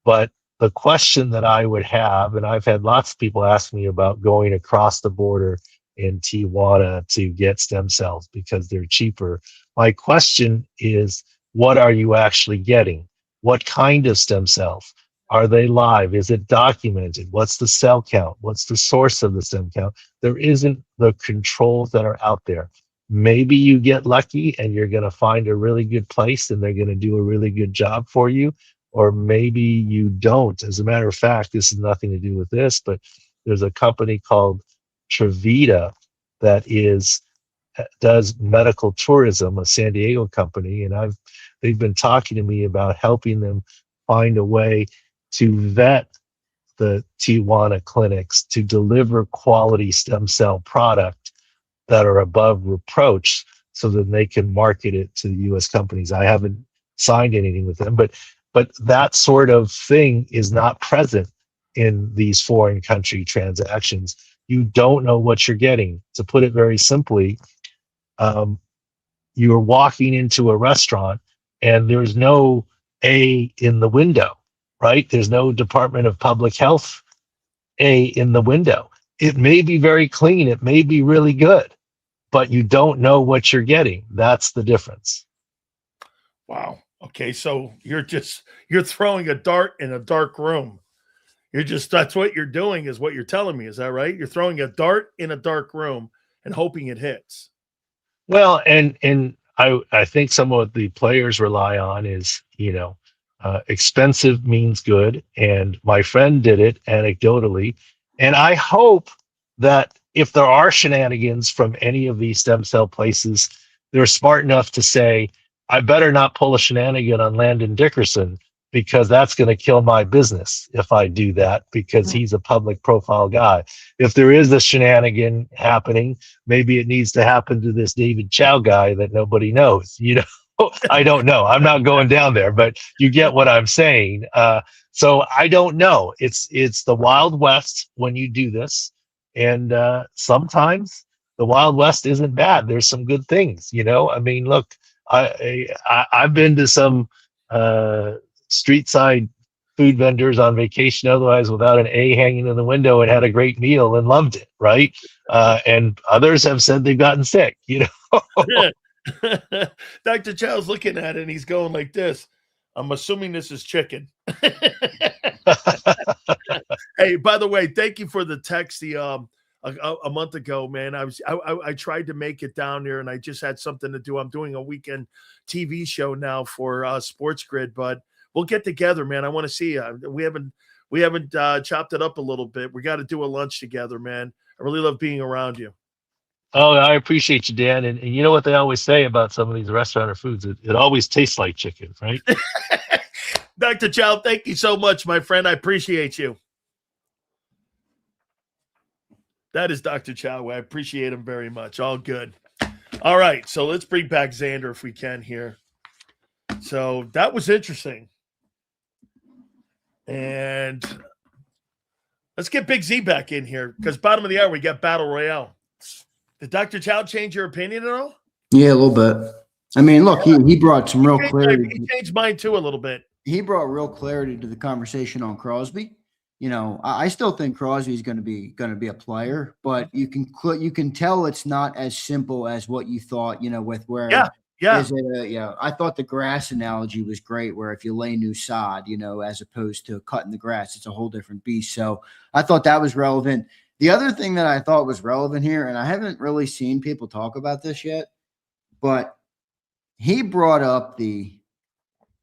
But the question that I would have, and I've had lots of people ask me about going across the border in Tijuana to get stem cells because they're cheaper. My question is, what are you actually getting? What kind of stem cells? Are they live? Is it documented? What's the cell count? What's the source of the stem count? There isn't the controls that are out there. Maybe you get lucky and you're going to find a really good place and they're going to do a really good job for you, or maybe you don't. As a matter of fact, this has nothing to do with this, but there's a company called Trevita that does medical tourism, a San Diego company, and they've been talking to me about helping them find a way to vet the Tijuana clinics to deliver quality stem cell product that are above reproach so that they can market it to the US companies. I haven't signed anything with them, but that sort of thing is not present in these foreign country transactions. You don't know what you're getting. To put it very simply, you're walking into a restaurant and there's no A in the window, right? There's no Department of Public Health A in the window. It may be very clean. It may be really good, but you don't know what you're getting. That's the difference. Wow. Okay. So you're throwing a dart in a dark room. That's what you're doing is what you're telling me. Is that right? You're throwing a dart in a dark room and hoping it hits. Well, and I think some of what the players rely on is, expensive means good. And my friend did it anecdotally. And I hope that if there are shenanigans from any of these stem cell places, they're smart enough to say, I better not pull a shenanigan on Landon Dickerson because that's going to kill my business if I do that because he's a public profile guy. If there is a shenanigan happening, maybe it needs to happen to this David Chow guy that nobody knows. I don't know. I'm not going down there, but you get what I'm saying. So I don't know. It's the Wild West when you do this. And sometimes the Wild West isn't bad. There's some good things, I mean, look, I've been to some street side food vendors on vacation otherwise without an A hanging in the window and had a great meal and loved it, right? And others have said they've gotten sick, Dr. Chow's looking at it and he's going like this. I'm assuming this is chicken. Hey, by the way, thank you for the text. A month ago, man, I tried to make it down there and I just had something to do. I'm doing a weekend TV show now for Sports Grid, but we'll get together, man. I want to see you. We haven't chopped it up a little bit. We got to do a lunch together, man. I really love being around you. Oh, I appreciate you, Dan. And you know what they always say about some of these restaurant or foods? It always tastes like chicken, right? Dr. Chow, thank you so much, my friend. I appreciate you. That is Dr. Chow. I appreciate him very much. All good. All right. So let's bring back Xander if we can here. So that was interesting. And let's get Big Z back in here because bottom of the hour, we got Battle Royale. Did Dr. Chow change your opinion at all? Yeah, a little bit. I mean, look, he brought some real clarity. He changed mine too a little bit. He brought real clarity to the conversation on Crosby. I still think Crosby is going to be a player, but you can tell it's not as simple as what you thought. With where I thought the grass analogy was great. Where if you lay new sod, as opposed to cutting the grass, it's a whole different beast. So I thought that was relevant. The other thing that I thought was relevant here, and I haven't really seen people talk about this yet, but he brought up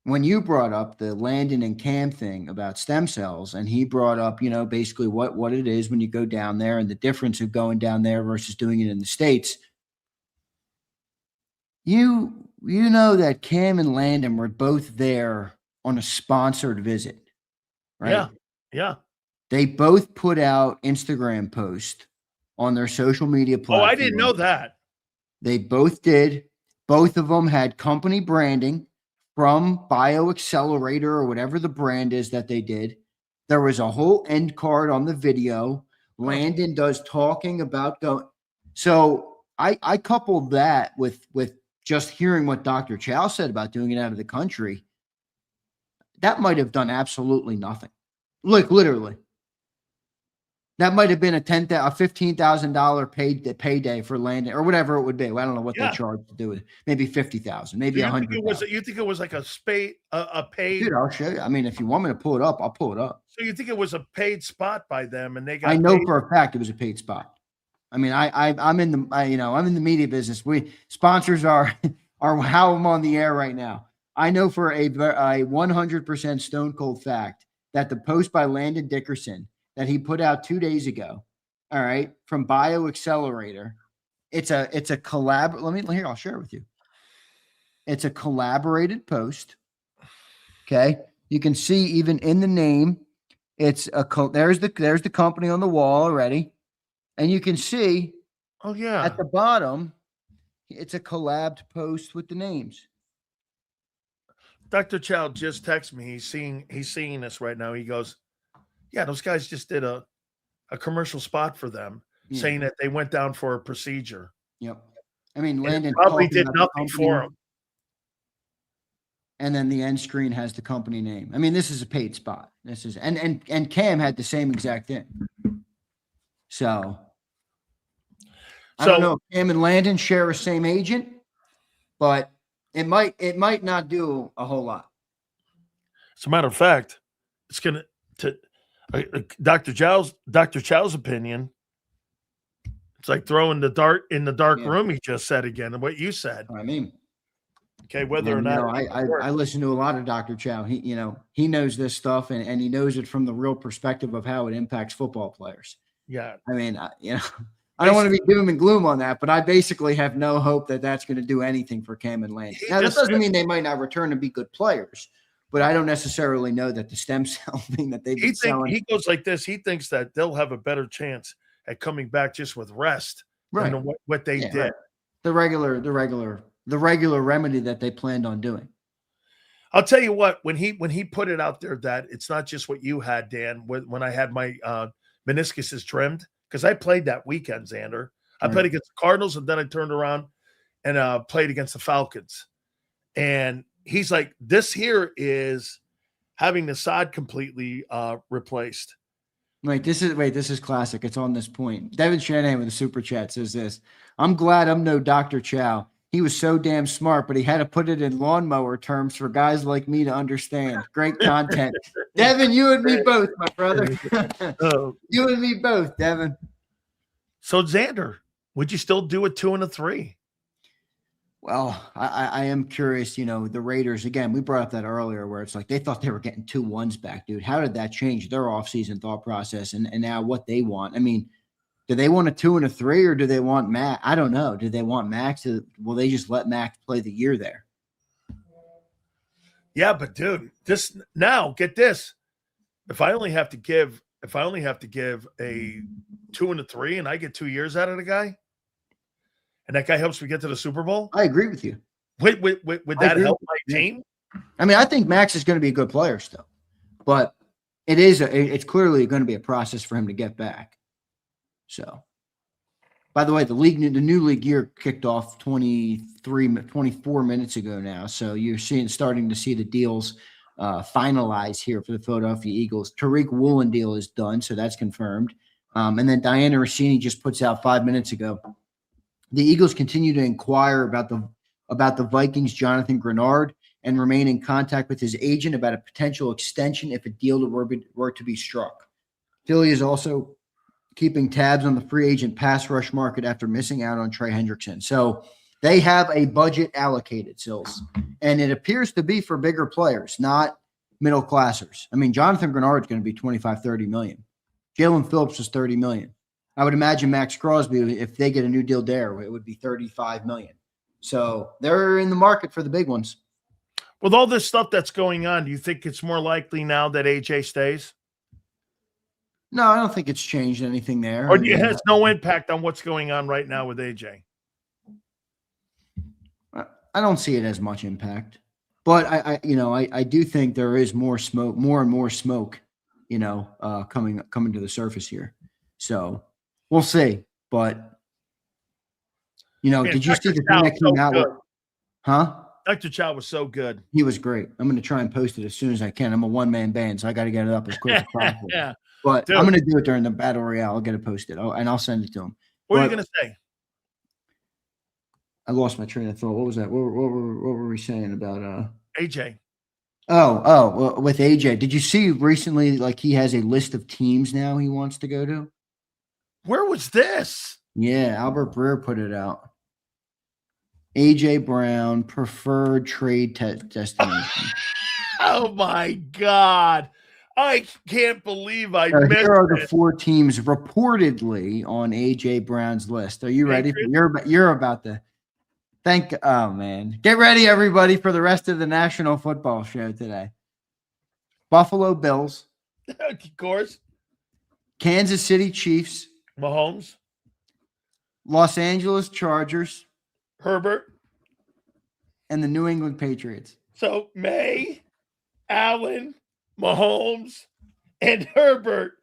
when you brought up the Landon and Cam thing about stem cells, and he brought up, basically what it is when you go down there and the difference of going down there versus doing it in the States. You know that Cam and Landon were both there on a sponsored visit, right? Yeah. They both put out Instagram posts on their social media platform. Oh, I didn't know that. They both did. Both of them had company branding. from BioAccelerator or whatever the brand is that they did. There was a whole end card on the video. Landon does talking about going. So I coupled that with just hearing what Dr. Chow said about doing it out of the country. That might have done absolutely nothing. Like literally. That might have been a $15,000 payday for Landon or whatever it would be. I don't know what they charge to do it. Maybe 50,000, maybe 100,000. You think it was like a paid? Dude, I'll show you. I mean, if you want me to pull it up, I'll pull it up. So you think it was a paid spot by them, and they got? I know for a fact it was a paid spot. I mean, I'm in the I'm in the media business. Sponsors are how I'm on the air right now. I know for a 100% stone cold fact that the post by Landon Dickerson that he put out 2 days ago, all right, from BioAccelerator, it's a collab. I'll share it with you. It's a collaborated post. Okay, you can see even in the name, it's there's the company on the wall already, and you can see, at the bottom, it's a collabed post with the names. Dr. Chow just texted me. He's seeing this right now. He goes, yeah, those guys just did a commercial spot for them, saying that they went down for a procedure. Yep. I mean, Landon probably did nothing for him. And then the end screen has the company name. I mean, this is a paid spot. This is and Cam had the same exact thing. So I don't know if Cam and Landon share a same agent, but it might not do a whole lot. As a matter of fact, it's gonna Dr. Chow's opinion. It's like throwing the dart in the dark room. He just said again, and what you said. I mean, okay, whether or not I listen to a lot of Dr. Chow. He knows this stuff, and he knows it from the real perspective of how it impacts football players. Yeah, I mean, I don't want to be doom and gloom on that, but I basically have no hope that that's going to do anything for Cam and Landon. Now, this doesn't mean they might not return and be good players, but I don't necessarily know that the stem cell thing that they've been selling. He goes like this. He thinks that they'll have a better chance at coming back just with rest than what they did. Right. The regular remedy that they planned on doing. I'll tell you what, when he put it out there that it's not just what you had, Dan, when I had my meniscuses trimmed, because I played that weekend, Xander. I played against the Cardinals, and then I turned around and played against the Falcons. And he's like, this here is having the sod completely replaced. This is classic. It's on this point. Devin Shanahan with a super chat says this. I'm glad I'm no Dr. Chow. He was so damn smart, but he had to put it in lawnmower terms for guys like me to understand. Great content. Devin, you and me both, my brother. You and me both, Devin. So, Xander, would you still do a 2 and a 3? Well, I am curious, the Raiders, again, we brought up that earlier where it's like they thought they were getting 2 1s back, dude. How did that change their offseason thought process and now what they want? I mean, do they want a 2 and a 3 or do they want Max? I don't know. Do they want Max? Will they just let Max play the year there? Yeah, but dude, get this. If I only have to give a 2 and a 3 and I get 2 years out of the guy, and that guy helps me get to the Super Bowl, I agree with you. Would that help my team? I mean, I think Max is going to be a good player still, but it's clearly going to be a process for him to get back. So, by the way, the new league year kicked off 24 minutes ago now. So you're starting to see the deals finalize here for the Philadelphia Eagles. Tariq Woolen deal is done, so that's confirmed. And then Diana Rossini just puts out 5 minutes ago. The Eagles continue to inquire about the Vikings' Jonathan Grenard and remain in contact with his agent about a potential extension if a deal were to be struck. Philly is also keeping tabs on the free agent pass rush market after missing out on Trey Hendrickson. So they have a budget allocated, Sills, and it appears to be for bigger players, not middle classers. I mean, Jonathan Grenard is going to be 25, 30 million. Jalen Phillips was 30 million. I would imagine Max Crosby, if they get a new deal there, it would be 35 million. So they're in the market for the big ones. With all this stuff that's going on, do you think it's more likely now that AJ stays? No, I don't think it's changed anything there. Or it has no impact on what's going on right now with AJ? I don't see it as much impact. But I do think there is more and more smoke, coming to the surface here. So we'll see. But Man, did you see Dr. the Chow thing that was came so out? good. Huh? Dr. Chow was so good. He was great. I'm going to try and post it as soon as I can. I'm a one-man band, so I got to get it up as quick as possible. Yeah. But Dude. I'm going to do it during the battle royale. I'll get it posted, and I'll send it to him. What are you going to say? I lost my train of thought. What was that? What were we saying about AJ? Well, with AJ, did you see recently? Like he has a list of teams now he wants to go to. Where was this? Yeah, Albert Breer put it out. AJ Brown preferred trade destination. Oh my God. I can't believe I So missed here are the it. 4 teams reportedly on AJ Brown's list. Are you ready? You're about to oh man. Get ready, everybody, for the rest of the National Football Show today. Buffalo Bills. Of course. Kansas City Chiefs. Mahomes. Los Angeles Chargers. Herbert. And the New England Patriots. So May, Allen, Mahomes, and Herbert.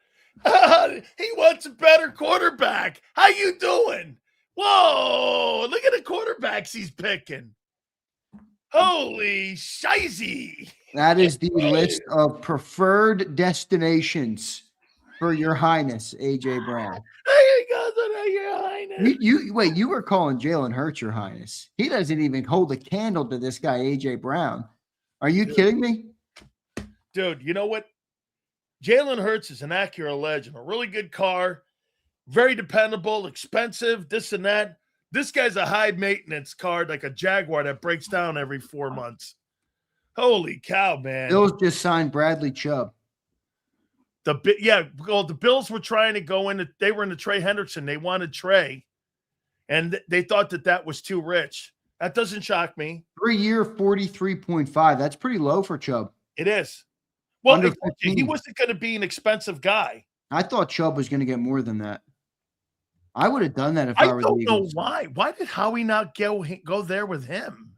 He wants a better quarterback. How you doing? Whoa, look at the quarterbacks he's picking. Holy shizy. That is the list of preferred destinations for Your Highness, AJ Brown. Here goes Your Highness. You were calling Jalen Hurts Your Highness. He doesn't even hold a candle to this guy, AJ Brown. Are you kidding me? Dude, you know what? Jalen Hurts is an Acura Legend, a really good car, very dependable, expensive, this and that. This guy's a high maintenance car, like a Jaguar that breaks down every 4 months. Holy cow, man. Bills just signed Bradley Chubb. The Bills were trying to go in. They were into Trey Hendrickson. They wanted Trey, and they thought that was too rich. That doesn't shock me. 3-year, 43.5. That's pretty low for Chubb. It is. Well, Under he wasn't going to be an expensive guy. I thought Chubb was going to get more than that. I would have done that if I were the Eagles. I don't know why. Why did Howie not go there with him?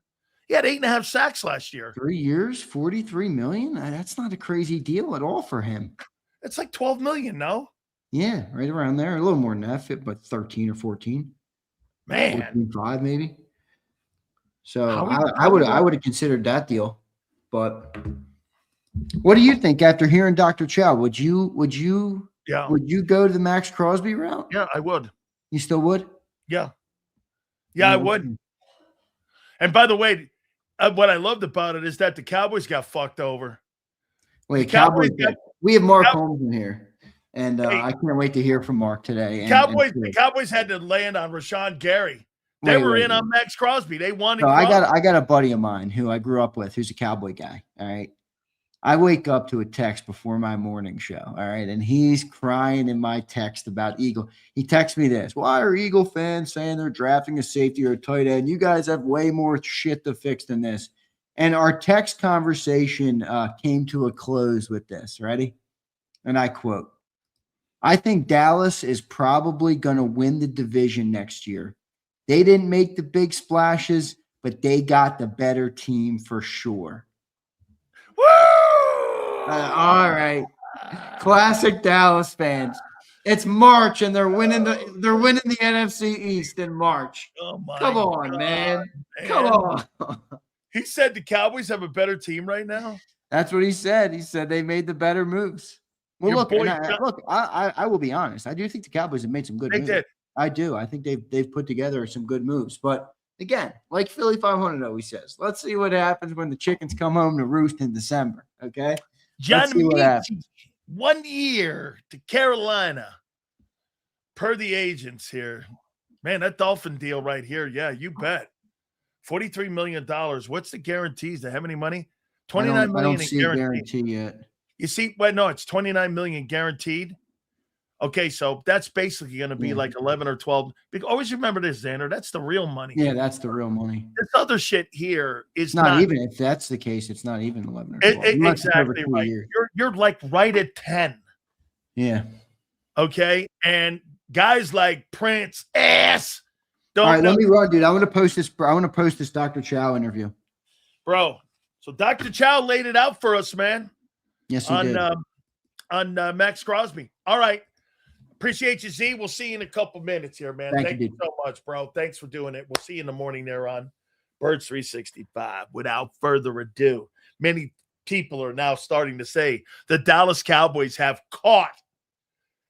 He had 8.5 sacks last year. 3 years, $43 million. That's not a crazy deal at all for him. It's like $12 million, no? Yeah, right around there. A little more than that, but 13 or 14. Man, 14.5 maybe. So I would have considered that deal. But what do you think after hearing Dr. Chow? Would you go to the Max Crosby route? Yeah, I would. You still would? Yeah. Yeah, I would. And by the way, what I loved about it is that the Cowboys got fucked over. Wait, Cowboys. We have Mark Holmes in here, and I can't wait to hear from Mark today. The Cowboys had to land on Rashawn Gary. They were in on Max Crosby. They wanted. So I got a buddy of mine who I grew up with, who's a Cowboy guy. All right, I wake up to a text before my morning show. All right, and he's crying in my text about Eagle. He texts me this: "Why are Eagle fans saying they're drafting a safety or a tight end? You guys have way more shit to fix than this." And our text conversation came to a close with this. Ready? And I quote, "I think Dallas is probably going to win the division next year. They didn't make the big splashes, but they got the better team for sure." Woo! All right. Classic Dallas fans. It's March and they're winning the NFC East in March. Oh my Come on, God, man. Come on. He said the Cowboys have a better team right now. That's what he said. He said they made the better moves. Well, I will be honest. I do think the Cowboys have made some good moves. They did. I do. I think they've put together some good moves. But again, like Philly 500 always says, let's see what happens when the chickens come home to roost in December. Okay. John Michi, 1 year to Carolina, per the agents here. Man, that Dolphin deal right here. Yeah, you bet. $43 million. What's the guarantees? Do they have any money? $29 million. I don't see a guarantee yet. You see, no, it's $29 million guaranteed. Okay, so that's basically going to be like 11 or 12. Always remember this, Xander. That's the real money. Yeah, that's the real money. This other shit here is not even. If that's the case, it's not even 11 or 12. Exactly right. You're like right at 10. Yeah. Okay, and guys like Prince All right, let me run, dude. I want to post this. I want to post this Dr. Chow interview. Bro, So Dr. Chow laid it out for us, man. Yes, he did. On Max Crosby. All right. Appreciate you, Z. We'll see you in a couple minutes here, man. Thank you so much, bro. Thanks for doing it. We'll see you in the morning there on Birds 365. Without further ado, many people are now starting to say the Dallas Cowboys have caught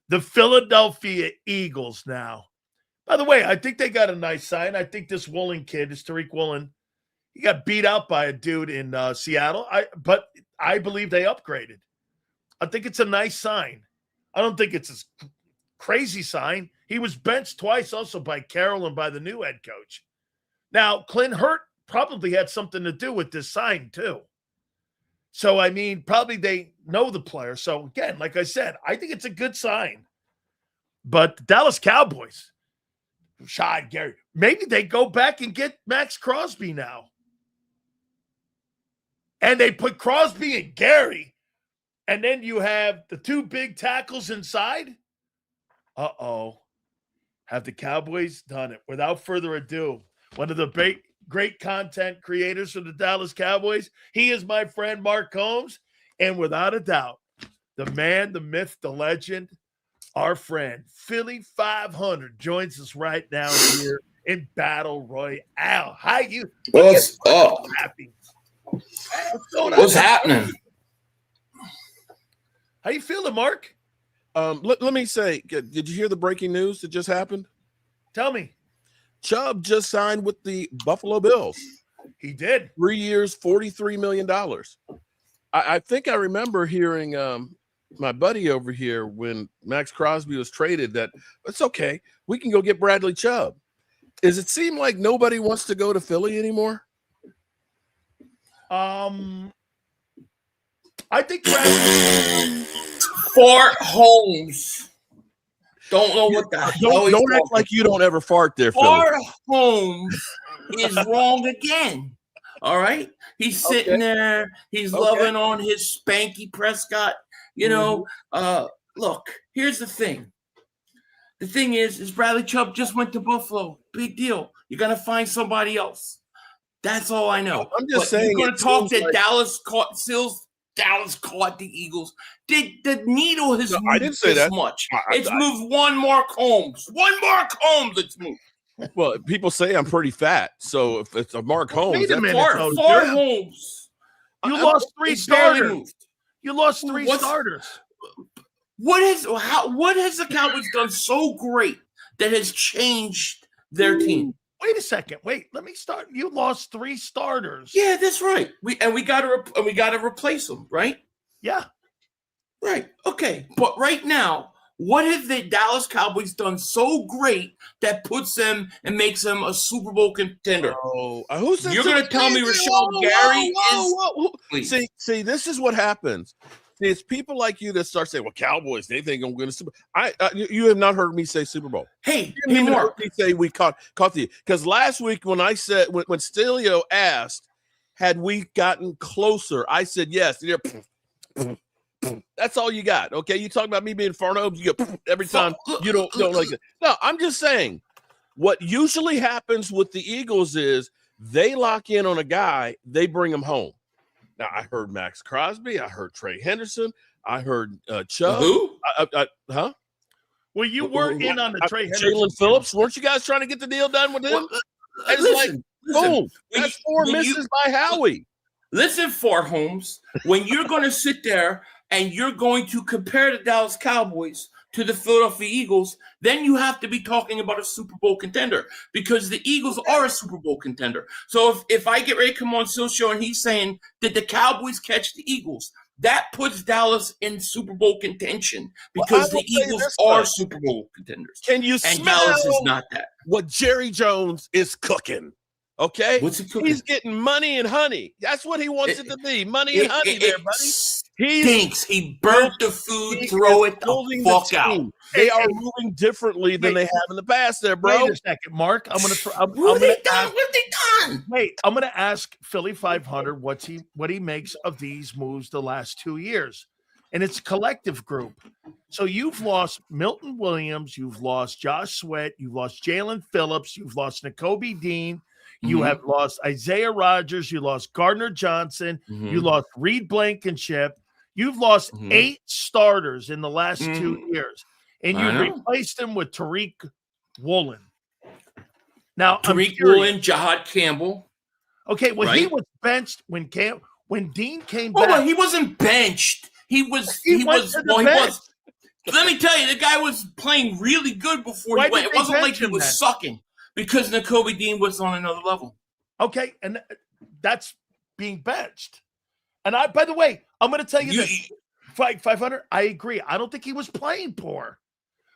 the Philadelphia Eagles now. By the way, I think they got a nice sign. I think this Woolen kid, this Tariq Woolen, he got beat out by a dude in Seattle. But I believe they upgraded. I think it's a nice sign. I don't think it's a crazy sign. He was benched twice also by Carroll and by the new head coach. Now, Clint Hurt probably had something to do with this sign too. So, I mean, probably they know the player. So, again, like I said, I think it's a good sign. But the Dallas Cowboys, Rashad Gary, maybe they go back and get Max Crosby now. And they put Crosby and Gary, and then you have the two big tackles inside. Uh-oh. Have the Cowboys done it? Without further ado, one of the great content creators for the Dallas Cowboys, he is my friend Mark Holmes. And without a doubt, the man, the myth, the legend, our friend, Philly 500, joins us right now here in Battle Royale. Hi, you. What's up? Happy. What's happening? How you feeling, Mark? Let me say, did you hear the breaking news that just happened? Tell me. Chubb just signed with the Buffalo Bills. He did. 3 years, $43 million. I think I remember hearing my buddy over here when Max Crosby was traded that it's okay. We can go get Bradley Chubb. Does it seem like nobody wants to go to Philly anymore? I think Bradley Fart Holmes. Don't know what the hell Don't act like you don't ever fart there, Philly. Fart Holmes is wrong again. All right? He's sitting there. He's loving on his Spanky Prescott. You know, look, here's the thing. The thing is Bradley Chubb just went to Buffalo. Big deal. You're going to find somebody else. That's all I know. I'm just saying. You're going to talk that Dallas caught the Eagles. The needle has moved I didn't say that much. It's moved one Mark Holmes. One Mark Holmes it's moved. Well, people say I'm pretty fat. So if it's a Mark Holmes, wait a minute. Fart Holmes. You lost three starters. You lost three starters. What has the Cowboys done so great that has changed their team? Wait a second. Wait, let me start. You lost three starters. Yeah, that's right. We got to replace them, right? Yeah. Right. Okay. But right now, what have the Dallas Cowboys done so great that puts them and makes them a Super Bowl contender? Who said you're going to tell me Rashad Gary is? See, this is what happens. See, it's people like you that start saying, "Well, Cowboys, they think I'm going to Super." You have not heard me say Super Bowl. Hey, Mark, me say we caught the because last week when I said when Sileo asked, had we gotten closer, I said yes. That's all you got. Okay, you talk about me being Farno, you go every time you don't like it. No, I'm just saying what usually happens with the Eagles is they lock in on a guy, they bring him home. Now, I heard Max Crosby. I heard Trey Henderson. I heard Chubb. Who? Huh? Well, you weren't in on the Trey Henderson. Jalen Phillips. Weren't you guys trying to get the deal done with him? Listen, boom. That's four misses by Howie. Listen, Fart Holmes, when you're going to sit there and you're going to compare the Dallas Cowboys to the Philadelphia Eagles, then you have to be talking about a Super Bowl contender because the Eagles are a Super Bowl contender. So if I get ready to come on Sil Show and he's saying, did the Cowboys catch the Eagles? That puts Dallas in Super Bowl contention because the Eagles are Super Bowl contenders. Can you and smell Dallas is not that. What Jerry Jones is cooking? Okay? What's he cooking? He's getting money and honey. That's what he wants it to be. Money and honey there, buddy. He stinks. He burnt the food, throw it the fuck out. They are moving differently than they have in the past there, bro. Wait a second, Mark. What have they done? Wait, I'm gonna ask Philly 500 what he makes of these moves the last 2 years. And it's a collective group. So you've lost Milton Williams, you've lost Josh Sweat, you've lost Jalen Phillips, you've lost Nakobe Dean, You have lost Isaiah Rodgers. You lost Gardner Johnson. You lost Reed Blankenship. You've lost 8 starters in the last 2 years, and you've replaced them with Tariq Woolen. Now, Tariq Woolen, Jahad Campbell. Okay, well, he was benched when Dean came back. Well, he wasn't benched. He was. Let me tell you, the guy was playing really good before he went. It wasn't like he was sucking because Nakobe Dean was on another level. Okay, and that's being benched. And by the way, I'm going to tell you this. 500, I agree. I don't think he was playing poor,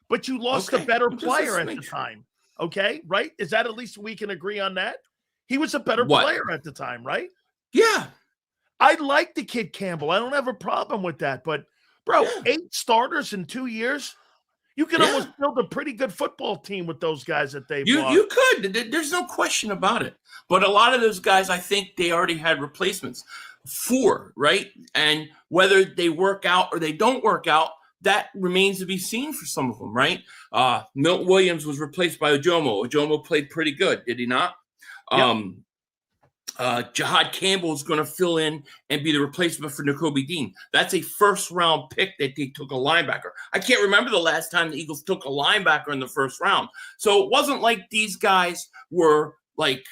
but you lost a better player at the time. Okay, right? Is that at least we can agree on that? He was a better player at the time, right? Yeah. I like the kid Campbell. I don't have a problem with that. But, bro, 8 starters in 2 years, you can almost build a pretty good football team with those guys that they've lost. You could. There's no question about it. But a lot of those guys, I think they already had replacements for, right? And whether they work out or they don't work out, that remains to be seen for some of them, right? Milton Williams was replaced by Ojomo. Ojomo played pretty good, did he not? Jahad Campbell is going to fill in and be the replacement for Nakobe Dean. That's a first-round pick that they took a linebacker. I can't remember the last time the Eagles took a linebacker in the first round. So it wasn't like these guys were like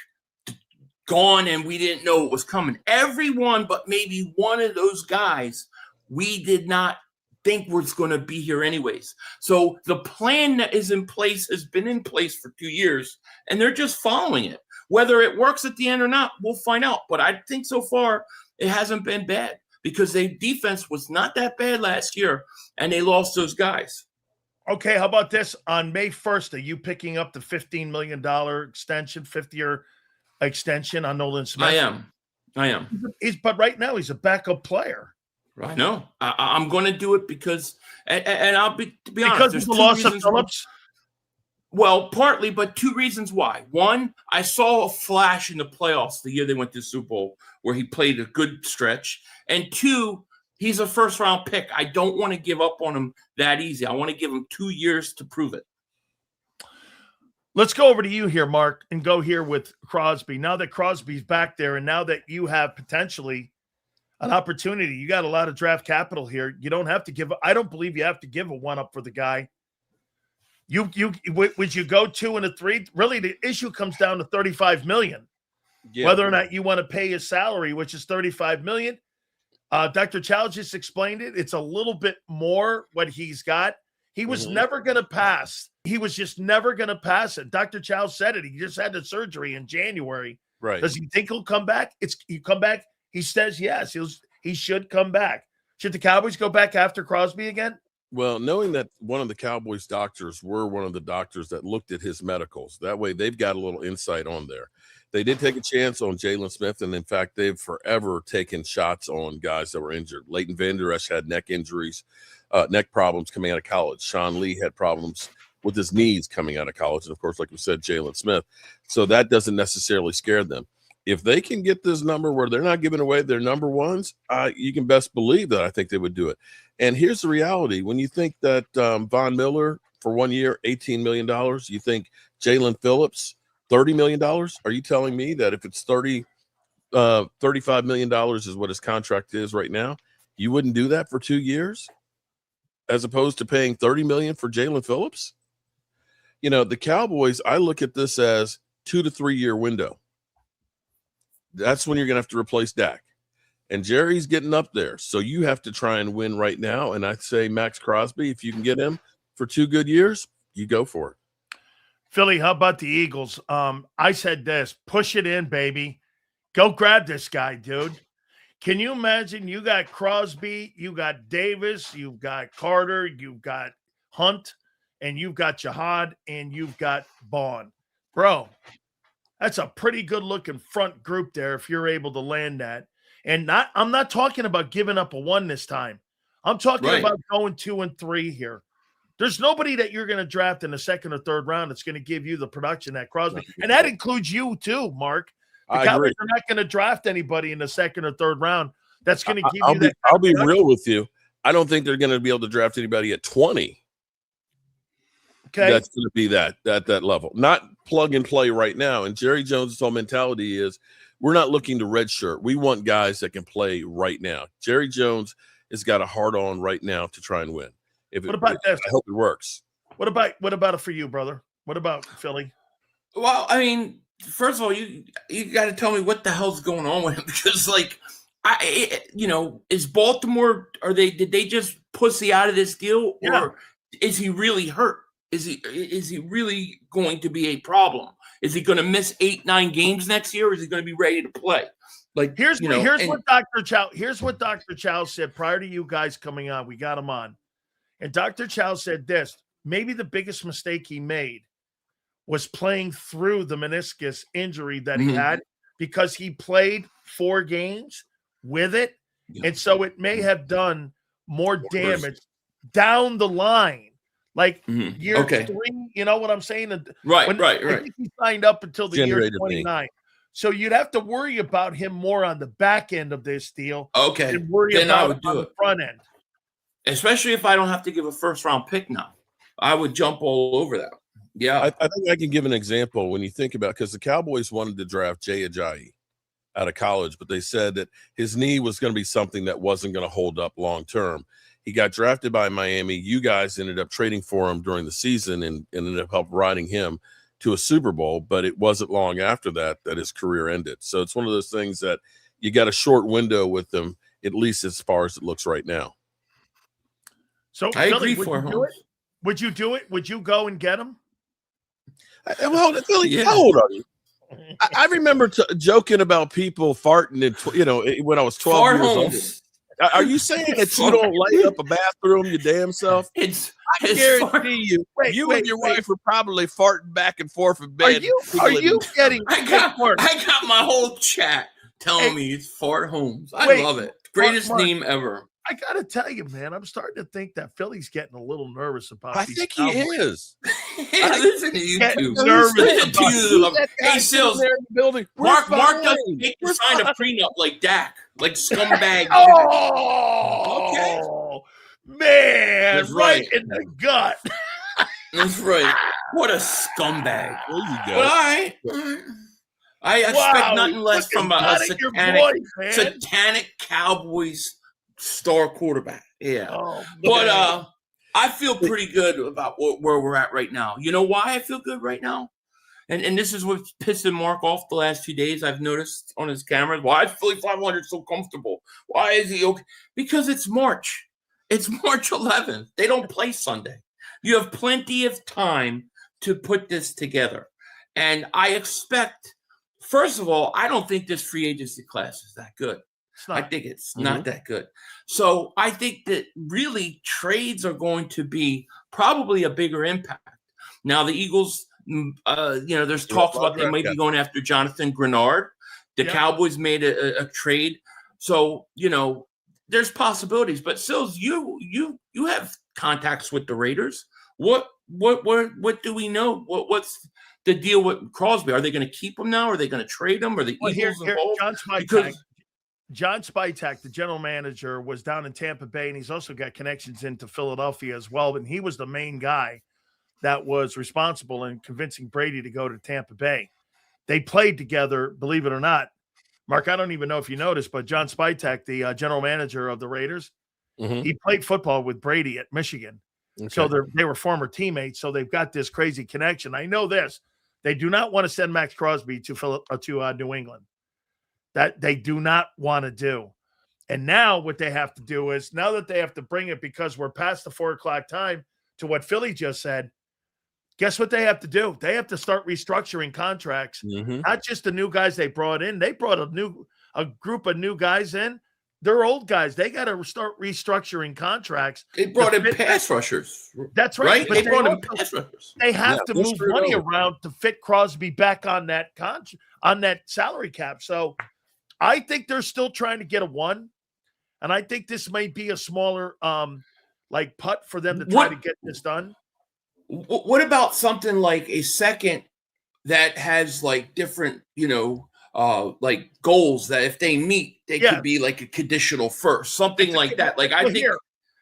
gone and we didn't know it was coming. Everyone but maybe one of those guys we did not think was going to be here anyways. So the plan that is in place has been in place for 2 years, and they're just following it. Whether it works at the end or not, we'll find out. But I think so far it hasn't been bad because their defense was not that bad last year, and they lost those guys. Okay, how about this? On May 1st, are you picking up the $15 million extension, 5th-year extension on Nolan Smith? I am. But right now he's a backup player. Right. No, I'm going to do it because, and I'll be honest, because of the loss of Phillips. Well, partly, but 2 reasons why. One, I saw a flash in the playoffs the year they went to the Super Bowl where he played a good stretch. And 2, he's a first-round pick. I don't want to give up on him that easy. I want to give him 2 years to prove it. Let's go over to you here, Mark, and go here with Crosby. Now that Crosby's back there and now that you have potentially an opportunity, you got a lot of draft capital here. You don't have to give – I don't believe you have to give a 1-up for the guy. Would you go 2 and a 3? Really, the issue comes down to $35 million. Yeah. Whether or not you want to pay his salary, which is $35 million. Dr. Chow just explained it. It's a little bit more what he's got. He was never going to pass. He was just never going to pass it. Dr. Chow said it. He just had the surgery in January. Right. Does he think he'll come back? He come back. He says yes. He should come back. Should the Cowboys go back after Crosby again? Well, knowing that one of the Cowboys doctors were one of the doctors that looked at his medicals, that way they've got a little insight on there. They did take a chance on Jalen Smith, and in fact, they've forever taken shots on guys that were injured. Leighton Vander Esch had neck injuries, neck problems coming out of college. Sean Lee had problems with his knees coming out of college. And, of course, like we said, Jalen Smith. So that doesn't necessarily scare them. If they can get this number where they're not giving away their number ones, you can best believe that I think they would do it. And here's the reality. When you think that Von Miller for 1 year, $18 million, you think Jalen Phillips, $30 million, are you telling me that if it's $35 million is what his contract is right now, you wouldn't do that for 2 years as opposed to paying $30 million for Jalen Phillips? You know, the Cowboys, I look at this as 2 to 3 year window. That's when you're going to have to replace Dak. And Jerry's getting up there. So you have to try and win right now. And I'd say Max Crosby, if you can get him for 2 good years, you go for it. Philly, how about the Eagles? I said this, push it in, baby. Go grab this guy, dude. Can you imagine? You got Crosby, you got Davis, you've got Carter, you've got Hunt, and you've got Jahad, and you've got Bond. Bro, that's a pretty good-looking front group there if you're able to land that. And I'm not talking about giving up a 1 this time. I'm talking about going 2 and 3 here. There's nobody that you're going to draft in the 2nd or 3rd round that's going to give you the production that Crosby. And that includes you too, Mark. The Cowboys are not going to draft anybody in the 2nd or 3rd round that's going to give you that. I'll be real with you. I don't think they're going to be able to draft anybody at 20. Okay. That's going to be that at that level, not plug and play right now. And Jerry Jones' whole mentality is we're not looking to redshirt. We want guys that can play right now. Jerry Jones has got a hard on right now to try and win. What about this? I hope it works. What about it for you, brother? What about Philly? Well, I mean, first of all, you got to tell me what the hell's going on with him, because like is Baltimore, did they just pussy out of this deal, or is he really hurt? Is he really going to be a problem? Is he going to miss 8-9 games next year, or is he going to be ready to play? Like, here's what Dr. Chow said prior to you guys coming on. We got him on, and Dr. Chow said this: maybe the biggest mistake he made was playing through the meniscus injury that he had, because he played 4 games with it, and so it may have done more damage down the line. Like year 3, you know what I'm saying? Right. I think he signed up until the year 29. So you'd have to worry about him more on the back end of this deal. Okay. And worry then about I would him on do the it. front end. Especially if I don't have to give a first-round pick now. I would jump all over that. Yeah. I think I can give an example when you think about, because the Cowboys wanted to draft Jay Ajayi out of college, but they said that his knee was going to be something that wasn't going to hold up long term. He got drafted by Miami. You guys ended up trading for him during the season and ended up help riding him to a Super Bowl, but it wasn't long after that his career ended. So it's one of those things that you got a short window with them, at least as far as it looks right now. So I Philly, agree for him. Would you do it? Would you go and get him? Well, Philly, how old are you? I remember joking about people farting when I was 12 Fart years homes. old. Are you saying that you don't light up a bathroom your damn self? I guarantee you, and your wife were probably farting back and forth in bed. Are you getting? I got my whole chat telling me it's Fart Homes. I love it. Greatest Mark, name ever. I gotta tell you, man, I'm starting to think that Philly's getting a little nervous about. I think he is. Listen to YouTube. Nervous about Hey, Sills. Mark doesn't make you sign a prenup like Dak, like scumbag. Okay, man, That's right in the gut. That's right. What a scumbag. There you go. But all right. I expect nothing less from a satanic Cowboys star quarterback. Yeah. But I feel pretty good about where we're at right now. You know why I feel good right now? And this is what's pissing Mark off the last 2 days. I've noticed on his cameras. Why is Philly 500 so comfortable? Why is he okay? Because it's March. It's March 11th. They don't play Sunday. You have plenty of time to put this together. And I expect, first of all, I don't think this free agency class is that good. I think it's not that good. So I think that really trades are going to be probably a bigger impact. Now the Eagles, there's talks about they might be going after Jonathan Grenard. The Cowboys made a trade. So, there's possibilities. But Sills, you have contacts with the Raiders. What do we know? What's the deal with Crosby? Are they going to keep him now? Are they going to trade him? Are the Eagles involved? John Spytak, the general manager, was down in Tampa Bay, and he's also got connections into Philadelphia as well. And he was the main guy that was responsible in convincing Brady to go to Tampa Bay. They played together, believe it or not. Mark, I don't even know if you noticed, but John Spytak, the general manager of the Raiders, he played football with Brady at Michigan. Okay. So they were former teammates. So they've got this crazy connection. I know this. They do not want to send Max Crosby to New England. That they do not want to do. And now what they have to do is, now that they have to bring it because we're past the 4:00 time to what Philly just said, guess what they have to do? They have to start restructuring contracts, not just the new guys they brought in. They brought a group of new guys in. They're old guys. They got to start restructuring contracts. They brought in pass rushers. That's right. But they brought in pass rushers. They have to move money around to fit Crosby back on that on that salary cap. So I think they're still trying to get a 1, and I think this may be a smaller putt for them to try to get this done. What about something like a second that has different, goals that if they meet, they could be like a conditional first, something like that. I think.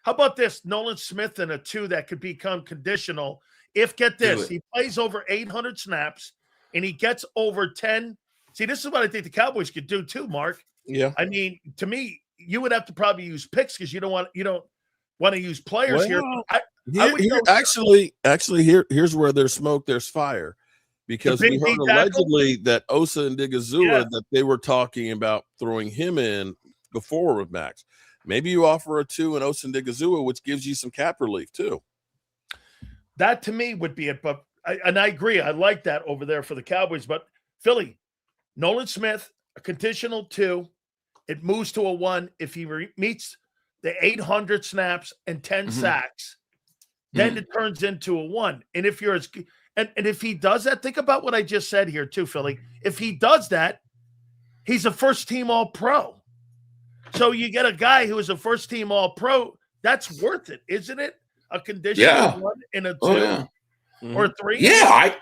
How about this? Nolan Smith and a 2 that could become conditional if, get Do this, it. he plays over 800 snaps and he gets over 10. See, this is what I think the Cowboys could do too, Mark. Yeah. I mean, to me, you would have to probably use picks because you don't want to use players here. Here's where there's smoke, there's fire. Because we heard allegedly that Osa and Digazua, that they were talking about throwing him in before with Max. Maybe you offer a 2 and Osa and Digazua, which gives you some cap relief too. That to me would be it. But I agree. I like that over there for the Cowboys. But Philly, Nolan Smith, a conditional 2. It moves to a 1 if he meets the 800 snaps and 10 sacks. Then it turns into a 1. And if you're and if he does that, think about what I just said here too, Philly. If he does that, he's a first-team All-Pro. So you get a guy who is a first-team All-Pro. That's worth it, isn't it? A conditional 1 and a 2 or 3. Yeah,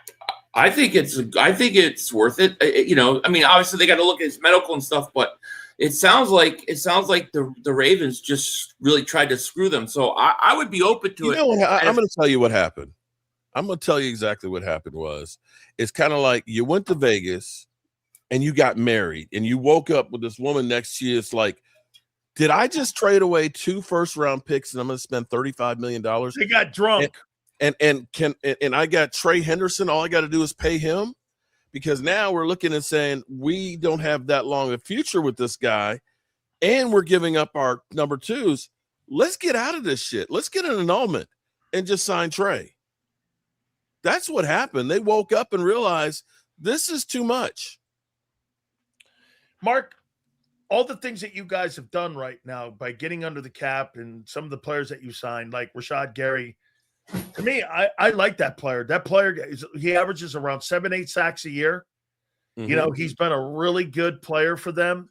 I think it's worth it. I mean, obviously they got to look at his medical and stuff, but it sounds like the Ravens just really tried to screw them. So I would be open to it. I'm going to tell you what happened. I'm going to tell you exactly what happened was. It's kind of like you went to Vegas and you got married and you woke up with this woman next to you. It's like, did I just trade away 2 first-round picks and I'm going to spend $35 million? They got drunk. And I got Trey Henderson. All I got to do is pay him, because now we're looking and saying we don't have that long a future with this guy, and we're giving up our number 2s. Let's get out of this shit. Let's get an annulment and just sign Trey. That's what happened. They woke up and realized this is too much. Mark, all the things that you guys have done right now by getting under the cap and some of the players that you signed, like Rashad Gary, to me, I like that player. That player, he averages around 7-8 sacks a year. He's been a really good player for them.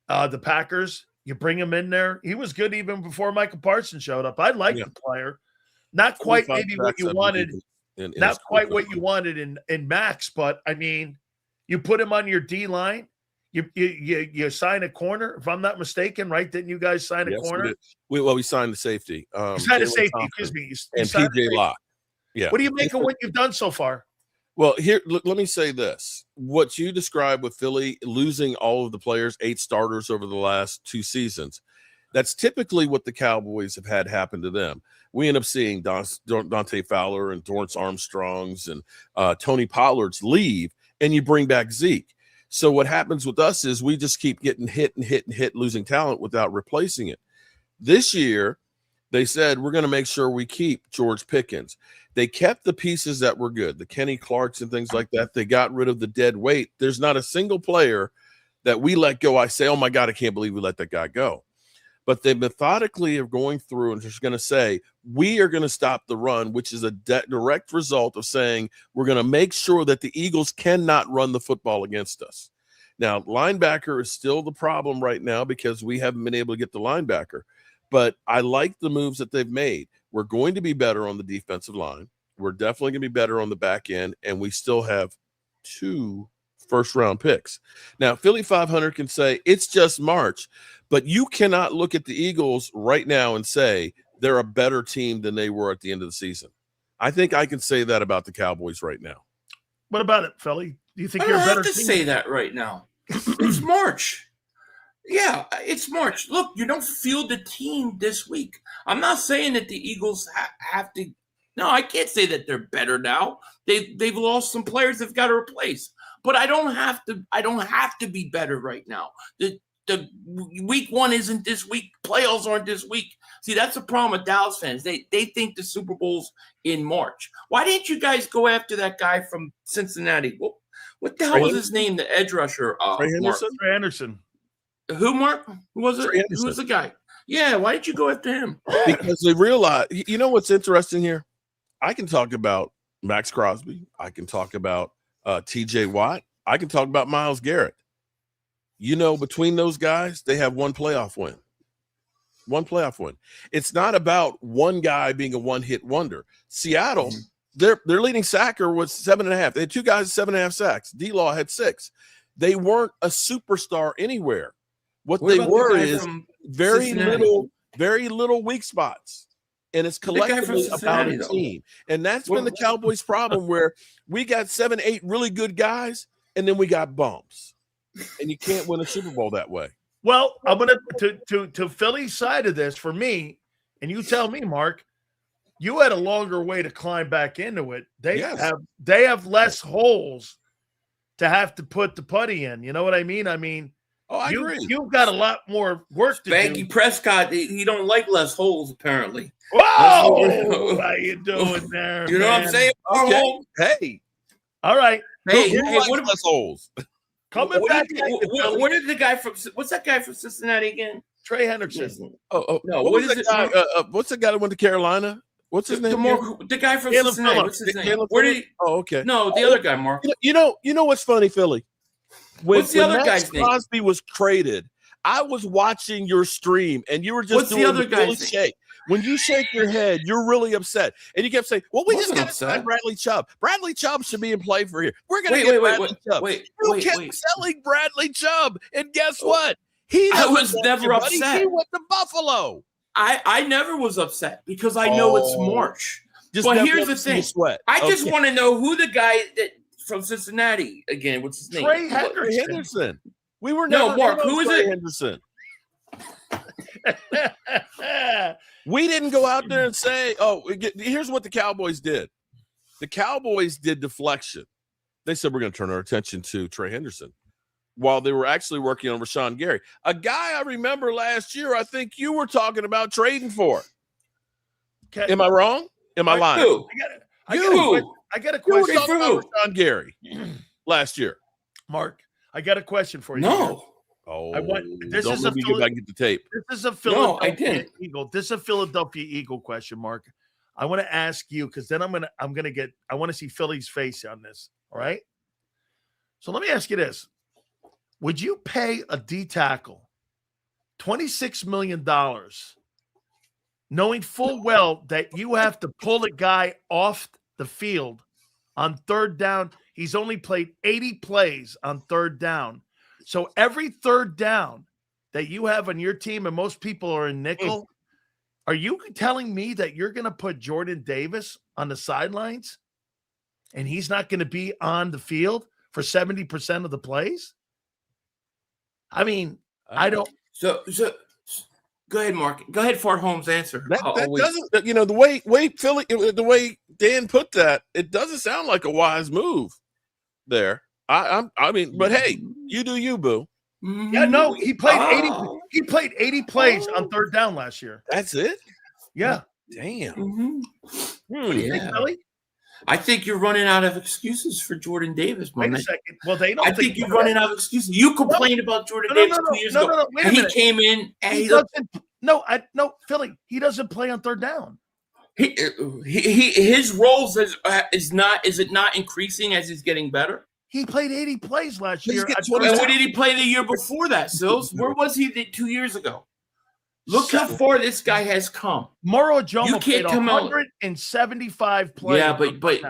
The Packers, you bring him in there. He was good even before Michael Parsons showed up. I like the player. Not quite maybe what you wanted. Not quite what you wanted in Max, but I mean, you put him on your D line. You sign a corner, if I'm not mistaken, right? Didn't you guys sign a corner? We signed the safety. You signed a safety, excuse me. And PJ Locke. Yeah. What do you make of what you've done so far? Well, here, let me say this. What you described with Philly losing all of the players, 8 starters over the last 2 seasons, that's typically what the Cowboys have had happen to them. We end up seeing Dante Fowler and Dorrance Armstrongs and Tony Pollard's leave, and you bring back Zeke. So what happens with us is we just keep getting hit, losing talent without replacing it. This year, they said, we're going to make sure we keep George Pickens. They kept the pieces that were good, the Kenny Clarks and things like that. They got rid of the dead weight. There's not a single player that we let go. I say, oh, my God, I can't believe we let that guy go. But they methodically are going through and just going to say, we are going to stop the run, which is a direct result of saying we're going to make sure that the Eagles cannot run the football against us. Now, linebacker is still the problem right now because we haven't been able to get the linebacker. But I like the moves that they've made. We're going to be better on the defensive line. We're definitely going to be better on the back end, and we still have 2 first-round picks. Now, Philly 500 can say it's just March, but you cannot look at the Eagles right now and say they're a better team than they were at the end of the season. I think I can say that about the Cowboys right now. What about it, Philly? Do you think I you're a don't better have to team? say that right now. It's March. Yeah, it's March. Look, you don't field the team this week. I'm not saying that the Eagles have to. No, I can't say that they're better now. They've lost some players they've got to replace. But I don't have to. I don't have to be better right now. The week 1 isn't this week. Playoffs aren't this week. See, that's the problem with Dallas fans. They think the Super Bowl's in March. Why didn't you guys go after that guy from Cincinnati? What the hell was his name? The edge rusher. Trey Henderson. Trey Henderson. Who, Mark? Who was it? Who was the guy? Yeah, why did you go after him? Because they realize, you know what's interesting here? I can talk about Max Crosby. I can talk about TJ Watt. I can talk about Myles Garrett. You know, between those guys, they have 1 playoff win. 1 playoff win. It's not about one guy being a one-hit wonder. Seattle, their leading sacker was 7.5. They had 2 guys 7.5 sacks. D-Law had 6. They weren't a superstar anywhere. What they were is very little weak spots. and it's The guy from collectively about Cincinnati, a though. team. And that's been the Cowboys' problem, where we got 7, 8 really good guys, and then we got bumps. And you can't win a Super Bowl that way. Well, I'm gonna to Philly's side of this for me, and you tell me, Mark. You had a longer way to climb back into it. They have less holes to have to put the putty in. You know what I mean? I mean, I agree. You've got a lot more work to do. Spanky Prescott, he don't like less holes apparently. Whoa! How you doing there? You know what I'm saying? Okay. Hey, all right. Hey, what less holes? Coming back. What is the guy from? What's that guy from Cincinnati again? Trey Hendrickson. No. What is the guy? What's the guy that went to Carolina? What's his name? The guy from Cincinnati. What's his name? Where did he? Oh, okay. No, the other guy, Mark. You know what's funny, Philly? What's the other guy's name? Crosby was traded. I was watching your stream, and you were just doing the other guy's shake. When you shake your head, you're really upset, and you kept saying, "Well, we just got to sign Bradley Chubb. Bradley Chubb should be in play for here. We're going to get Bradley Chubb." You kept selling Bradley Chubb, and guess what? I was never upset. He went to Buffalo. I never was upset because I know it's March. But here's the thing: I just want to know who the guy that from Cincinnati again. What's his name? Trey Henderson. We were never Mark. Who is it? Henderson. We didn't go out there and say, here's what the Cowboys did. The Cowboys did deflection. They said, we're going to turn our attention to Trey Henderson while they were actually working on Rashawn Gary, a guy I remember last year I think you were talking about trading for. Okay. Am I wrong? Am I lying? I got a question. You were talking about Rashawn Gary last year. Mark, I got a question for you. No. Oh, this is a get the tape. This is a Philadelphia Eagle. This is a Philadelphia Eagle question, Mark. I want to ask you because then I want to see Philly's face on this. All right. So let me ask you this: would you pay a D tackle $26 million, knowing full well that you have to pull a guy off the field on third down? He's only played 80 plays on third down. So every third down that you have on your team, and most people are in nickel, are you telling me that you're going to put Jordan Davis on the sidelines and he's not going to be on the field for 70% of the plays? I mean, I don't. So go ahead, Mark. Go ahead, Fart Holmes. Answer. That doesn't, the way Dan put that, it doesn't sound like a wise move there. I mean, but hey, you do you, boo. Yeah, no, he played 80. He played 80 plays on third down last year. That's it. Yeah. Damn. What do you think, Billy? I think you're running out of excuses for Jordan Davis. Wait a second. Well, they don't. I think you're running out of excuses. You complained about Jordan Davis 2 years ago. Wait a minute. He came in and he doesn't. No, Philly. He doesn't play on third down. His roles is it not increasing as he's getting better? He played 80 plays last year. And what did he play the year before that, Sills? Where was he 2 years ago? Look how far this guy has come. Moro Jomo played 175 plays. Yeah,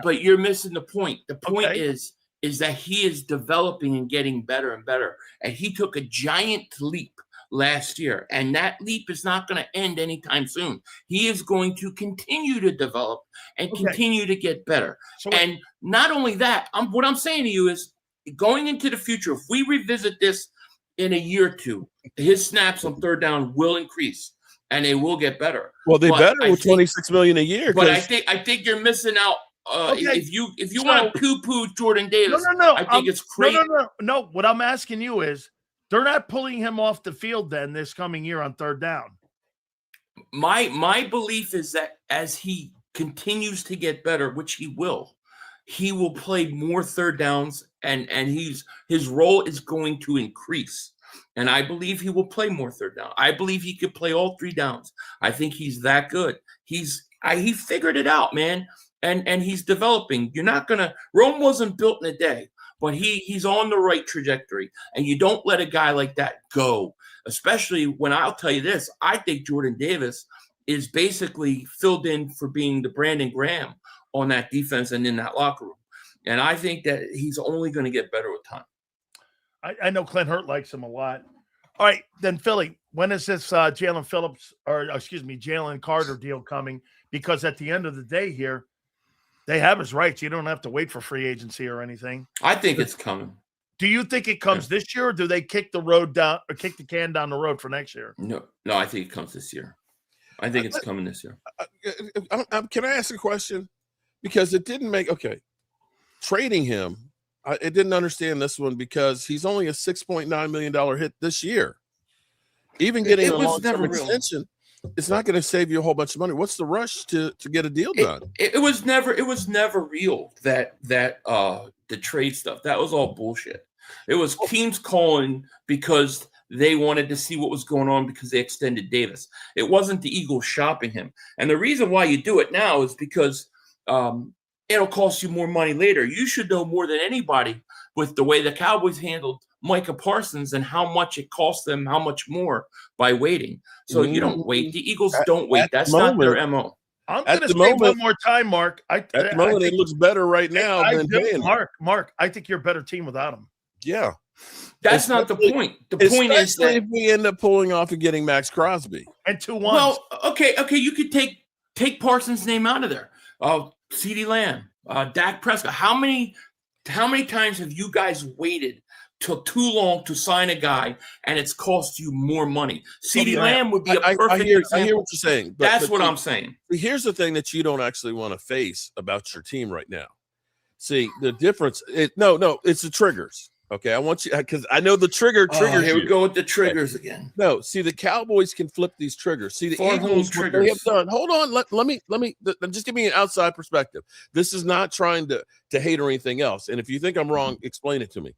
but you're missing the point. The point is that he is developing and getting better and better. And he took a giant leap last year, and that leap is not going to end anytime soon. He is going to continue to develop and continue to get better. And not only that, what I'm saying to you is going into the future, if we revisit this in a year or two, his snaps on third down will increase and they will get better. Well, they better with $26 million a year. But I think you're missing out. If you want to poo-poo Jordan Davis, no, I think it's crazy. No. What I'm asking you is, they're not pulling him off the field then this coming year on third down. My belief is that as he continues to get better, which he will play more third downs and his role is going to increase. And I believe he will play more third down. I believe he could play all three downs. I think he's that good. He figured it out, man. And he's developing. Rome wasn't built in a day. But he's on the right trajectory, and you don't let a guy like that go, especially when I'll tell you this. I think Jordan Davis is basically filled in for being the Brandon Graham on that defense and in that locker room. And I think that he's only going to get better with time. I know Clint Hurt likes him a lot. All right, then Philly. When is this Jalen Phillips Jalen Carter deal coming? Because at the end of the day, here they have his rights. You don't have to wait for free agency or anything. I think it's coming. Do you think it comes this year, or do they kick the can down the road for next year? No, I think it comes this year. I think it's coming this year. Can I ask a question? Because it didn't make trading him. I didn't understand this one because he's only a $6.9 million hit this year. Even getting a long-term extension, it's not going to save you a whole bunch of money. What's the rush to get a deal done? It was never real that the trade stuff. That was all bullshit. It was teams calling because they wanted to see what was going on because they extended Davis. It wasn't the Eagles shopping him. And the reason why you do it now is because it'll cost you more money later. You should know more than anybody with the way the Cowboys handled Micah Parsons and how much it cost them, how much more by waiting. So you don't wait. The Eagles don't wait. That's not their MO. I'm going to say one more time, Mark. At the moment, it looks better right now than Mark, I think you're a better team without him. Yeah. That's not the point. The point is that if we end up pulling off and getting Max Crosby. And 2-1. Well, okay, you could take Parsons' name out of there. CeeDee Lamb, Dak Prescott. How many times have you guys waited took too long to sign a guy and it's cost you more money? CeeDee Lamb would be a perfect example. I hear what you're saying. That's what I'm saying. Here's the thing that you don't actually want to face about your team right now. See, the difference it's the triggers. Okay, I want you because I know the triggers. Here we go with the triggers again. No, see, the Cowboys can flip these triggers. See, the Eagles triggers. They have done. Hold on, let me just give me an outside perspective. This is not trying to hate or anything else. And if you think I'm wrong, explain it to me.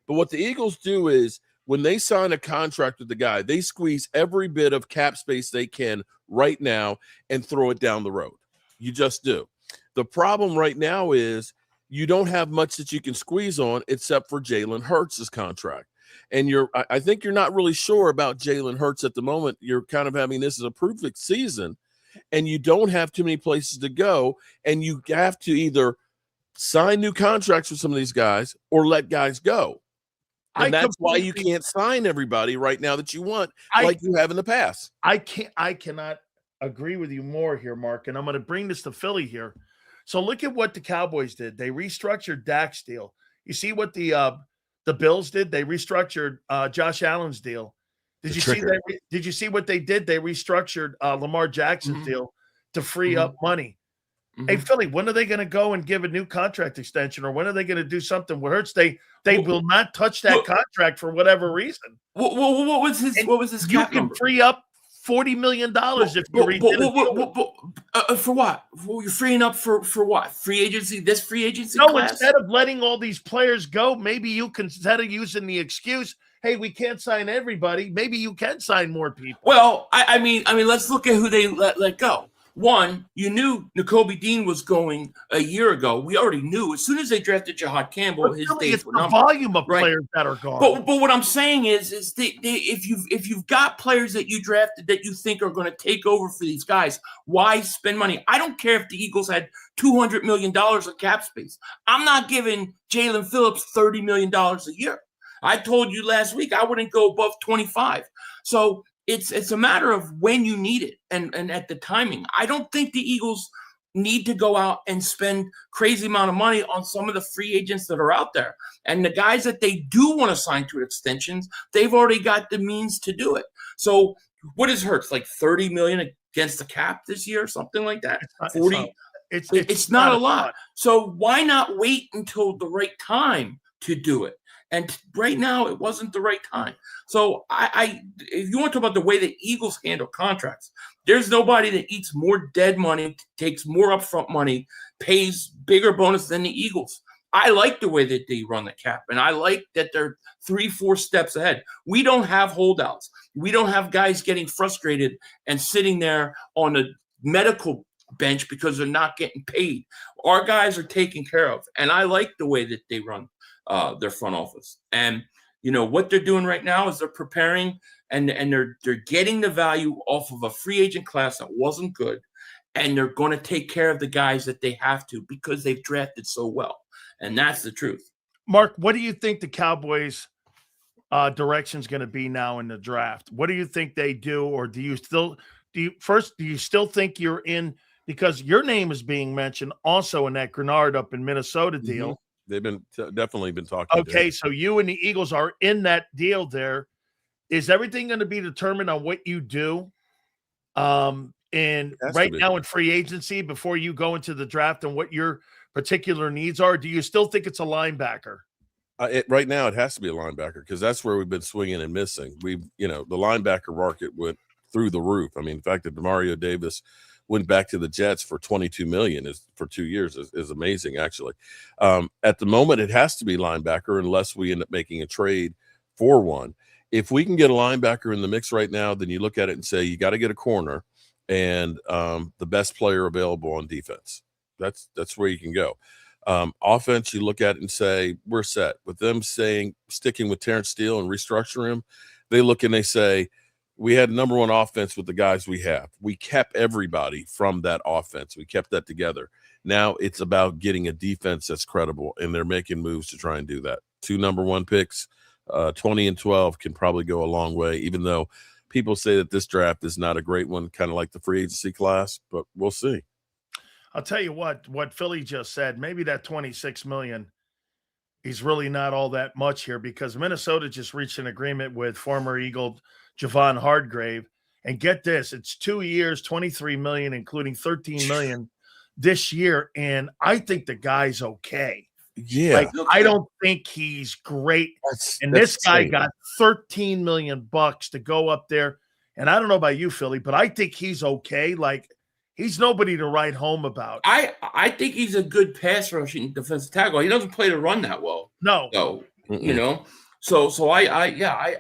But what the Eagles do is when they sign a contract with the guy, they squeeze every bit of cap space they can right now and throw it down the road. You just do. The problem right now is you don't have much that you can squeeze on except for Jalen Hurts' contract. And I think you're not really sure about Jalen Hurts at the moment. You're kind of having this as a perfect season, and you don't have too many places to go, and you have to either sign new contracts with some of these guys or let guys go. And that's why you can't sign everybody right now that you want, like you have in the past. I cannot agree with you more here, Mark, and I'm going to bring this to Philly here. So look at what the Cowboys did. They restructured Dak's deal. You see what the Bills did? They restructured Josh Allen's deal. Did you see what they did? They restructured Lamar Jackson's deal to free up money. Hey, Philly, when are they going to go and give a new contract extension, or when are they going to do something with Hurts? They will not touch that contract for whatever reason. What was his cap number? You can free up $40 million if you redid for what? You're freeing up for what? Free agency? This free agency? No, class? Instead of letting all these players go, maybe you can, instead of using the excuse, hey, we can't sign everybody, maybe you can sign more people. Well, I mean, let's look at who they let go. One, you knew Nakobe Dean was going a year ago. We already knew as soon as they drafted Jahad Campbell, his days were numbered. Volume of players that are gone. But what I'm saying is if you've got players that you drafted that you think are going to take over for these guys, why spend money? I don't care if the Eagles had $200 million of cap space. I'm not giving Jalen Phillips $30 million a year. I told you last week I wouldn't go above 25. So it's a matter of when you need it and at the timing. I don't think the Eagles need to go out and spend crazy amount of money on some of the free agents that are out there. And the guys that they do want to sign to extensions, they've already got the means to do it. So what is Hurts, like $30 million against the cap this year, something like that? 40. It's not a lot. So why not wait until the right time to do it? And right now, it wasn't the right time. So if you want to talk about the way the Eagles handle contracts, there's nobody that eats more dead money, takes more upfront money, pays bigger bonus than the Eagles. I like the way that they run the cap, and I like that they're 3-4 steps ahead. We don't have holdouts. We don't have guys getting frustrated and sitting there on a medical bench because they're not getting paid. Our guys are taken care of, and I like the way that they run their front office. And what they're doing right now is they're preparing and they're getting the value off of a free agent class that wasn't good, and they're going to take care of the guys that they have to because they've drafted so well. And that's the truth. Mark, what do you think the Cowboys direction's going to be now in the draft? What do you think they do, or do you still think you're in, because your name is being mentioned also in that Grenard up in Minnesota deal? Mm-hmm. They've been definitely been talking. Okay, so you and the Eagles are in that deal there. Is everything going to be determined on what you do? And right now in free agency, before you go into the draft, and what your particular needs are, do you still think it's a linebacker? Right now, it has to be a linebacker, because that's where we've been swinging and missing. The linebacker market went through the roof. I mean, the fact that Demario Davis went back to the Jets for $22 million for 2 years is amazing, actually. At the moment, it has to be linebacker unless we end up making a trade for one. If we can get a linebacker in the mix right now, then you look at it and say you got to get a corner and the best player available on defense. That's where you can go. Offense, you look at it and say we're set. With them sticking with Terrence Steele and restructure him, they look and they say we had number one offense with the guys we have. We kept everybody from that offense. We kept that together. Now it's about getting a defense that's credible, and they're making moves to try and do that. 2 number 1 picks, 20 and 12 can probably go a long way, even though people say that this draft is not a great one, kind of like the free agency class, but we'll see. I'll tell you what Philly just said, maybe that $26 million is really not all that much here, because Minnesota just reached an agreement with former Eagle Javon Hargrave. And get this, it's 2 years, $23 million, including $13 million this year. And I think the guy's okay. Yeah. Like, I don't think he's great. This guy got $13 million to go up there. And I don't know about you, Philly, but I think he's okay. Like, he's nobody to write home about. I think he's a good pass rushing defensive tackle. He doesn't play the run that well. No. So I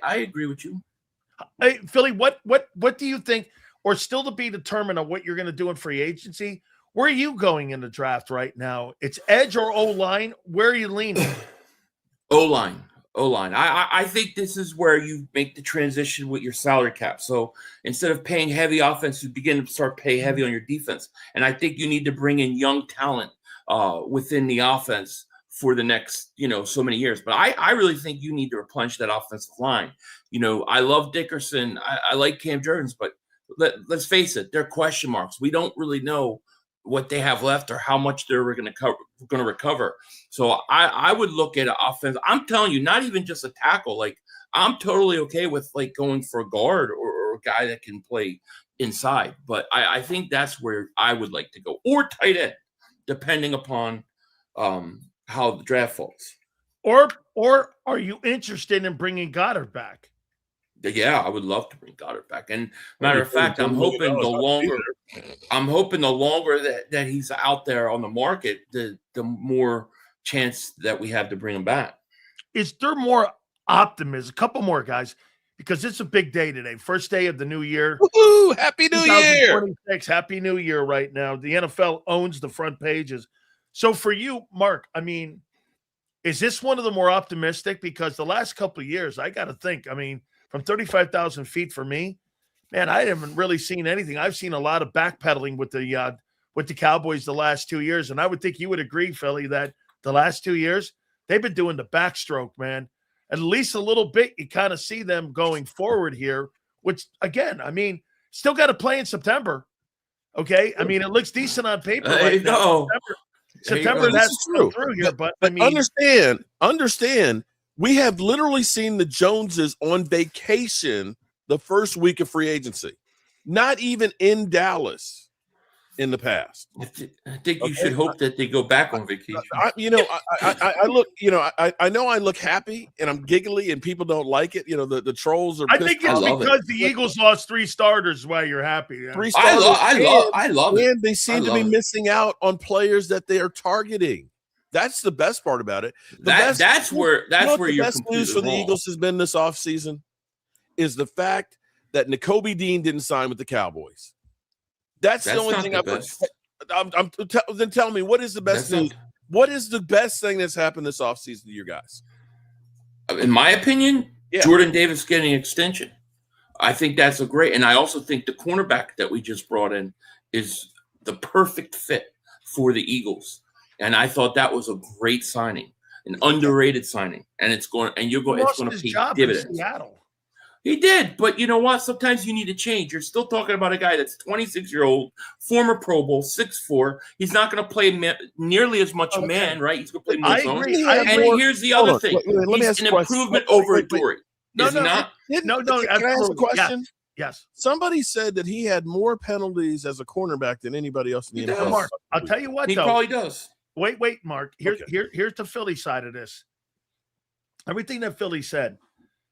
agree with you. Hey, Philly, what do you think, or still to be determined on what you're going to do in free agency? Where are you going in the draft right now? It's edge or O-line? Where are you leaning? O-line. I think this is where you make the transition with your salary cap. So instead of paying heavy offense, you begin to start pay heavy on your defense. And I think you need to bring in young talent within the offense for the next, so many years. But I really think you need to replenish that offensive line. I love Dickerson. I like Cam Jurgens, but let's face it, they're question marks. We don't really know what they have left or how much they're going to recover. So I would look at an offense. I'm telling you, not even just a tackle. Like, I'm totally okay with going for a guard or a guy that can play inside. But I think that's where I would like to go, or tight end, depending upon how the draft falls. Or are you interested in bringing Goddard back? Yeah, I would love to bring Goddard back. And matter of fact, I'm hoping the longer that he's out there on the market, the more chance that we have to bring him back. Is there more optimism? A couple more guys, because it's a big day today. First day of the new year. Woohoo! Happy New Year! Happy New Year right now. The NFL owns the front pages. So for you, Mark, I mean, is this one of the more optimistic? Because the last couple of years, I got to think, from 35,000 feet for me, man, I haven't really seen anything. I've seen a lot of backpedaling with the Cowboys the last 2 years. And I would think you would agree, Philly, that the last 2 years, they've been doing the backstroke, man. At least a little bit, you kind of see them going forward here, which, again, still got to play in September. Okay? It looks decent on paper right now. September has to go through here, but understand, we have literally seen the Joneses on vacation the first week of free agency, not even in Dallas in the past. I think you should hope that they go back on vacation. I look, I know I look happy and I'm giggly and people don't like it. The trolls are. I think it's because the Eagles lost 3 starters while you're happy. Yeah. 3 starters. I love it. And they seem to be missing out on players that they are targeting. That's the best part about it. That's where the best news for the Eagles has been this offseason is the fact that Nakobe Dean didn't sign with the Cowboys. That's the only thing then tell me, what is the best news? What is the best thing that's happened this offseason to you guys? In my opinion, Jordan Davis getting an extension. I think that's a great, and I also think the cornerback that we just brought in is the perfect fit for the Eagles. And I thought that was a great signing. an underrated signing, and it's going to his pay job dividends. in Seattle. He did, but you know what? Sometimes you need to change. You're still talking about a guy that's 26-year-old, former Pro Bowl, 6'4". He's not going to play nearly as much man, right? He's going to play more I zone. agree. And here's the other thing: Let me he's ask an a question. improvement over Dory. No, Is he not? No, Can I ask a absolutely. question? Yes. Somebody said that he had more penalties as a cornerback than anybody else in the He does. NFL. Mark, I'll tell you what, He though. probably does. Wait, Mark. Here's the Philly side of this. Everything that Philly said,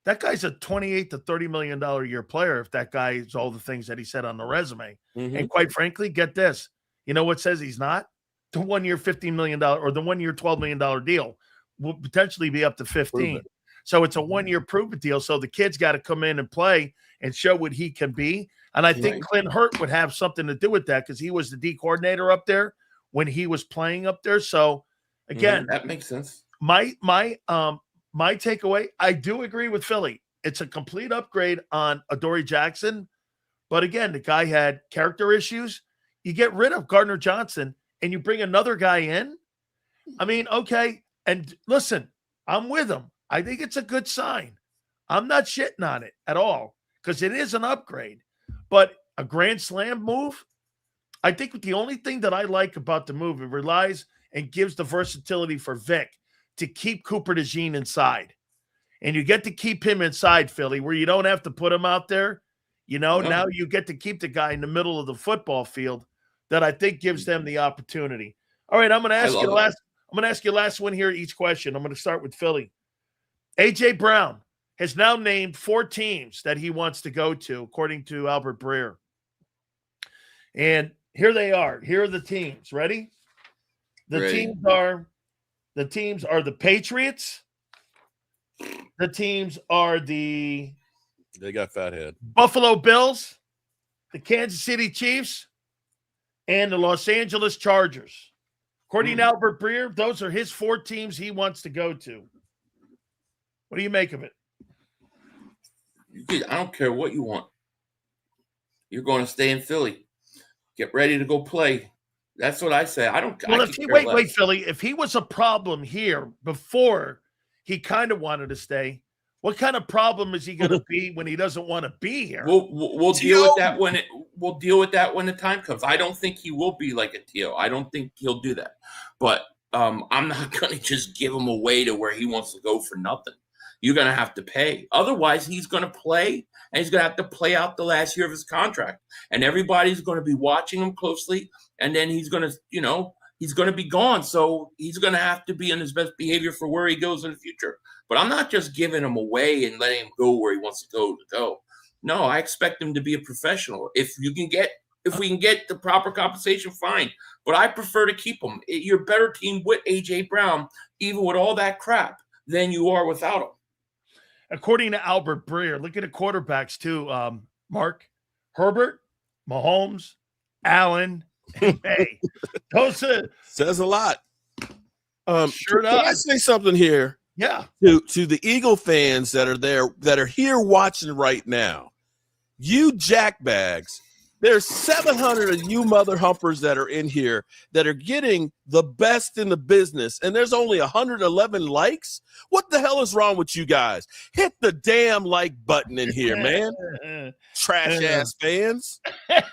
that guy's a $28 to $30 million a year player if that guy is all the things that he said on the resume. Mhm. And quite frankly, get this. You know what says he's not? The 1 year $15 million or the 1 year $12 million deal will potentially be up to 15. So it's a 1 year prove it deal. So the kid's got to come in and play and show what he can be. And I think Clint Hurt would have something to do with that because he was the D coordinator up there when he was playing up there. So again, that makes sense. My takeaway, I do agree with Philly. It's a complete upgrade on Adoree Jackson. But again, the guy had character issues. You get rid of Gardner Johnson and you bring another guy in. I mean, okay. And listen, I'm with him. I think it's a good sign. I'm not shitting on it at all because it is an upgrade. But a grand slam move, I think the only thing that I like about the move, it relies and gives the versatility for Vic to keep Cooper DeJean inside. And you get to keep him inside, Philly, where you don't have to put him out there. You know, now you get to keep the guy in the middle of the football field that I think gives them the opportunity. All right, I'm going to ask you the last one here each question. I'm going to start with Philly. A.J. Brown has now named 4 teams that he wants to go to, according to Albert Breer. And here they are. Here are the teams. Ready? The teams are the Patriots. The teams are the They got fathead. Buffalo Bills, the Kansas City Chiefs, and the Los Angeles Chargers. According to Albert Breer, those are his 4 teams he wants to go to. What do you make of it? I don't care what you want. You're going to stay in Philly. Get ready to go play. That's what I say. I don't. Well, wait, Philly. If he was a problem here before he kind of wanted to stay, what kind of problem is he going to be when he doesn't want to be here? We'll deal with that we'll deal with that when the time comes. I don't think he will be like a T.O. I don't think he'll do that. But I'm not going to just give him away to where he wants to go for nothing. You're going to have to pay. Otherwise, he's going to play, and he's going to have to play out the last year of his contract. And everybody's going to be watching him closely, and then he's going to, he's going to be gone. So he's going to have to be in his best behavior for where he goes in the future. But I'm not just giving him away and letting him go where he wants to go. No, I expect him to be a professional. If we can get the proper compensation, fine. But I prefer to keep him. You're a better team with A.J. Brown, even with all that crap, than you are without him. According to Albert Breer, look at the quarterbacks too, Mark. Herbert, Mahomes, Allen, and May. Those says a lot. Sure does. Can I say something here? Yeah. To the Eagle fans that are there, that are here watching right now, you jackbags, there's 700 of you mother humpers that are in here that are getting the best in the business, and there's only 111 likes. What the hell is wrong with you guys? Hit the damn like button in here, man. Trash ass fans.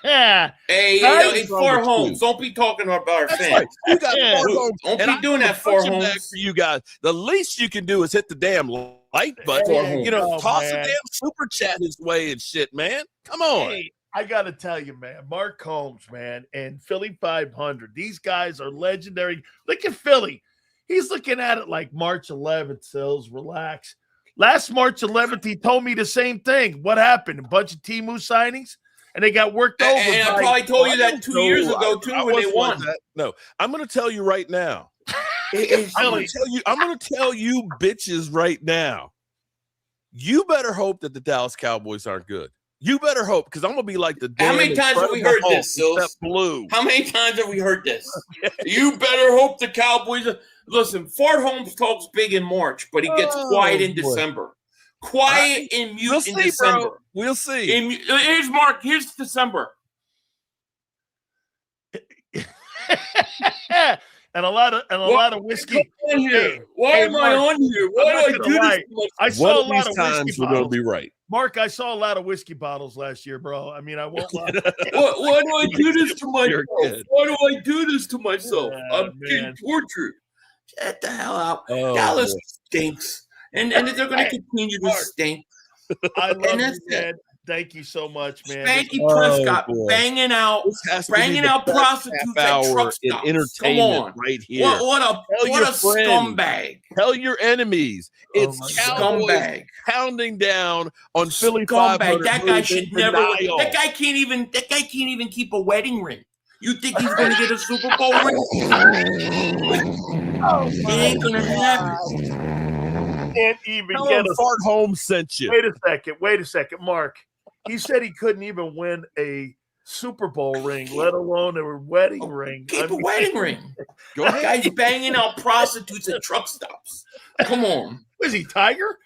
Hey, 4 homes. Don't be talking about our fans. Right. You got 4 homes. Don't be doing that 4 homes for you guys. The least you can do is hit the damn like button. Toss a damn super chat his way and shit, man. Come on. Hey, I got to tell you, man, Mark Holmes, man, and Philly 500, these guys are legendary. Look at Philly. He's looking at it like March 11th, Sills, relax. Last March 11th, he told me the same thing. What happened? A bunch of Temu signings, and they got worked over. And I probably told you that 2 years ago, too, when they won. No, I'm going to tell you right now. I'm going to tell you bitches right now. You better hope that the Dallas Cowboys aren't good. You better hope, because I'm going to be like the How many times have we heard this, Sills? Blue. How many times have we heard this? You better hope the Cowboys listen, Fort Holmes talks big in March, but he gets quiet in December. Quiet and mute in December. Bro. We'll see. Here's Mark. Here's December. and a lot of whiskey. On here. Hey, Why hey, am I Mark, on here? I'm Why not do I gonna do lie. this? To myself? I One saw a of lot these of times whiskey we're going to bottles. be right. Mark, I saw a lot of whiskey bottles last year, bro. I mean, I won't lie. Why do I do this to You're myself? good. Why do I do this to myself? Yeah, I'm getting man. tortured. Get the hell out. Oh, Dallas boy. stinks. And they're going to continue to Mark, stink. I love that's you, man. Thank you so much, man. Spanky Oh, Prescott boy. banging out This has to be the best prostitutes half at truck hour in stops. Come entertainment on. right here. What Tell a your friends. scumbag. Tell your enemies. Oh It's my God. Cowboys Scumbag. pounding down on Philly Scumbag. 500. That guy who's should in never denial. that guy can't even keep a wedding ring. You think he's gonna get a Super Bowl ring? It ain't gonna happen. Can't even Tell get him a. Fart Home sent you. Wait a second, Mark. He said he couldn't even win a Super Bowl ring, let alone a wedding ring. Keep a wedding ring. Go That ahead. guy's banging out prostitutes at truck stops. Come on. Was he Tiger?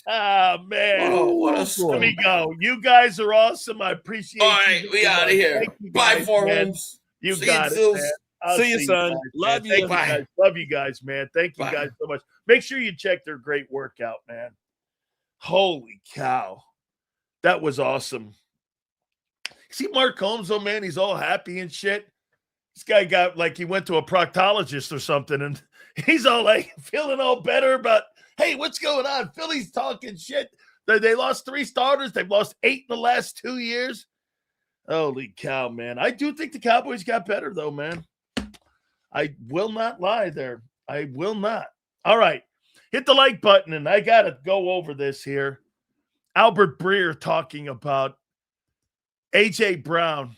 Ah, man. Oh, what a Let scumbag. me go. You guys are awesome. I appreciate All you. right, we so out of much. here. Thank you Bye, guys, Four man. Homes. You See got you, it, man. I'll See you, son. guys, Love man. you. Thank Bye. guys. Love you guys, man. Thank you Bye. guys so much. Make sure you check their great workout, man. Holy cow. That was awesome. See Mark Holmes, though, man, he's all happy and shit. This guy got like he went to a proctologist or something, and he's all like feeling all better about, hey, what's going on? Philly's talking shit. They lost 3 starters. They've lost 8 in the last 2 years. Holy cow, man. I do think the Cowboys got better, though, man. I will not lie there. I will not. All right. Hit the like button, and I got to go over this here. Albert Breer talking about A.J. Brown,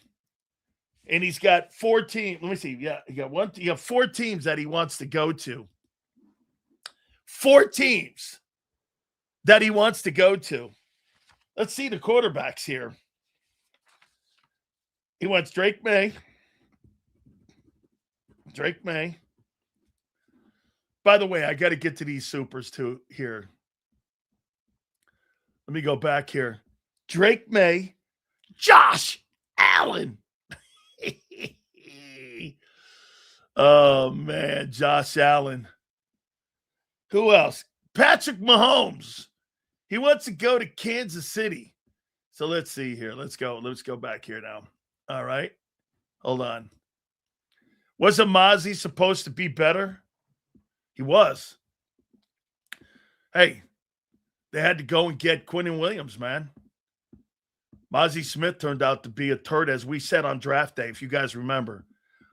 and he's got 4 teams. Let me see. Yeah, he got 4 teams that he wants to go to. 4 teams that he wants to go to. Let's see the quarterbacks here. He wants Drake May. Drake May. By the way, I got to get to these supers too here. Let me go back here. Drake May. Josh Allen. Oh, man. Josh Allen. Who else? Patrick Mahomes. He wants to go to Kansas City. So let's see here. Let's go. Let's go back here now. All right. Hold on. Wasn't Mozzie supposed to be better? He was. Hey, they had to go and get Quinnen Williams, man. Mozzie Smith turned out to be a turd, as we said on draft day, if you guys remember.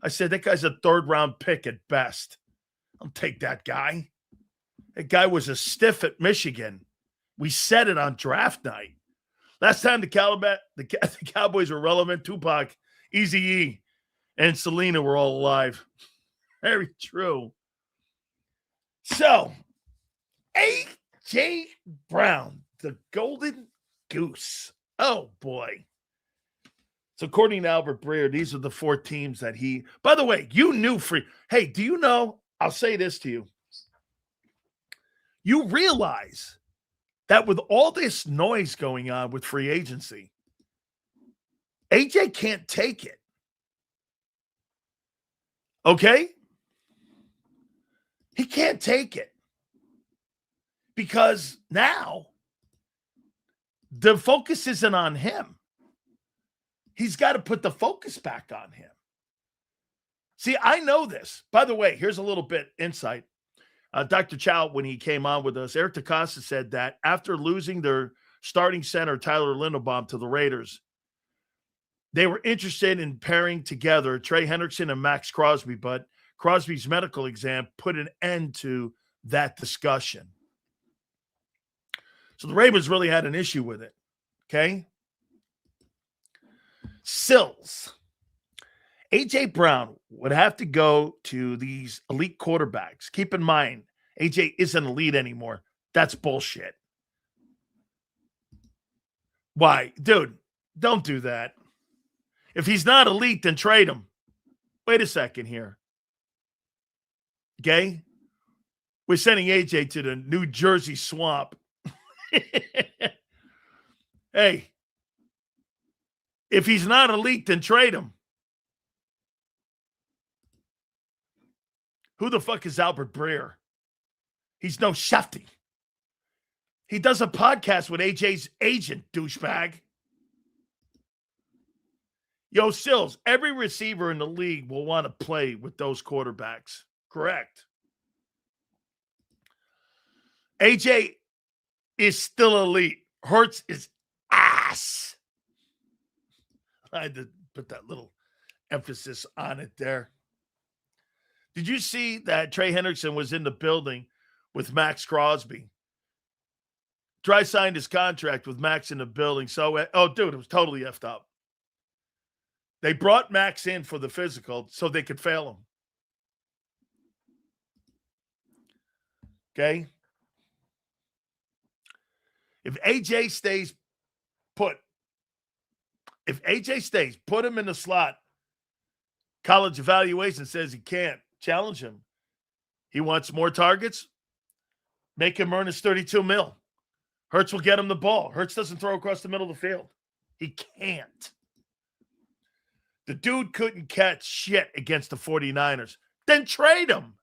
I said, that guy's a 3rd-round pick at best. I'll take that guy. That guy was a stiff at Michigan. We said it on draft night. Last time the Cowboys were relevant, Tupac, Eazy-E, and Selena were all alive. Very true. So, A.J. Brown, the Golden Goose. Oh, boy. So, according to Albert Breer, these are the 4 teams that he... By the way, you knew Hey, do you know... I'll say this to you. You realize that with all this noise going on with free agency, AJ can't take it. Okay? He can't take it. Because now the focus isn't on him. He's got to put the focus back on him. See, I know this. By the way, here's a little bit insight. Dr. Chow, when he came on with us, Eric DeCosta said that after losing their starting center, Tyler Linderbaum, to the Raiders, they were interested in pairing together Trey Hendrickson and Max Crosby, but Crosby's medical exam put an end to that discussion. So the Ravens really had an issue with it, okay? Sills. A.J. Brown would have to go to these elite quarterbacks. Keep in mind, A.J. isn't elite anymore. That's bullshit. Why? Dude, don't do that. If he's not elite, then trade him. Wait a second here. Okay? We're sending A.J. to the New Jersey swamp. Hey, if he's not elite, then trade him. Who the fuck is Albert Breer? He's no Shefty. He does a podcast with AJ's agent, douchebag. Yo, Sills, every receiver in the league will want to play with those quarterbacks. Correct. AJ is still elite. Hurts is ass. I had to put that little emphasis on it there. Did you see that Trey Hendrickson was in the building with Max Crosby? Dry signed his contract with Max in the building. So, dude, it was totally effed up. They brought Max in for the physical so they could fail him. Okay? If AJ stays put, put him in the slot. College evaluation says he can't. Challenge him. He wants more targets. Make him earn his $32 million. Hurts will get him the ball. Hurts doesn't throw across the middle of the field. He can't. The dude couldn't catch shit against the 49ers. Then trade him.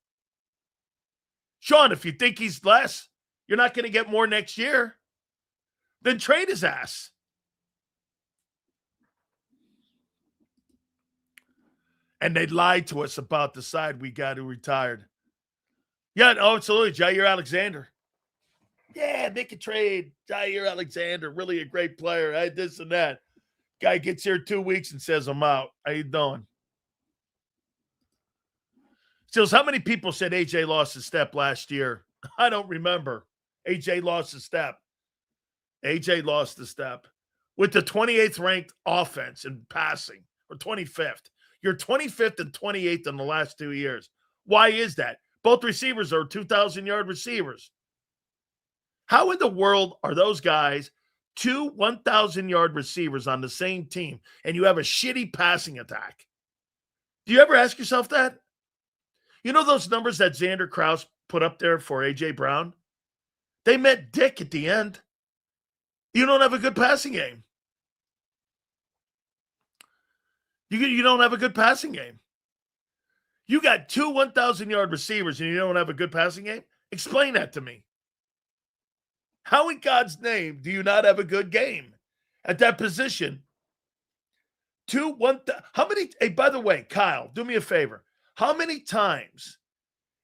Sean, if you think he's less, you're not going to get more next year. Then trade his ass. And they lied to us about the side we got who retired. Yeah, oh, absolutely. Jair Alexander. Yeah, make a trade. Jair Alexander, really a great player. I this and that. Guy gets here 2 weeks and says, I'm out. How you doing? Stills, how many people said AJ lost his step last year? I don't remember. AJ lost his step. AJ lost the step. With the 28th ranked offense in passing, or 25th. You're 25th and 28th in the last 2 years. Why is that? Both receivers are 2,000-yard receivers. How in the world are those guys 2 1,000-yard receivers on the same team and you have a shitty passing attack? Do you ever ask yourself that? You know those numbers that Xander Krause put up there for A.J. Brown? They meant dick at the end. You don't have a good passing game. You don't have a good passing game. You got 2 1,000-yard receivers and you don't have a good passing game? Explain that to me. How in God's name do you not have a good game at that position? 2 1,000. How many? Hey, by the way, Kyle, do me a favor. How many times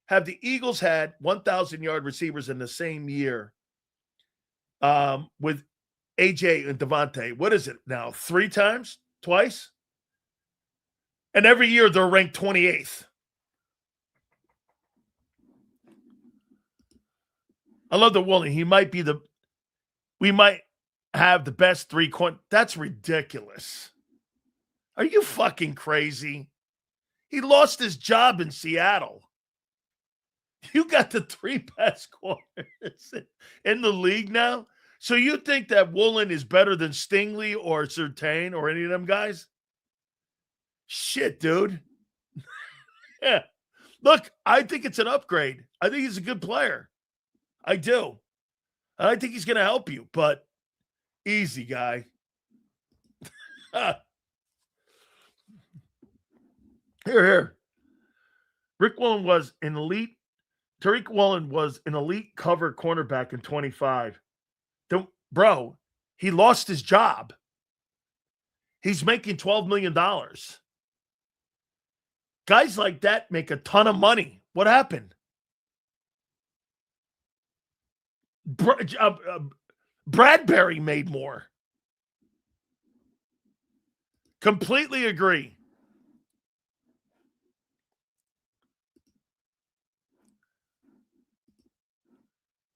have the Eagles had 1,000-yard receivers in the same year with AJ and Devontae? What is it now? 3 times? Twice? And every year they're ranked 28th. I love the Woolen. We might have the best 3 corners. That's ridiculous. Are you fucking crazy? He lost his job in Seattle. You got the 3 best corners in the league now? So you think that Woolen is better than Stingley or Surtain or any of them guys? Shit, dude. Yeah. Look, I think it's an upgrade. I think he's a good player. I do. And I think he's going to help you, but easy, guy. Here. Tariq Woolen was an elite cover cornerback in 25. Bro, he lost his job. He's making $12 million. Guys like that make a ton of money. What happened? Bradbury made more. Completely agree.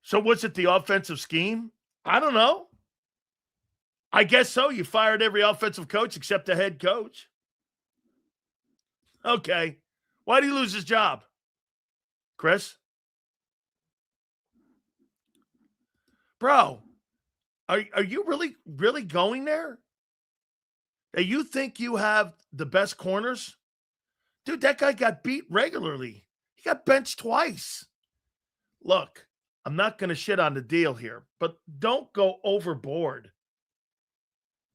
So what's it, the offensive scheme? I don't know. I guess so. You fired every offensive coach except the head coach. Okay. Why did he lose his job? Chris? Bro, are you really going there? That you think you have the best corners? Dude, that guy got beat regularly. He got benched twice. Look, I'm not going to shit on the deal here, but don't go overboard.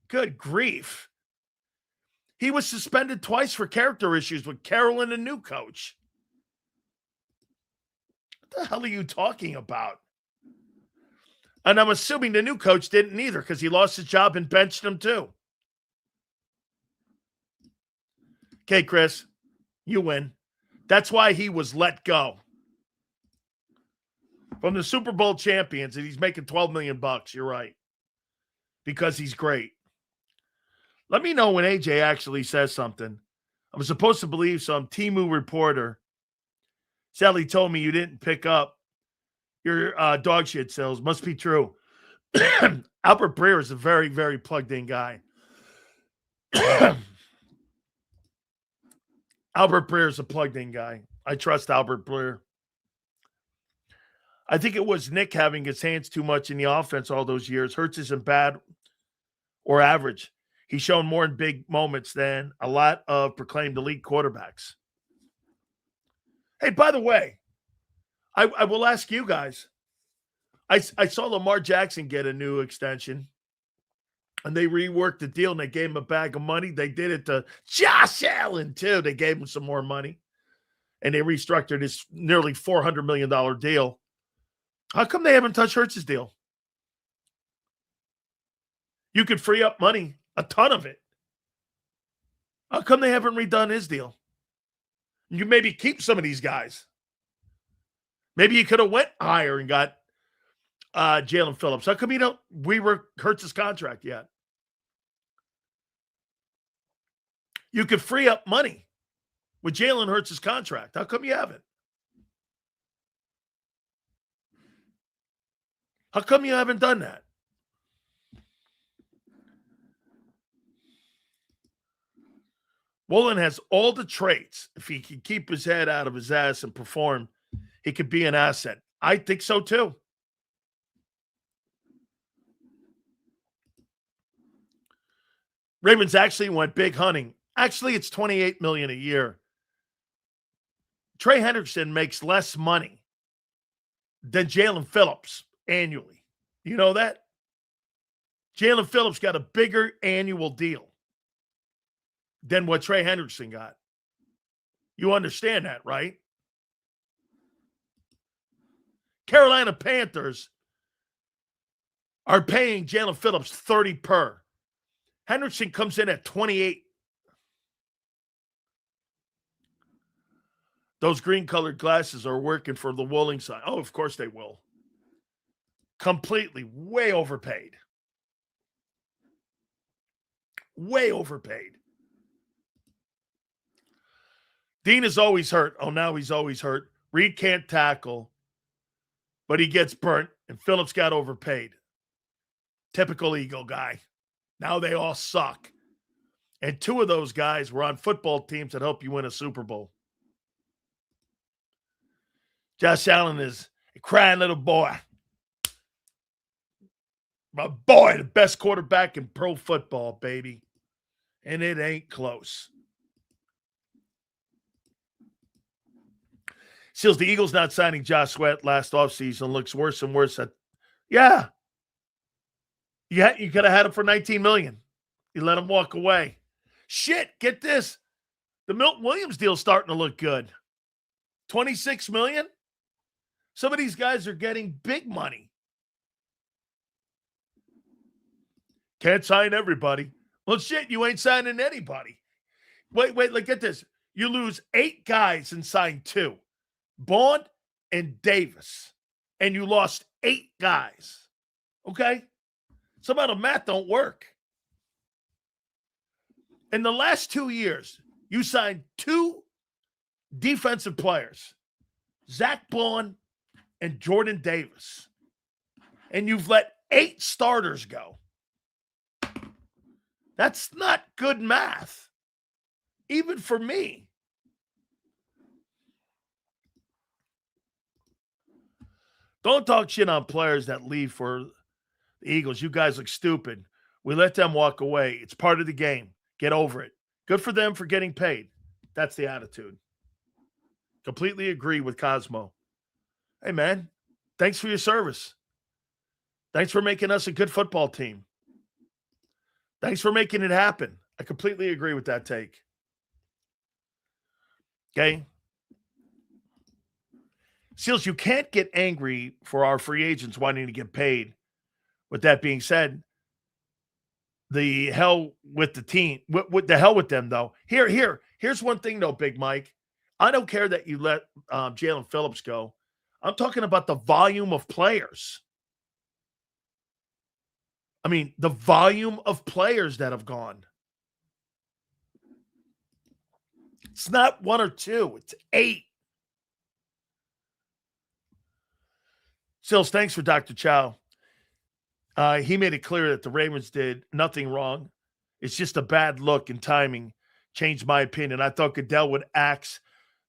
Good grief. He was suspended twice for character issues with Carroll and a new coach. What the hell are you talking about? And I'm assuming the new coach didn't either because he lost his job and benched him too. Okay, Chris, you win. That's why he was let go from the Super Bowl champions, and he's making $12 million. You're right, because he's great. Let me know when AJ actually says something. I'm supposed to believe some Temu reporter. Sally told me you didn't pick up your dog shit sales. Must be true. Albert Breer is a very, very plugged-in guy. Albert Breer is a plugged-in guy. I trust Albert Breer. I think it was Nick having his hands too much in the offense all those years. Hurts isn't bad or average. He's shown more in big moments than a lot of proclaimed elite quarterbacks. Hey, by the way, I will ask you guys. I saw Lamar Jackson get a new extension, and they reworked the deal, and they gave him a bag of money. They did it to Josh Allen, too. They gave him some more money, and they restructured his nearly $400 million deal. How come they haven't touched Hurts' deal? You could free up money, a ton of it. How come they haven't redone his deal? You maybe keep some of these guys. Maybe you could have went higher and got Jalen Phillips. How come you don't rework Hurts' contract yet? You could free up money with Jalen Hurts' contract. How come you haven't? How come you haven't done that? Woolen has all the traits. If he can keep his head out of his ass and perform, he could be an asset. I think so too. Ravens actually went big hunting. Actually, it's $28 million a year. Trey Hendrickson makes less money than Jalen Phillips annually. You know that? Jalen Phillips got a bigger annual deal than what Trey Hendrickson got. You understand that, right? Carolina Panthers are paying Jalen Phillips $30 per. Hendrickson comes in at 28. Those green-colored glasses are working for the Wooling side. Oh, of course they will. Completely way overpaid. Way overpaid. Dean is always hurt. Oh, now he's always hurt. Reed can't tackle, but he gets burnt, and Phillips got overpaid. Typical Eagle guy. Now they all suck. And two of those guys were on football teams that help you win a Super Bowl. Josh Allen is a crying little boy. My boy, the best quarterback in pro football, baby. And it ain't close. Seals, the Eagles not signing Josh Sweat last offseason looks worse and worse. Yeah. You could have had him for $19 million. You let him walk away. Shit, get this. The Milton Williams deal's starting to look good. $26 million? Some of these guys are getting big money. Can't sign everybody. Well, shit, you ain't signing anybody. Wait, look at this. You lose 8 guys and sign 2. Bond and Davis. And you lost 8 guys. Okay? Some of the math don't work. In the last 2 years, you signed 2 defensive players, Zach Bond and Jordan Davis. And you've let 8 starters go. That's not good math, even for me. Don't talk shit on players that leave for the Eagles. You guys look stupid. We let them walk away. It's part of the game. Get over it. Good for them for getting paid. That's the attitude. Completely agree with Cosmo. Hey, man, thanks for your service. Thanks for making us a good football team. Thanks for making it happen. I completely agree with that take. Okay? Seals, you can't get angry for our free agents wanting to get paid. With that being said, the hell with the team. With the hell with them, though. Here's one thing, though, Big Mike. I don't care that you let Jalen Phillips go. I'm talking about the volume of players. I mean, the volume of players that have gone. It's not one or two. It's 8. Sills, thanks for Dr. Chow. He made it clear that the Ravens did nothing wrong. It's just a bad look and timing. Changed my opinion. I thought Goodell would axe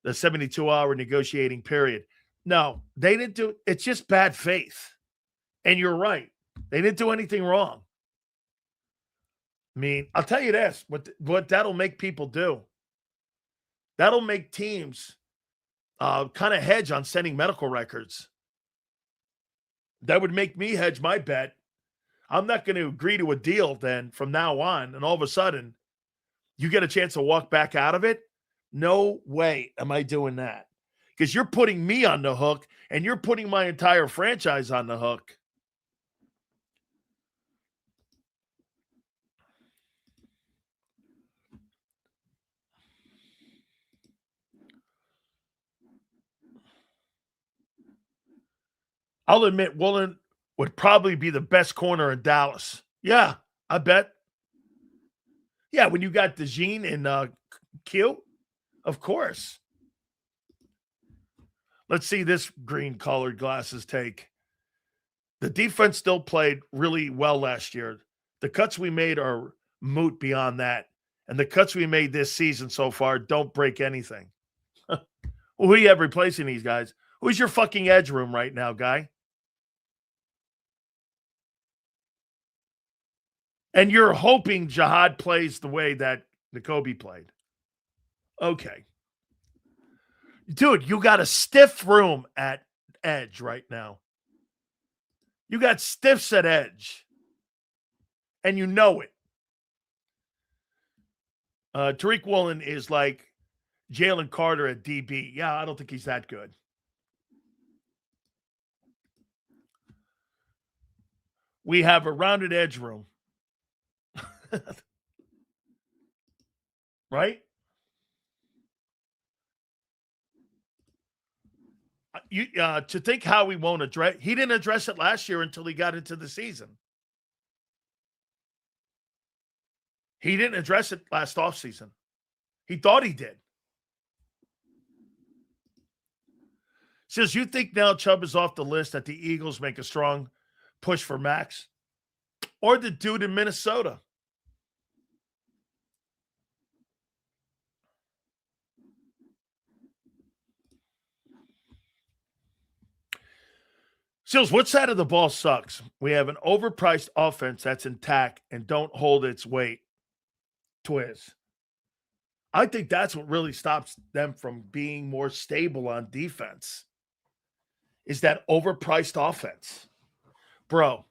the 72-hour negotiating period. No, they didn't do – it's just bad faith. And you're right. They didn't do anything wrong. I mean, I'll tell you this, what that'll make people do. That'll make teams kind of hedge on sending medical records. That would make me hedge my bet. I'm not going to agree to a deal then from now on, and all of a sudden you get a chance to walk back out of it. No way am I doing that, because you're putting me on the hook and you're putting my entire franchise on the hook. I'll admit Woolen would probably be the best corner in Dallas. Yeah, I bet. Yeah, when you got DeJean and Q, of course. Let's see this green-colored glasses take. The defense still played really well last year. The cuts we made are moot beyond that. And the cuts we made this season so far don't break anything. Who do you have replacing these guys? Who's your fucking edge room right now, guy? And you're hoping Jihad plays the way that Nakobe played. Okay. Dude, you got a stiff room at edge right now. You got stiffs at edge. And you know it. Tariq Woolen is like Jalen Carter at DB. Yeah, I don't think he's that good. We have a rounded edge room. Right? To think how we won't address, he didn't address it last year until he got into the season. He didn't address it last offseason. He thought he did. Says, you think now Chubb is off the list that the Eagles make a strong push for Max? Or the dude in Minnesota? Sills, what side of the ball sucks? We have an overpriced offense that's intact and don't hold its weight. Twiz. I think that's what really stops them from being more stable on defense, is that overpriced offense. Bro,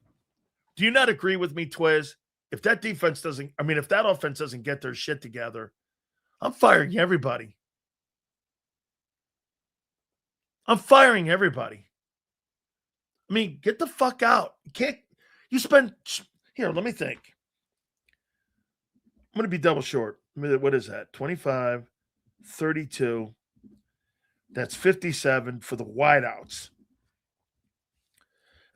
do you not agree with me, Twiz? If that defense doesn't, if that offense doesn't get their shit together, I'm firing everybody. I'm firing everybody. Get the fuck out. Here, let me think. I'm going to be double short. What is that? 25, 32. That's 57 for the wideouts.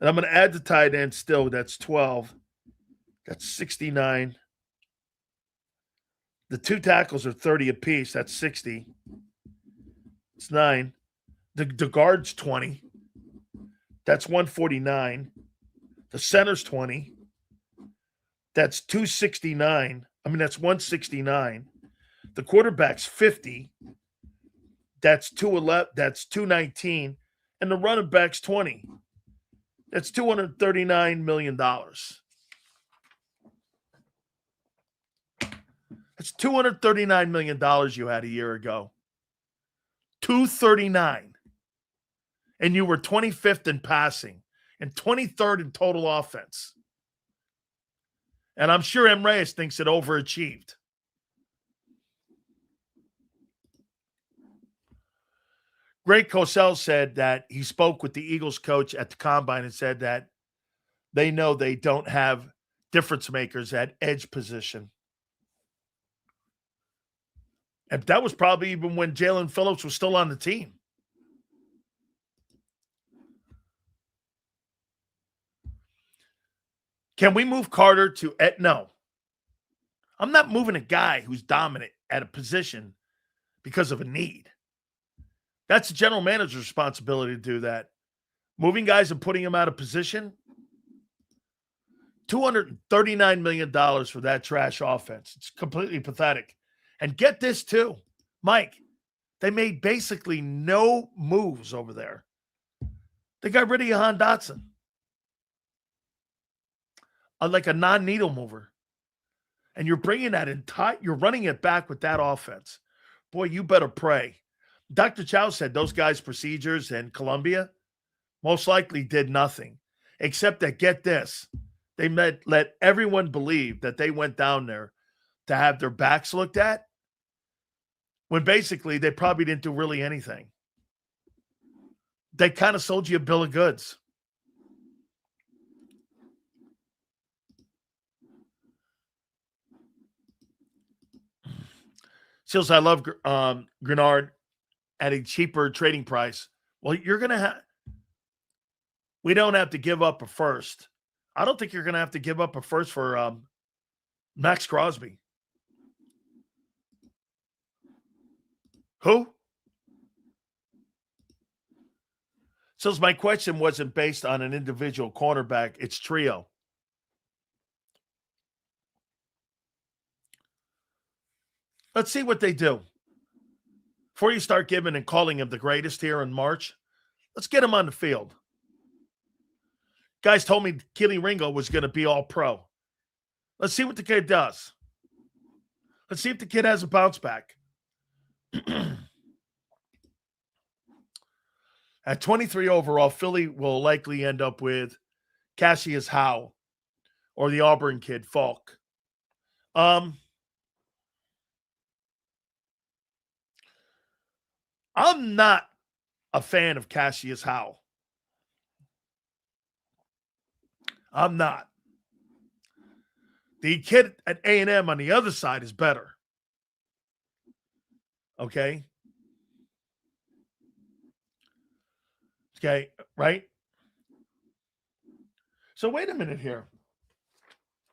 And I'm going to add the tight end still. That's 12. That's 69. The 2 tackles are 30 apiece. That's 60. It's 9. The guard's 20. That's 149. The center's 20. That's 269. That's 169. The quarterback's 50. That's 211. That's 219. And the running back's 20. That's $239 million. That's $239 million you had a year ago. 239. And you were 25th in passing and 23rd in total offense. And I'm sure M. Reyes thinks it overachieved. Greg Cosell said that he spoke with the Eagles coach at the combine and said that they know they don't have difference makers at edge position. And that was probably even when Jalen Phillips was still on the team. Can we move Carter to no? I'm not moving a guy who's dominant at a position because of a need. That's the general manager's responsibility to do that. Moving guys and putting them out of position. $239 million for that trash offense. It's completely pathetic. And get this too, Mike, they made basically no moves over there. They got rid of Jahan Dotson. Like a non-needle mover. And you're bringing that you're running it back with that offense. Boy, you better pray. Dr. Chow said those guys' procedures in Columbia most likely did nothing, except that, get this, they let everyone believe that they went down there to have their backs looked at, when basically they probably didn't do really anything. They kind of sold you a bill of goods. Seals, I love Grenard at a cheaper trading price. Well, you're going to have – we don't have to give up a first. I don't think you're going to have to give up a first for Max Crosby. Who? So my question wasn't based on an individual cornerback. It's trio. Let's see what they do. Before you start giving and calling him the greatest here in March, let's get him on the field. Guys told me Keely Ringo was going to be all pro. Let's see what the kid does. Let's see if the kid has a bounce back. At 23 overall, Philly will likely end up with Cassius Howe or the Auburn kid, Falk. I'm not a fan of Cassius Howe. I'm not. The kid at A&M on the other side is better. Okay? Okay, right? So wait a minute here.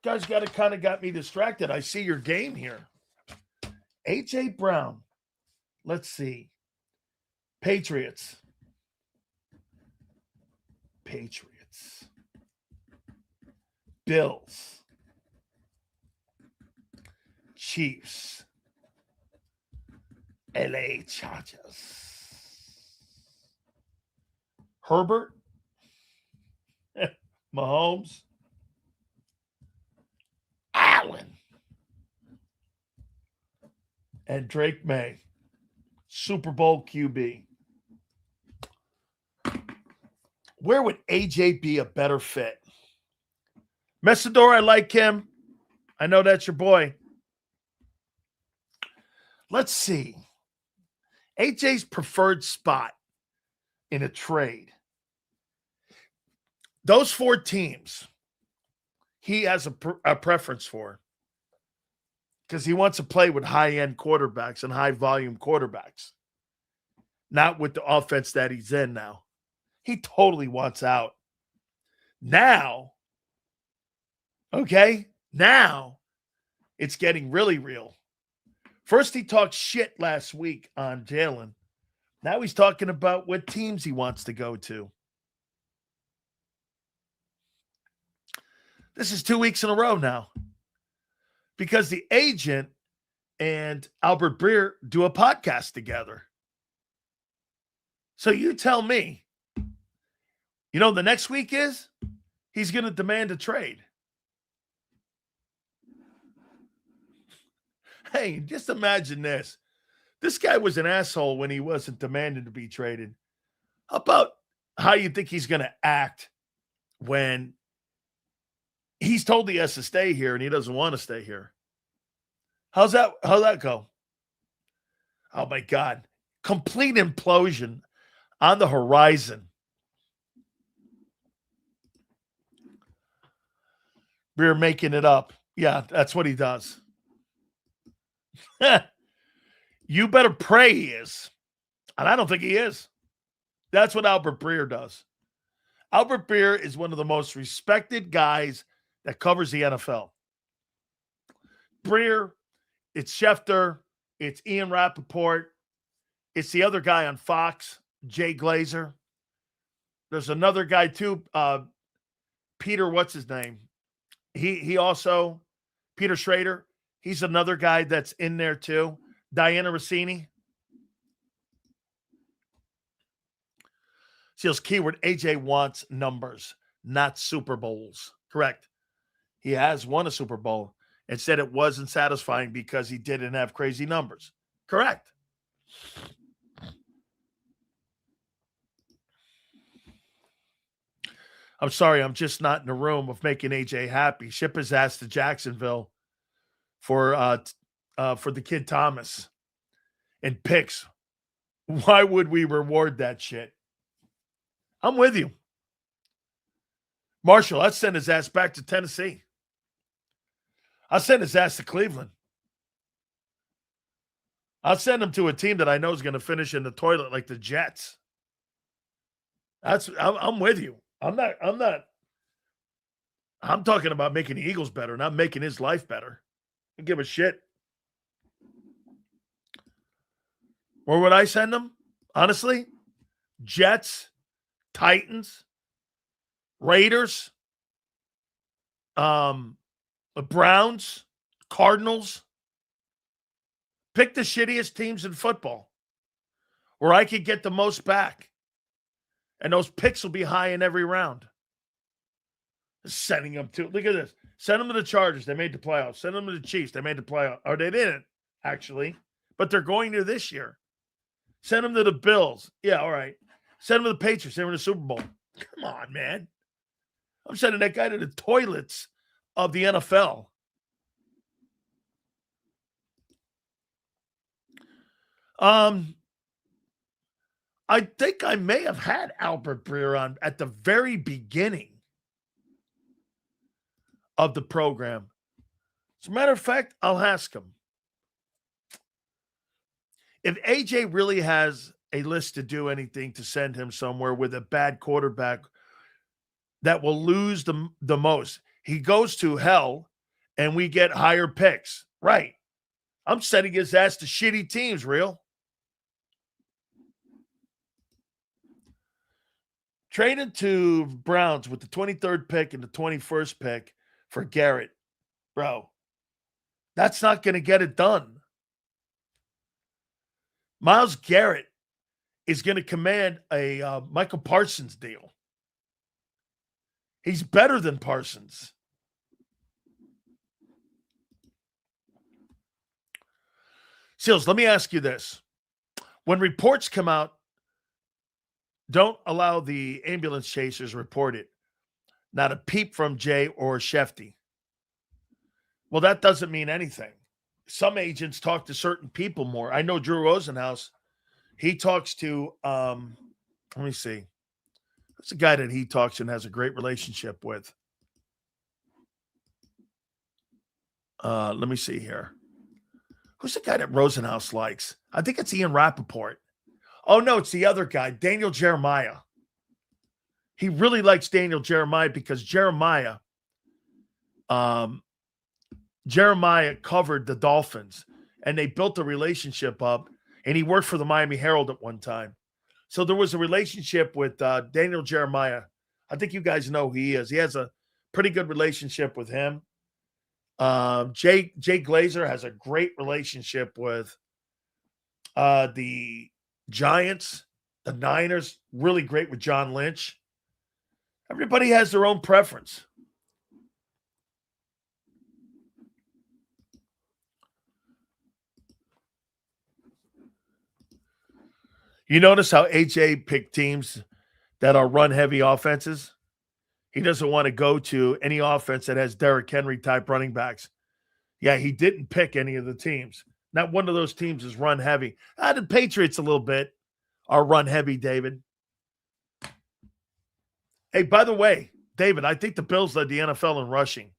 You guys got me distracted. I see your game here. A.J. Brown. Let's see. Patriots. Bills. Chiefs. LA Chargers. Herbert. Mahomes. Allen. And Drake May. Super Bowl QB. Where would AJ be a better fit? Messidor, I like him. I know that's your boy. Let's see. AJ's preferred spot in a trade. Those 4 teams, he has a preference for because he wants to play with high-end quarterbacks and high-volume quarterbacks, not with the offense that he's in now. He totally wants out. Now, okay, now it's getting really real. First, he talked shit last week on Jalen. Now he's talking about what teams he wants to go to. This is 2 weeks in a row now because the agent and Albert Breer do a podcast together. So you tell me, the next week is he's going to demand a trade. Hey, just imagine this. This guy was an asshole when he wasn't demanding to be traded. How about how you think he's going to act when he's told he has to stay here and he doesn't want to stay here? How'd that go? Oh, my God. Complete implosion on the horizon. We're making it up. Yeah, that's what he does. You better pray he is. And I don't think he is. That's what Albert Breer does. Albert Breer is one of the most respected guys that covers the NFL. Breer, it's Schefter, it's Ian Rappaport, it's the other guy on Fox, Jay Glazer. There's another guy too, Peter, what's his name? He also, Peter Schrader, he's another guy that's in there too. Diana Rossini. Seals keyword, AJ wants numbers, not Super Bowls. Correct. He has won a Super Bowl and said it wasn't satisfying because he didn't have crazy numbers. Correct. I'm sorry, I'm just not in the room of making AJ happy. Ship his ass to Jacksonville for the kid Thomas and picks. Why would we reward that shit? I'm with you. Marshall, I'd send his ass back to Tennessee. I'll send his ass to Cleveland. I'll send him to a team that I know is going to finish in the toilet like the Jets. I'm with you. I'm talking about making the Eagles better, not making his life better. I don't give a shit. Where would I send him? Honestly, Jets, Titans, Raiders, Browns, Cardinals. Pick the shittiest teams in football where I could get the most back. And those picks will be high in every round. Sending them to, look at this. Send them to the Chargers. They made the playoffs. Send them to the Chiefs. They made the playoffs. Or they didn't, actually. But they're going to this year. Send them to the Bills. Yeah, all right. Send them to the Patriots. They were in the Super Bowl. Come on, man. I'm sending that guy to the toilets of the NFL. I think I may have had Albert Breer on at the very beginning of the program. As a matter of fact, I'll ask him. If AJ really has a list to do anything to send him somewhere with a bad quarterback that will lose the most, he goes to hell and we get higher picks. Right. I'm sending his ass to shitty teams, real. Traded to Browns with the 23rd pick and the 21st pick for Garrett. Bro, that's not going to get it done. Myles Garrett is going to command a Michael Parsons deal. He's better than Parsons. Seals, let me ask you this. When reports come out, don't allow the ambulance chasers report it. Not a peep from Jay or Shefty. Well, that doesn't mean anything. Some agents talk to certain people more. I know Drew Rosenhaus. He talks to, let me see. That's a guy that he talks and has a great relationship with. Let me see here. Who's the guy that Rosenhaus likes? I think it's Ian Rappaport. Oh, no, it's the other guy, Daniel Jeremiah. He really likes Daniel Jeremiah because Jeremiah covered the Dolphins, and they built a relationship up, and he worked for the Miami Herald at one time. So there was a relationship with Daniel Jeremiah. I think you guys know who he is. He has a pretty good relationship with him. Jay Glazer has a great relationship with the Giants, the Niners, really great with John Lynch. Everybody has their own preference. You notice how AJ picked teams that are run-heavy offenses? He doesn't want to go to any offense that has Derrick Henry type running backs. Yeah, he didn't pick any of the teams. Not one of those teams is run-heavy. The Patriots a little bit are run-heavy, David. Hey, by the way, David, I think the Bills led the NFL in rushing.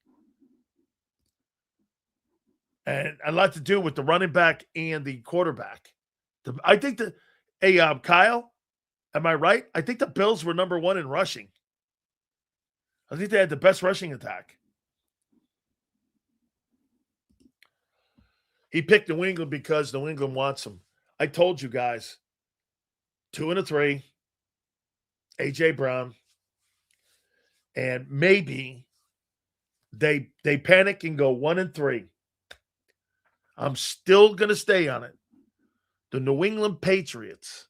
And a lot to do with the running back and the quarterback. I think that, hey, Kyle, am I right? I think the Bills were number 1 in rushing. I think they had the best rushing attack. He picked New England because New England wants him. I told you guys, 2 and a 3, A.J. Brown, and maybe they panic and go 1 and 3. I'm still going to stay on it. The New England Patriots,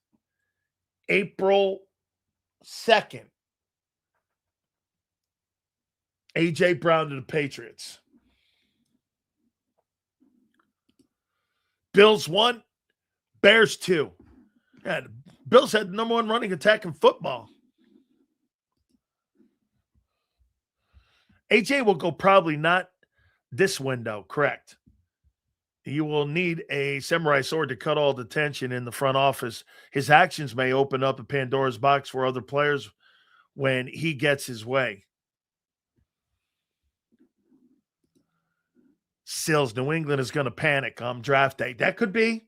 April 2nd, A.J. Brown to the Patriots. Bills 1, Bears 2. Yeah, the Bills had the number 1 running attack in football. AJ will go probably not this window, correct? You will need a samurai sword to cut all the tension in the front office. His actions may open up a Pandora's box for other players when he gets his way. Sills, New England is going to panic on draft day. That could be.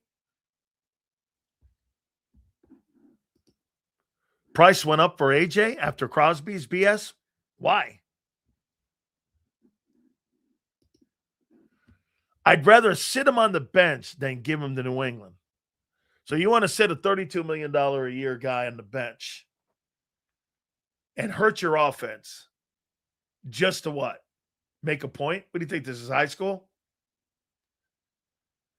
Price went up for AJ after Crosby's BS. Why? I'd rather sit him on the bench than give him to New England. So you want to sit a $32 million a year guy on the bench and hurt your offense just to what? Make a point? What do you think? This is high school?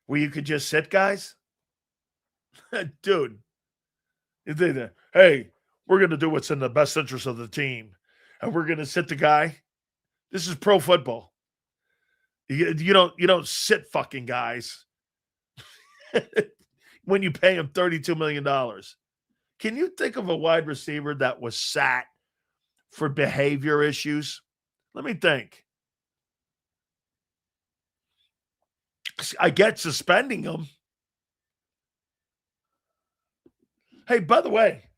Where you could just sit guys? Dude. You think that, hey, we're going to do what's in the best interest of the team. And we're going to sit the guy. This is pro football. You don't sit fucking guys when you pay him $32 million. Can you think of a wide receiver that was sat for behavior issues? Let me think. I get suspending him. Hey, by the way,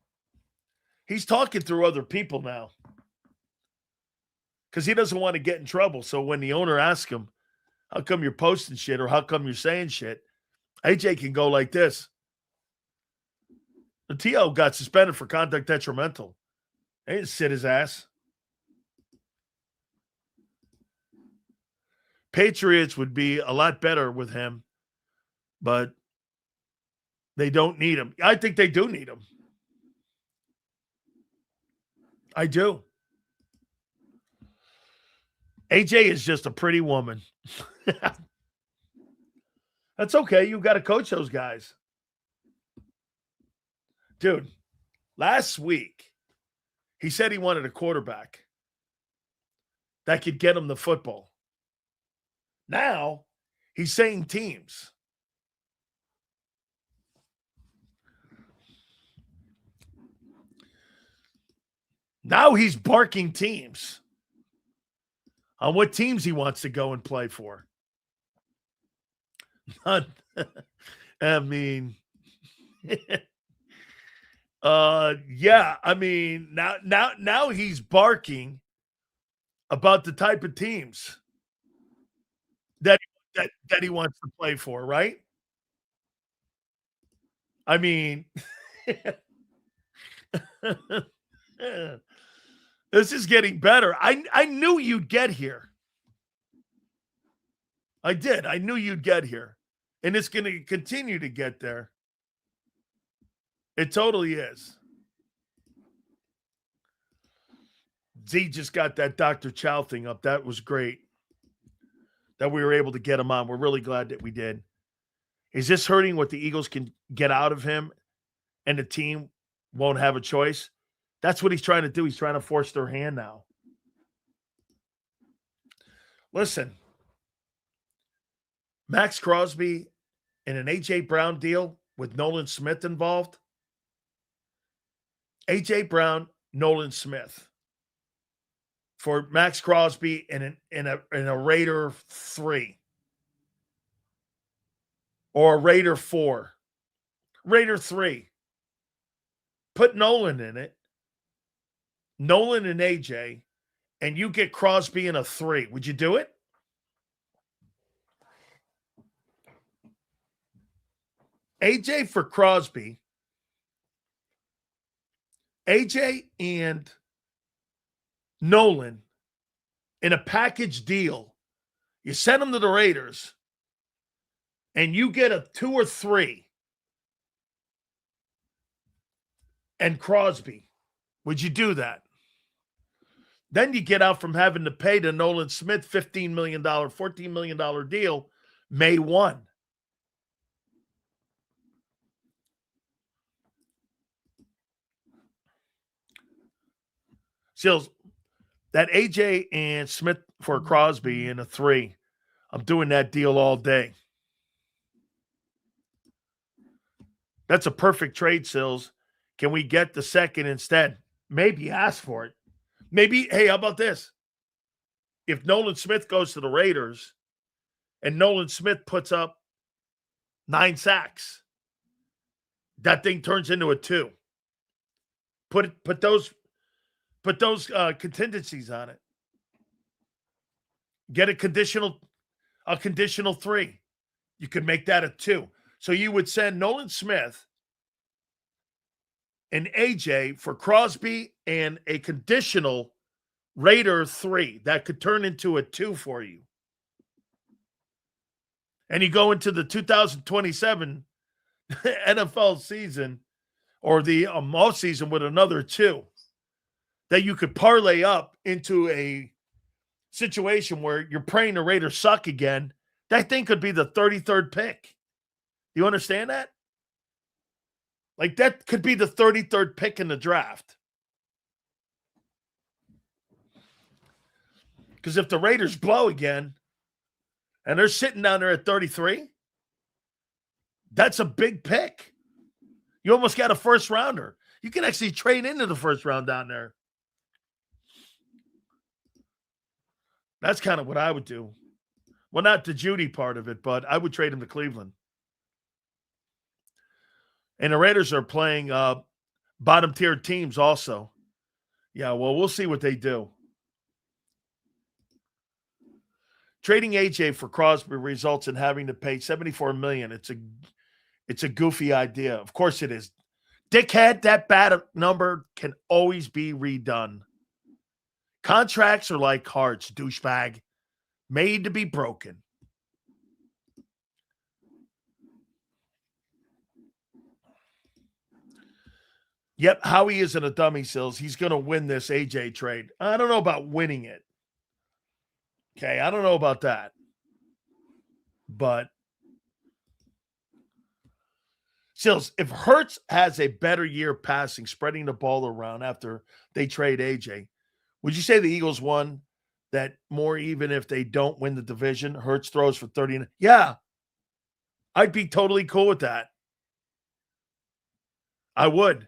he's talking through other people now because he doesn't want to get in trouble. So when the owner asks him, how come you're posting shit or how come you're saying shit? AJ can go like this. The TO got suspended for conduct detrimental. They didn't sit his ass. Patriots would be a lot better with him, but they don't need him. I think they do need him. I do. AJ is just a pretty woman. That's okay. You got to coach those guys. Dude, last week, he said he wanted a quarterback that could get him the football. Now, he's saying teams. Now he's barking teams on what teams he wants to go and play for. I mean, yeah. I mean, now he's barking about the type of teams that he wants to play for, right? I mean, this is getting better. I knew you'd get here. I did. I knew you'd get here. And it's going to continue to get there. It totally is. Z just got that Dr. Chow thing up. That was great that we were able to get him on. We're really glad that we did. Is this hurting what the Eagles can get out of him and the team won't have a choice? That's what he's trying to do. He's trying to force their hand now. Listen, Max Crosby in an A.J. Brown deal with Nolan Smith involved. A.J. Brown, Nolan Smith. For Max Crosby in a Raider 3. Or a Raider 4. Raider 3. Put Nolan in it. Nolan and AJ, and you get Crosby in a 3. Would you do it? AJ for Crosby. AJ and Nolan in a package deal. You send them to the Raiders, and you get a 2 or 3. And Crosby. Would you do that? Then you get out from having to pay to Nolan Smith $15 million, $14 million deal May 1. Seals, that AJ and Smith for Crosby in a 3. I'm doing that deal all day. That's a perfect trade, Sills. Can we get the second instead? Maybe ask for it. Maybe, hey, how about this? If Nolan Smith goes to the Raiders and Nolan Smith puts up 9 sacks, that thing turns into a 2. Put those contingencies on it. Get a conditional 3. You could make that a 2. So you would send Nolan Smith and AJ for Crosby and a conditional Raider 3 that could turn into a 2 for you. And you go into the 2027 NFL season or the off season with another 2 that you could parlay up into a situation where you're praying the Raiders suck again. That thing could be the 33rd pick. You understand that? Like, that could be the 33rd pick in the draft. Because if the Raiders blow again and they're sitting down there at 33, that's a big pick. You almost got a first rounder. You can actually trade into the first round down there. That's kind of what I would do. Well, not the Judy part of it, but I would trade him to Cleveland. And the Raiders are playing bottom-tier teams also. Yeah, well, we'll see what they do. Trading AJ for Crosby results in having to pay $74 million. It's a goofy idea. Of course it is. Dickhead, that bad number can always be redone. Contracts are like hearts, douchebag. Made to be broken. Yep, Howie isn't a dummy, Sills. He's going to win this AJ trade. I don't know about winning it. Okay, I don't know about that. But, Sills, if Hurts has a better year passing, spreading the ball around after they trade AJ, would you say the Eagles won that more even if they don't win the division? Hurts throws for 30. Yeah, I'd be totally cool with that. I would.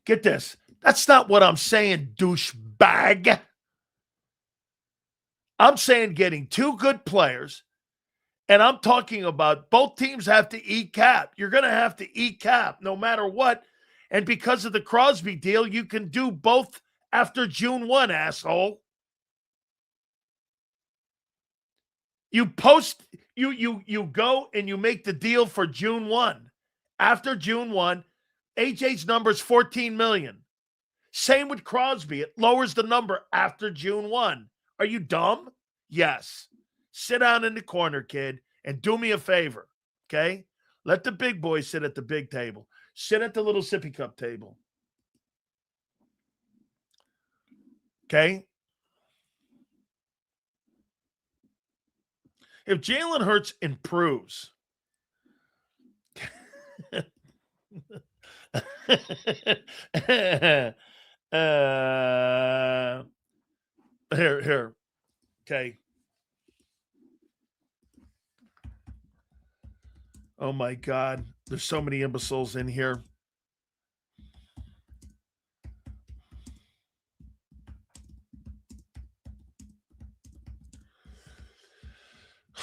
Get this. That's not what I'm saying, douchebag. I'm saying getting 2 good players, and I'm talking about both teams have to eat cap. You're going to have to eat cap no matter what. And because of the Crosby deal, you can do both after June 1, asshole. You go and you make the deal for June 1. After June 1, AJ's number is $14 million. Same with Crosby. It lowers the number after June 1. Are you dumb? Yes. Sit down in the corner, kid, and do me a favor, okay? Let the big boys sit at the big table. Sit at the little sippy cup table. Okay? If Jalen Hurts improves, here. Okay. Oh my God. There's so many imbeciles in here.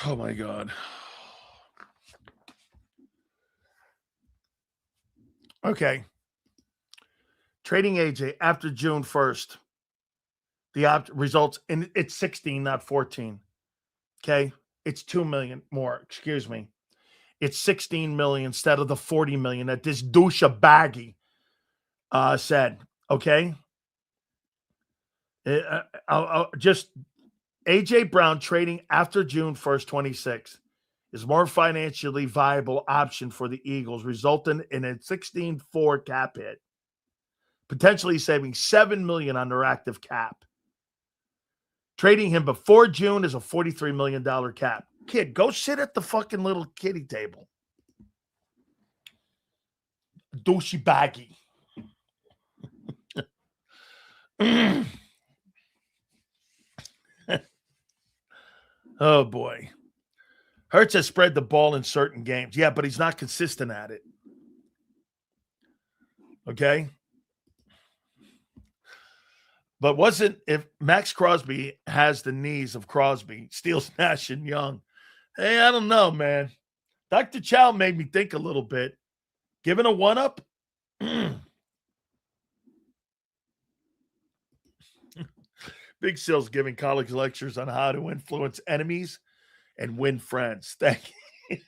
Oh my God. Okay. Trading AJ after June 1st. The results, and it's 16, not 14. Okay. It's 2 million more. Excuse me. It's 16 million instead of the 40 million that this douche baggy said. Okay. I'll just AJ Brown trading after June 1st, 26 is more financially viable option for the Eagles, resulting in a 16.4 cap hit, potentially saving $7 million on their active cap. Trading him before June is a $43 million cap. Kid, go sit at the fucking little kiddie table. Douchey baggy. Oh, boy. Hurts has spread the ball in certain games. Yeah, but he's not consistent at it. Okay? But if Max Crosby has the knees of Crosby, steals Nash and Young? Hey, I don't know, man. Dr. Chow made me think a little bit. Given a one-up? Big Sil's giving college lectures on how to influence enemies and win friends. Thank you.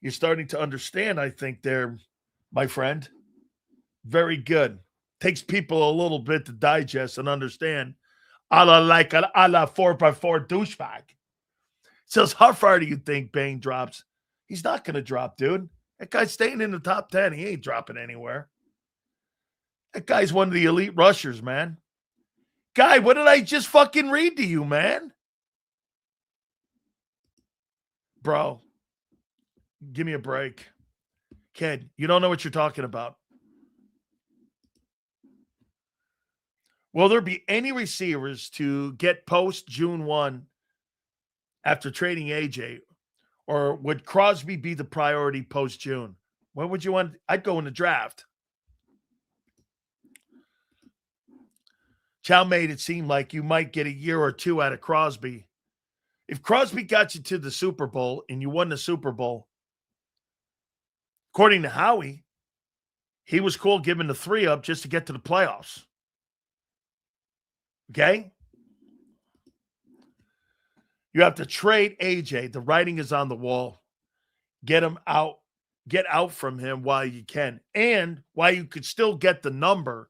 You're starting to understand, I think, there, my friend. Very good. Takes people a little bit to digest and understand. A la 4x4 douchebag. Says, how far do you think Bane drops? He's not going to drop, dude. That guy's staying in the top 10. He ain't dropping anywhere. That guy's one of the elite rushers, man. Guy, what did I just fucking read to you, man? Bro, give me a break. Kid, you don't know what you're talking about. Will there be any receivers to get post June 1 after trading AJ? Or would Crosby be the priority post June? What would you want? I'd go in the draft. Chow made it seem like you might get a year or two out of Crosby. If Crosby got you to the Super Bowl and you won the Super Bowl, according to Howie, he was cool giving the 3-up just to get to the playoffs. Okay? You have to trade AJ. The writing is on the wall. Get him out. Get out from him while you can. And while you could still get the number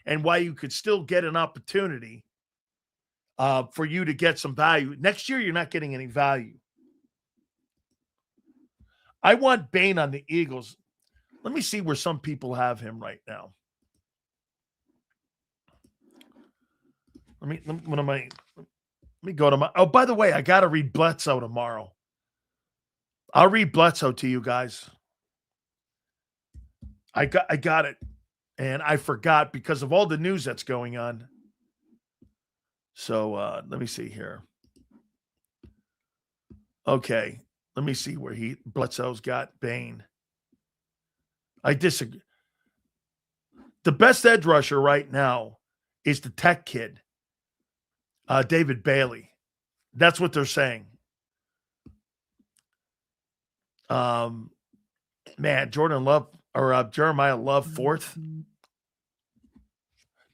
and while you could still get an opportunity for you to get some value. Next year, you're not getting any value. I want Bane on the Eagles. Let me see where some people have him right now. Let me go to my. Oh, by the way, I got to read Bledsoe tomorrow. I'll read Bledsoe to you guys. I got it. And I forgot because of all the news that's going on. So let me see here. Okay. Let me see where Bledsoe's got Bane. I disagree. The best edge rusher right now is the tech kid, David Bailey. That's what they're saying. Man, Jeremiah Love fourth.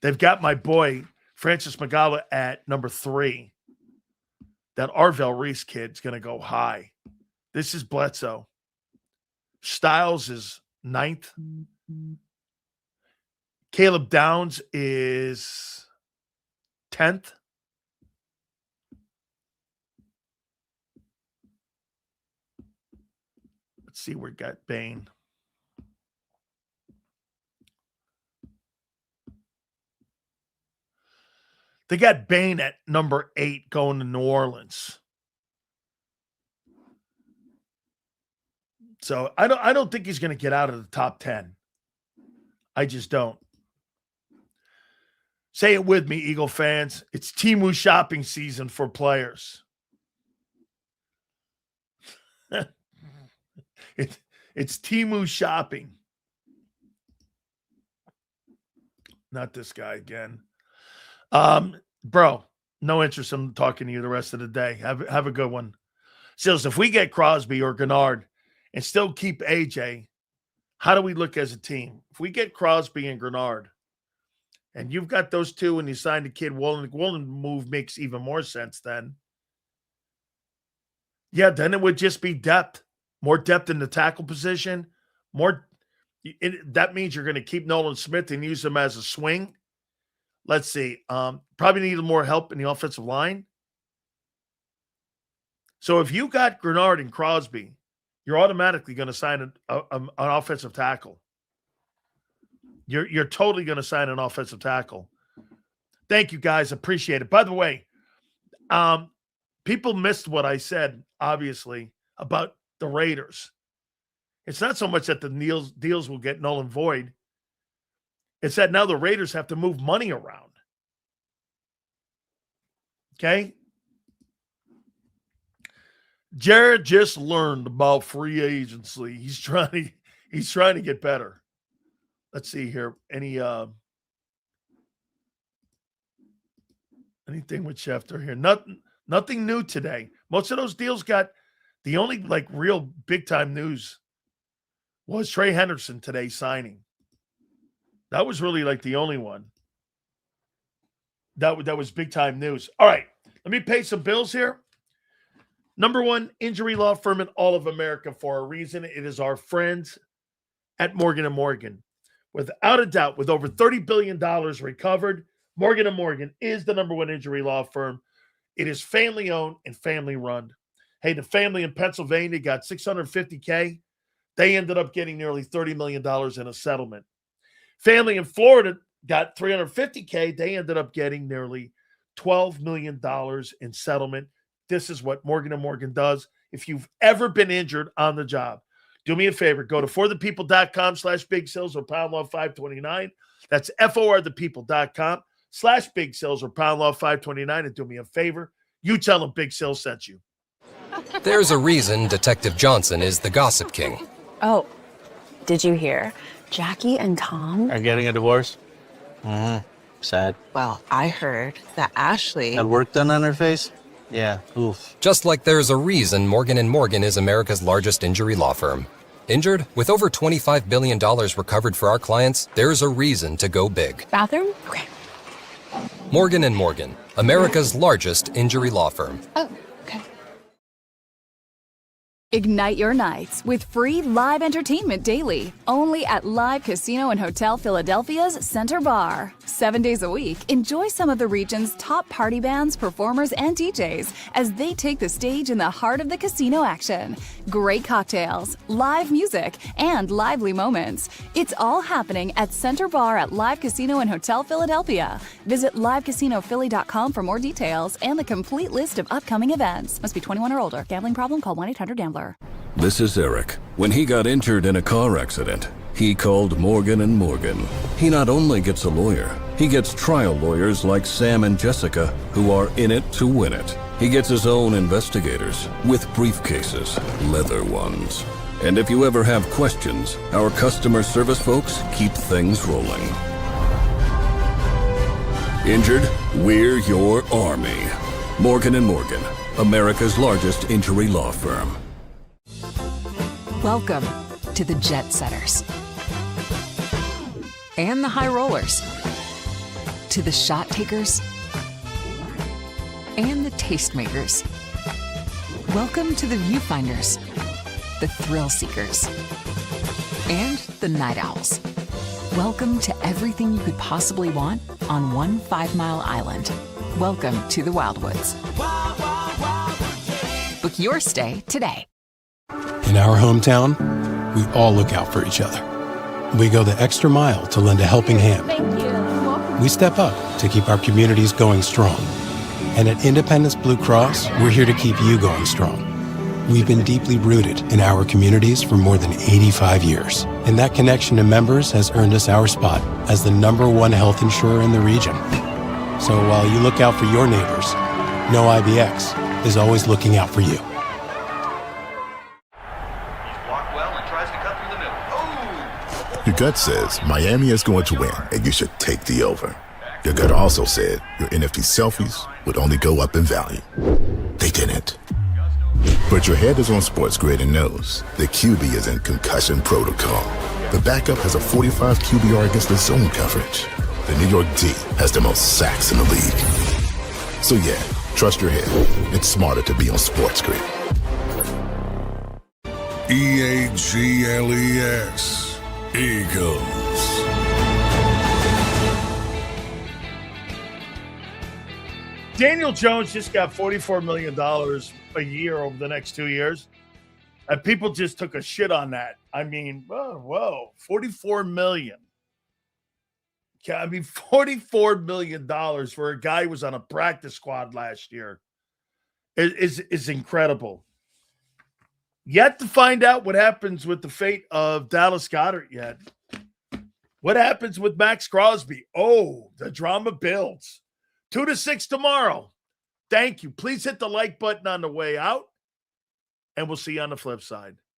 They've got my boy Francis Magala at number 3. That Arvell Reese kid's going to go high. This is Bledsoe. Styles is 9th. Caleb Downs is 10th. Let's see where we got Bane. They got Bane at number 8 going to New Orleans. So I don't think he's going to get out of the top 10. I just don't. Say it with me, Eagle fans. It's Temu shopping season for players. It's Temu shopping. Not this guy again. Bro, no interest in talking to you the rest of the day. Have a good one. Sills, if we get Crosby or Gennard and still keep AJ, how do we look as a team? If we get Crosby and Grenard, and you've got those two, and you signed a kid, Woolen move makes even more sense then. Yeah, then it would just be depth, more depth in the tackle position, that means you're going to keep Nolan Smith and use him as a swing. Let's see. Probably need more help in the offensive line. So if you got Grenard and Crosby, you're automatically going to sign an offensive tackle. You're totally going to sign an offensive tackle. Thank you, guys. Appreciate it. By the way, people missed what I said, obviously, about the Raiders. It's not so much that the deals will get null and void. It's that now the Raiders have to move money around. Okay? Jared just learned about free agency. He's trying to get better. Let's see here. Anything with Schefter here? Nothing new today. Most of those deals got the only like real big time news was Trey Henderson today signing. That was really like the only one. That was big time news. All right, let me pay some bills here. Number one injury law firm in all of America for a reason. It is our friends at Morgan & Morgan. Without a doubt, with over $30 billion recovered, Morgan & Morgan is the number one injury law firm. It is family owned and family run. Hey, the family in Pennsylvania got $650K. They ended up getting nearly $30 million in a settlement. Family in Florida got $350K. They ended up getting nearly $12 million in settlement. This is what Morgan & Morgan does. If you've ever been injured on the job, do me a favor. Go to forthepeople.com/big sales or pound law 529. That's forthepeople.com/big sales or pound law 529. And do me a favor. You tell them Big Sales sent you. There's a reason Detective Johnson is the gossip king. Oh, did you hear? Jackie and Tom are getting a divorce? Sad. Well, I heard that Ashley Had work done on her face? Yeah, oof. Just like there's a reason Morgan & Morgan is America's largest injury law firm. Injured? With over $25 billion recovered for our clients, there's a reason to go big. Bathroom? Okay. Morgan & Morgan, America's largest injury law firm. Oh, okay. Ignite your nights with free live entertainment daily, only at Live Casino and Hotel Philadelphia's Center Bar. 7 days a week, enjoy some of the region's top party bands, performers, and DJs as they take the stage in the heart of the casino action. Great cocktails, live music, and lively moments. It's all happening at Center Bar at Live Casino and Hotel Philadelphia. Visit livecasinophilly.com for more details and the complete list of upcoming events. Must be 21 or older. Gambling problem? Call 1-800-GAMBLER. This is Eric. When he got injured in a car accident, he called Morgan & Morgan. He not only gets a lawyer, he gets trial lawyers like Sam and Jessica who are in it to win it. He gets his own investigators with briefcases, leather ones. And if you ever have questions, our customer service folks keep things rolling. Injured? We're your army. Morgan & Morgan, America's largest injury law firm. Welcome to the Jet Setters and the High Rollers, to the Shot Takers and the Tastemakers. Welcome to the Viewfinders, the Thrill Seekers, and the Night Owls. Welcome to everything you could possibly want on one 5-mile island. Welcome to the Wildwoods. Book your stay today. In our hometown, we all look out for each other. We go the extra mile to lend a helping hand. Thank you. We step up to keep our communities going strong. And at Independence Blue Cross, we're here to keep you going strong. We've been deeply rooted in our communities for more than 85 years. And that connection to members has earned us our spot as the #1 health insurer in the region. So while you look out for your neighbors, know IBX is always looking out for you. Your gut says Miami is going to win, and you should take the over. Your gut also said your NFT selfies would only go up in value. They didn't. But your head is on Sports Grid and knows the QB is in concussion protocol. The backup has a 45 QBR against the zone coverage. The New York D has the most sacks in the league. So yeah, trust your head. It's smarter to be on Sports Grid. EAGLES. Eagles. Daniel Jones just got $44 million a year over the next 2 years. And people just took a shit on that. I mean, whoa, $44 million. I mean, $44 million for a guy who was on a practice squad last year is incredible. Yet to find out what happens with the fate of Dallas Goedert yet. What happens with Max Crosby? Oh, the drama builds. 2 to 6 tomorrow. Thank you. Please hit the like button on the way out, and we'll see you on the flip side.